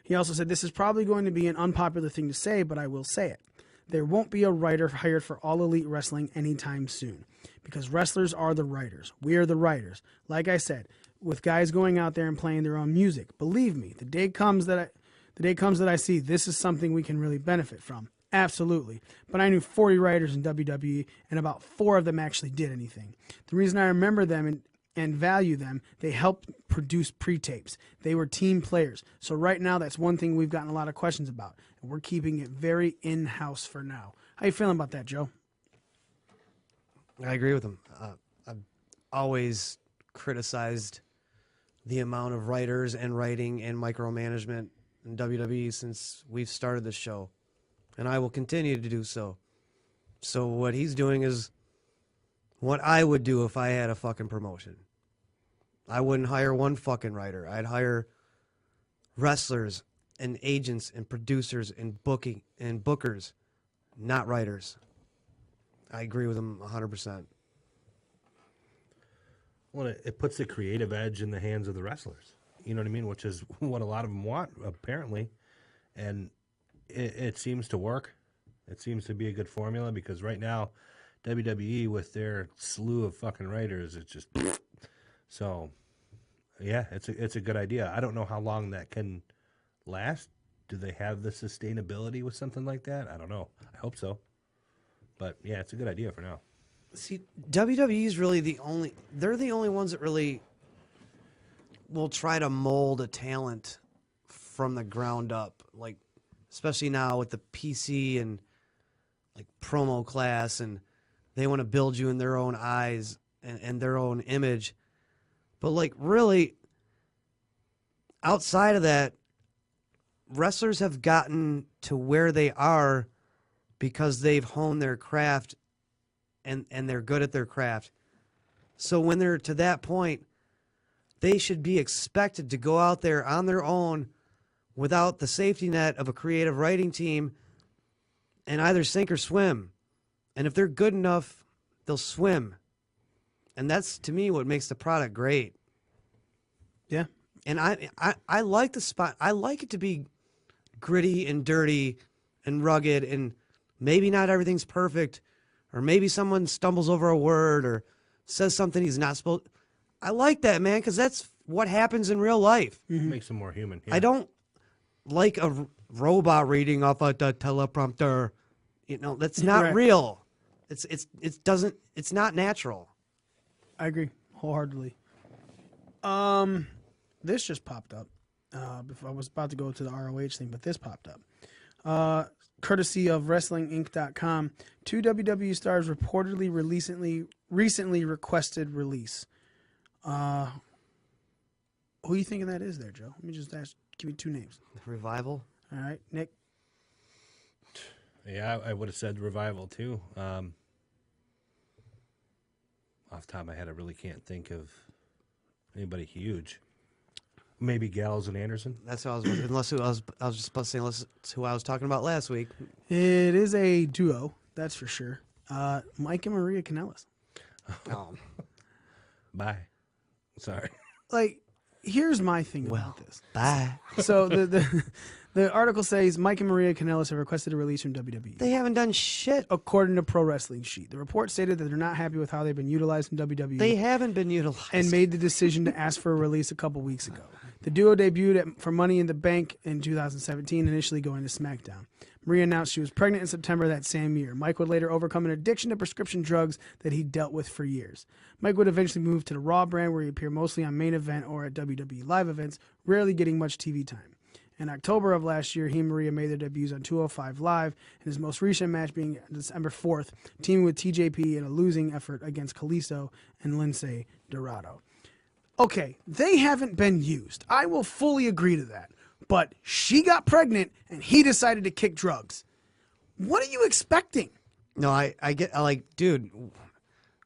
He also said, "This is probably going to be an unpopular thing to say, but I will say it. There won't be a writer hired for All Elite Wrestling anytime soon, because wrestlers are the writers. We are the writers. Like I said, with guys going out there and playing their own music. Believe me, the day comes that I see this is something we can really benefit from. Absolutely. But I knew 40 writers in WWE, and about 4 of them actually did anything. The reason I remember them and value them, they helped produce pre-tapes. They were team players. So right now, that's one thing we've gotten a lot of questions about, and we're keeping it very in-house for now." How you feeling about that, Joe? I agree with him. I've always criticized the amount of writers and writing and micromanagement in WWE since we've started this show, and I will continue to do so. So what he's doing is what I would do if I had a fucking promotion. I wouldn't hire one fucking writer. I'd hire wrestlers and agents and producers and booking and bookers, not writers. I agree with him 100%. Well, it puts the creative edge in the hands of the wrestlers. You know what I mean? Which is what a lot of them want, apparently. And it seems to work. It seems to be a good formula because right now, WWE with their slew of fucking writers, it's just so. Yeah, it's a good idea. I don't know how long that can last. Do they have the sustainability with something like that? I don't know. I hope so. But yeah, it's a good idea for now. See, WWE is really they're the only ones that really will try to mold a talent from the ground up. Like, especially now with the PC and like promo class, and they want to build you in their own eyes and their own image. But like really, outside of that, wrestlers have gotten to where they are because they've honed their craft and they're good at their craft. So when they're to that point, they should be expected to go out there on their own without the safety net of a creative writing team and either sink or swim. And if they're good enough, they'll swim. And that's, to me, what makes the product great. Yeah. And I like the spot. I like it to be gritty and dirty and rugged, and maybe not everything's perfect, or maybe someone stumbles over a word or says something he's not supposed. I like that, man, because that's what happens in real life. Mm-hmm. Makes them more human. Yeah. I don't like a robot reading off a teleprompter. You know, that's not Right. real. It's not natural. I agree wholeheartedly. This just popped up. Before I was about to go to the ROH thing, but this popped up. Courtesy of WrestlingInc.com, 2 WWE stars reportedly recently requested release. Who you thinking that is there, Joe? Let me just ask. Give me 2 names. Revival. All right, Nick. Yeah, I would have said Revival too. Off the top of my head, I really can't think of anybody huge. Maybe Gallows and Anderson. That's what I was. Unless I was just about to say, unless it's who I was talking about last week. It is a duo, that's for sure. Mike and Maria Kanellis. Oh. Bye. Sorry. Like, here's my thing about this. Bye. So the article says Mike and Maria Kanellis have requested a release from WWE. They haven't done shit. According to Pro Wrestling Sheet, the report stated that they're not happy with how they've been utilized in WWE They haven't been utilized. and made the decision to ask for a release a couple weeks ago. The duo debuted for Money in the Bank in 2017, initially going to SmackDown. Maria announced she was pregnant in September that same year. Mike would later overcome an addiction to prescription drugs that he dealt with for years. Mike would eventually move to the Raw brand, where he appeared mostly on Main Event or at WWE live events, rarely getting much TV time. In October of last year, he and Maria made their debuts on 205 Live, and his most recent match being December 4th, teaming with TJP in a losing effort against Kalisto and Lindsay Dorado. Okay, they haven't been used. I will fully agree to that. But she got pregnant, and he decided to kick drugs. What are you expecting? No, I like, dude,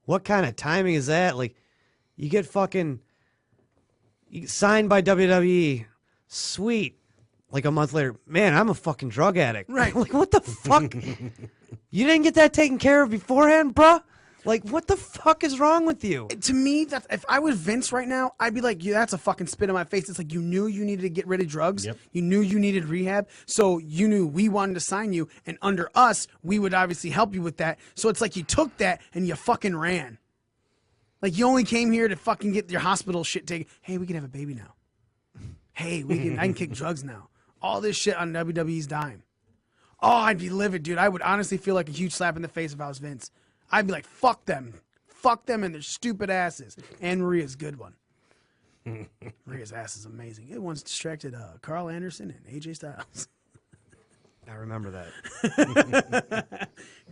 what kind of timing is that? Like, you get signed by WWE. Sweet. Like a month later, man, I'm a fucking drug addict. Right. Like, what the fuck? You didn't get that taken care of beforehand, bruh? Like, what the fuck is wrong with you? To me, that if I was Vince right now, I'd be like, yeah, that's a fucking spit in my face. It's like you knew you needed to get rid of drugs. Yep. You knew you needed rehab. So you knew we wanted to sign you. And under us, we would obviously help you with that. So it's like you took that and you fucking ran. Like you only came here to fucking get your hospital shit taken. Hey, we can have a baby now. Hey, I can kick drugs now. All this shit on WWE's dime. Oh, I'd be livid, dude. I would honestly feel like a huge slap in the face if I was Vince. I'd be like, fuck them. Fuck them and their stupid asses. And Maria's a good one. Maria's ass is amazing. It once distracted Carl Anderson and AJ Styles. I remember that.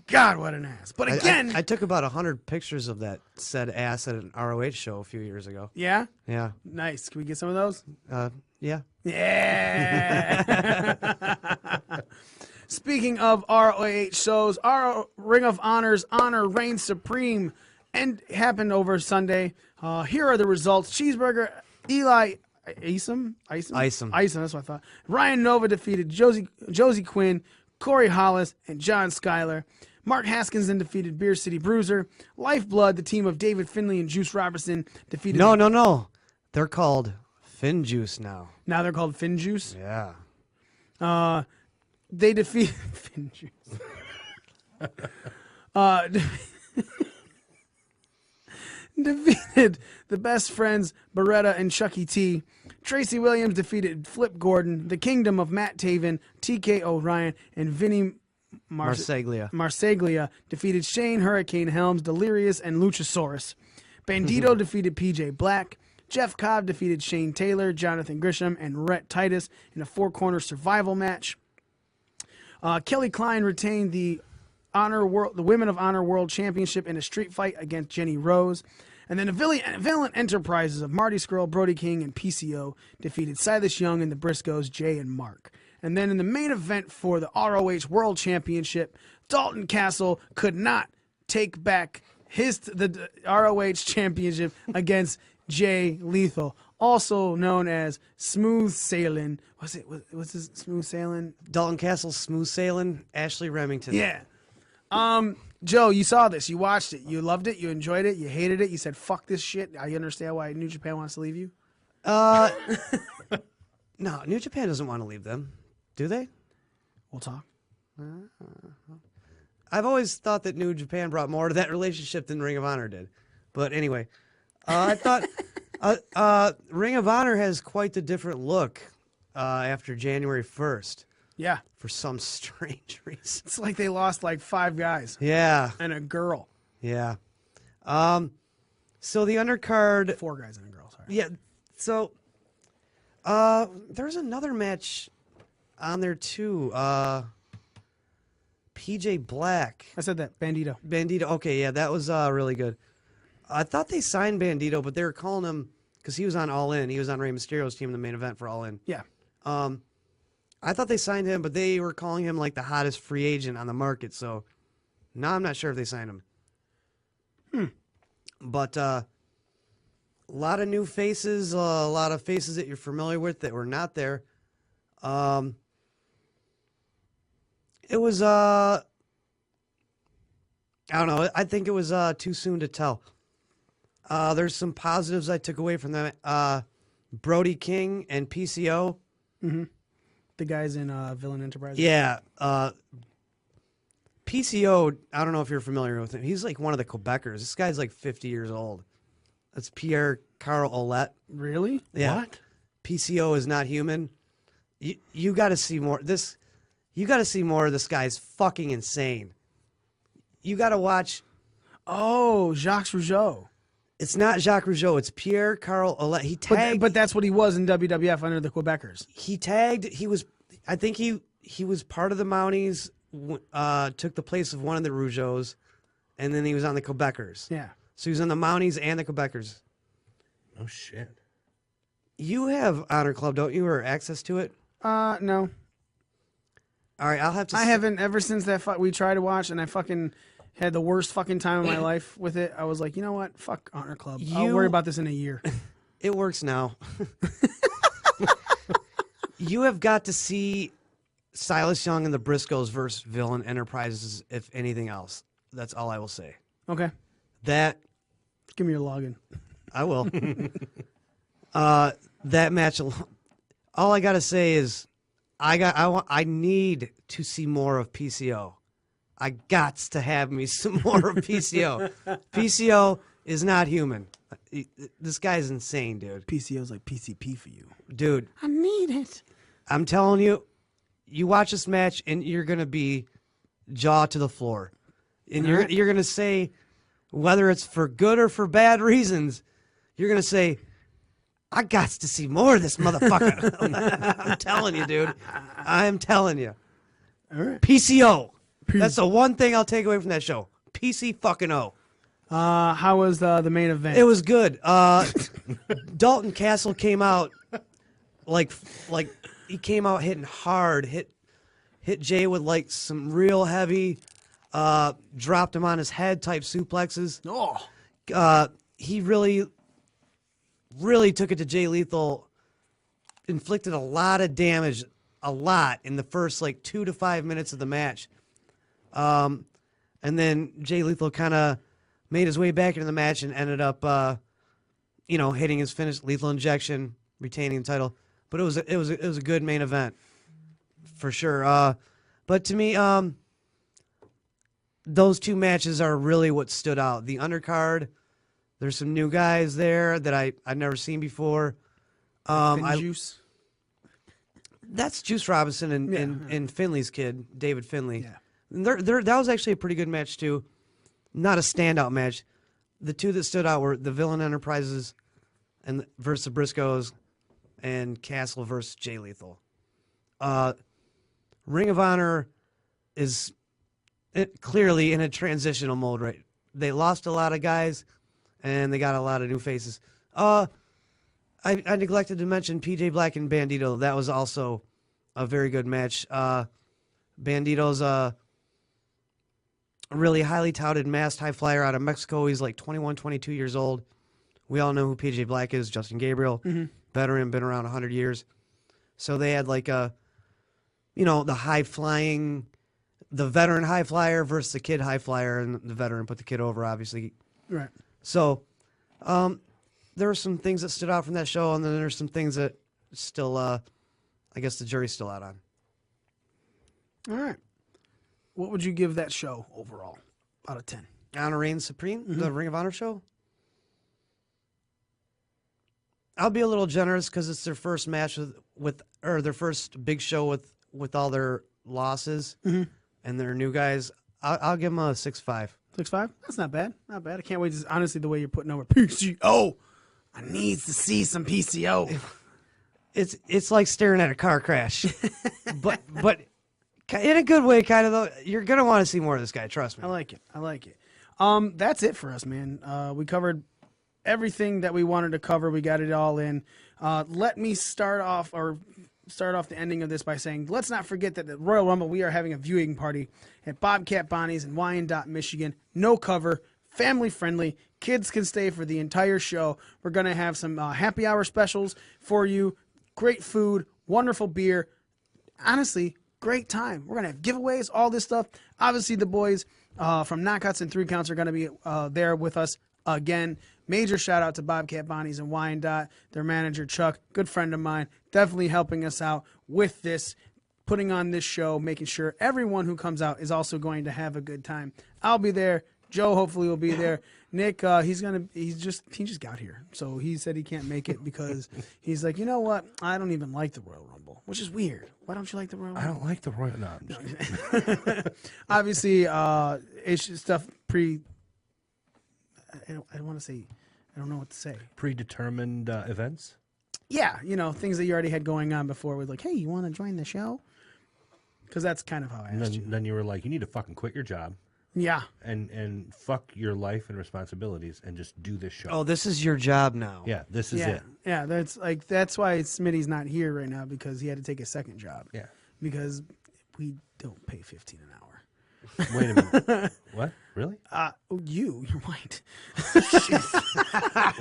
God, what an ass. But again. I took about 100 pictures of that said ass at an ROH show a few years ago. Yeah? Yeah. Nice. Can we get some of those? Yeah. Yeah. Speaking of ROH shows, our Ring of Honor's Honor reigns supreme and happened over Sunday. Here are the results. Cheeseburger, Eli Isom, that's what I thought. Ryan Nova defeated Josie Quinn, Corey Hollis, and John Schuyler. Mark Haskins then defeated Beer City Bruiser. Lifeblood, the team of David Finley and Juice Robertson, defeated... No. They're called Fin Juice now. Now they're called Fin Juice? Yeah. They defeat Fin Juice. Defeated the Best Friends, Beretta and Chucky T. Tracy Williams defeated Flip Gordon. The Kingdom of Matt Taven, TK O'Ryan, and Vinny Marseglia defeated Shane Hurricane Helms, Delirious, and Luchasaurus. Bandito defeated PJ Black. Jeff Cobb defeated Shane Taylor, Jonathan Grisham, and Rhett Titus in a 4-corner survival match. Kelly Klein retained the Women of Honor World Championship in a street fight against Jenny Rose. And then the Villain Enterprises of Marty Scurll, Brody King, and PCO defeated Silas Young and the Briscoes, Jay and Mark. And then in the main event for the ROH World Championship, Dalton Castle could not take back the ROH Championship against Jay Lethal, also known as Smooth Sailing. What's his Smooth Sailing? Dalton Castle, Smooth Sailing, Ashley Remington. Yeah. Joe, you saw this. You watched it. You loved it. You enjoyed it. You hated it. You said, fuck this shit. I understand why New Japan wants to leave you. No, New Japan doesn't want to leave them. Do they? We'll talk. I've always thought that New Japan brought more to that relationship than Ring of Honor did. But anyway, I thought Ring of Honor has quite the different look after January 1st. Yeah. For some strange reason. It's like they lost like 5 guys. Yeah. And a girl. Yeah. So the undercard... 4 guys and a girl, sorry. Yeah. So there's another match on there too. PJ Black. I said that. Bandito. Okay, yeah, that was really good. I thought they signed Bandito, but they were calling him because he was on All In. He was on Rey Mysterio's team in the main event for All In. Yeah. I thought they signed him, but they were calling him like the hottest free agent on the market. So now I'm not sure if they signed him. But a lot of new faces, a lot of faces that you're familiar with that were not there. It was I don't know. I think it was too soon to tell. There's some positives I took away from that. Brody King and PCO. Mm-hmm. The guys in Villain Enterprises. Yeah. PCO, I don't know if you're familiar with him. He's like one of the Quebecers. This guy's like 50 years old. That's Pierre Carl Ouellette. Really? Yeah. What? PCO is not human. You got to see more. You got to see more of this guy's fucking insane. You got to watch. Oh, Jacques Rougeau. It's not Jacques Rougeau. It's Pierre Carl Ouellette. He tagged. But that's what he was in WWF under the Quebecers. He tagged. I think he was part of the Mounties. Took the place of one of the Rougeaus, and then he was on the Quebecers. Yeah. So he was on the Mounties and the Quebecers. Oh shit. You have Honor Club, don't you, or access to it? No. All right, I'll have to. I haven't ever since that we tried to watch, and I fucking had the worst fucking time of my life with it. I was like, you know what? Fuck Honor Club. I'll worry about this in a year. It works now. You have got to see Silas Young and the Briscoes versus Villain Enterprises, if anything else. That's all I will say. Okay. That. Give me your login. I will. That match. All I gotta say is, I need to see more of PCO. I gots to have me some more of PCO. PCO is not human. This guy's insane, dude. PCO's like PCP for you. Dude. I need it. I'm telling you, you watch this match and you're going to be jaw to the floor. And you're going to say, whether it's for good or for bad reasons, you're going to say, I got to see more of this motherfucker. I'm telling you, dude. I'm telling you. All right. PCO. That's the one thing I'll take away from that show. PC fucking O. How was the main event? It was good. Dalton Castle came out like he came out hitting hard, hit Jay with like some real heavy, dropped him on his head type suplexes. He really took it to Jay Lethal, inflicted a lot of damage, in the first like 2 to 5 minutes of the match. And then Jay Lethal kind of made his way back into the match and ended up, hitting his finish, lethal injection, retaining the title. But it was a good main event for sure. But to me, those two matches are really what stood out. The undercard, there's some new guys there that I've never seen before. Juice. That's Juice Robinson and Finley's kid, David Finley. Yeah. That was actually a pretty good match, too. Not a standout match. The two that stood out were the Villain Enterprises versus the Briscoes and Castle versus Jay Lethal. Ring of Honor is clearly in a transitional mode, right? They lost a lot of guys, and they got a lot of new faces. I neglected to mention PJ Black and Bandito. That was also a very good match. Bandito's a really highly touted masked high flyer out of Mexico. He's like 21, 22 years old. We all know who PJ Black is, Justin Gabriel. Veteran, been around 100 years. So they had like the high flying, the veteran high flyer versus the kid high flyer, and the veteran put the kid over, obviously. Right. So there were some things that stood out from that show, and then there's some things that still, I guess the jury's still out on. All right. What would you give that show overall out of 10? Honor Reigns Supreme, the Ring of Honor show? I'll be a little generous because it's their first match or their first big show with all their losses and their new guys. I'll give them a 6.5. 6.5? That's not bad. Not bad. I can't wait to, honestly, the way you're putting over PCO. I need to see some PCO. It's like staring at a car crash. but in a good way, kind of, though. You're going to want to see more of this guy, trust me. I like it. That's it for us, man. We covered everything that we wanted to cover. We got it all in. Let me start off the ending of this by saying, let's not forget that the Royal Rumble, we are having a viewing party at Bobcat Bonnie's in Wyandotte, Michigan. No cover, family friendly. Kids can stay for the entire show. We're going to have some happy hour specials for you. Great food, wonderful beer. Honestly, great time. We're going to have giveaways, all this stuff. Obviously, the boys from Knockouts and 3 Counts are going to be there with us again. Major shout out to Bobcat Bonnie's in Wyandotte. Their manager, Chuck, good friend of mine, definitely helping us out with this, putting on this show, making sure everyone who comes out is also going to have a good time. I'll be there. Joe hopefully will be there. Nick, he just got here. So he said he can't make it because he's like, you know what? I don't even like the Royal Rumble, which is weird. Why don't you like the Royal Rumble? I don't like the Royal Rumble. Obviously, it's just stuff I don't want to say, I don't know what to say. Predetermined events? Yeah, things that you already had going on before with like, hey, you want to join the show? Because that's kind of how I asked you. Then you were like, you need to fucking quit your job. Yeah. And fuck your life and responsibilities and just do this show. Oh, this is your job now. Yeah, this is it. Yeah, that's why Smitty's not here right now, because he had to take a second job. Yeah. Because we don't pay $15 an hour. Wait a minute. What? Really? You're white. Wait a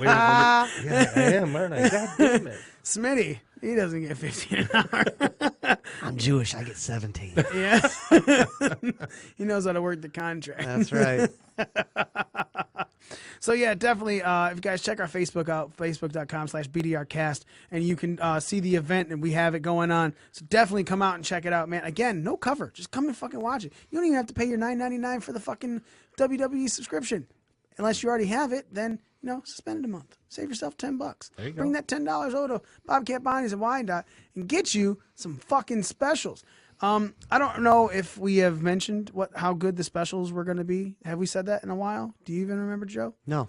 minute. Yeah, I am, aren't I? God damn it. Smitty, he doesn't get $15 an hour. I'm Jewish. I get 17. Yeah. He knows how to work the contract. That's right. So, yeah, definitely, if you guys check our Facebook out, facebook.com/BDRcast, and you can see the event, and we have it going on. So definitely come out and check it out, man. Again, no cover. Just come and fucking watch it. You don't even have to pay your $9.99 for the fucking WWE subscription. Unless you already have it, then, suspend it a month. Save yourself $10. There you go. Bring that $10 over to Bobcat Bonnie's and Wyandotte and get you some fucking specials. I don't know if we have mentioned how good the specials were going to be. Have we said that in a while? Do you even remember, Joe? No.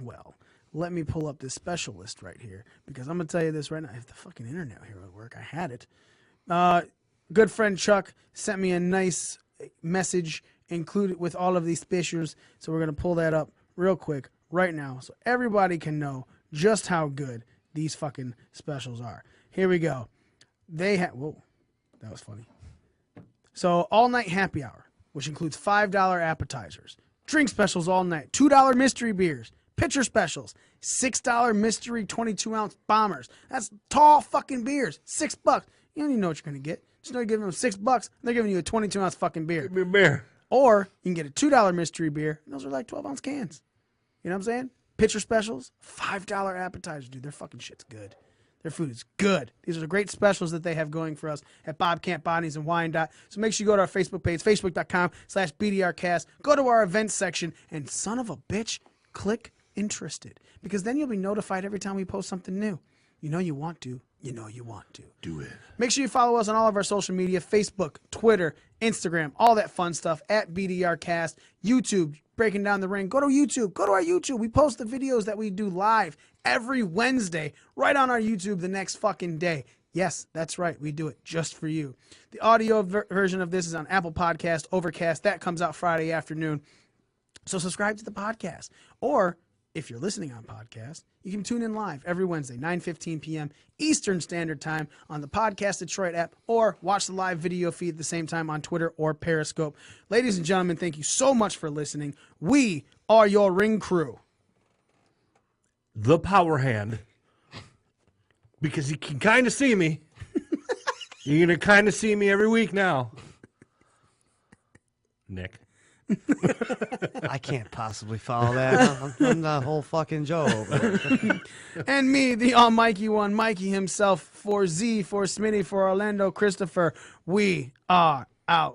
Well, let me pull up this special list right here, because I'm going to tell you this right now. If the fucking internet here would work, I had it. Good friend Chuck sent me a nice message included with all of these specials, so we're going to pull that up real quick right now so everybody can know just how good these fucking specials are. Here we go. They have... Whoa. That was funny. So all night happy hour, which includes $5 appetizers, drink specials all night, $2 mystery beers, pitcher specials, $6 mystery 22-ounce bombers. That's tall fucking beers, $6. You don't even know what you're gonna get. Just know you're giving them $6. They're giving you a 22-ounce fucking beer. Give me a beer. Or you can get a $2 mystery beer. And those are like 12-ounce cans. You know what I'm saying? Pitcher specials, $5 appetizers. Dude, their fucking shit's good. Their food is good. These are the great specials that they have going for us at Bobcat Bodies and Wine. So make sure you go to our Facebook page, facebook.com/BDRcast. Go to our events section, and son of a bitch, click interested. Because then you'll be notified every time we post something new. You know you want to. You know you want to. Do it. Make sure you follow us on all of our social media, Facebook, Twitter, Instagram, all that fun stuff, at BDRcast, YouTube, Breaking Down the Ring. Go to YouTube. Go to our YouTube. We post the videos that we do live every Wednesday right on our YouTube the next fucking day. Yes, that's right. We do it just for you. The audio version of this is on Apple Podcast, Overcast. That comes out Friday afternoon. So subscribe to the podcast. Or if you're listening on podcast, you can tune in live every Wednesday, 9:15 p.m. Eastern Standard Time on the Podcast Detroit app, or watch the live video feed at the same time on Twitter or Periscope. Ladies and gentlemen, thank you so much for listening. We are your ring crew. The power hand. Because you can kind of see me. You're going to kind of see me every week now. Nick. I can't possibly follow that. I'm the whole fucking Joe. And me, the almighty one, Mikey himself, for Z, for Smitty, for Orlando, Christopher. We are out.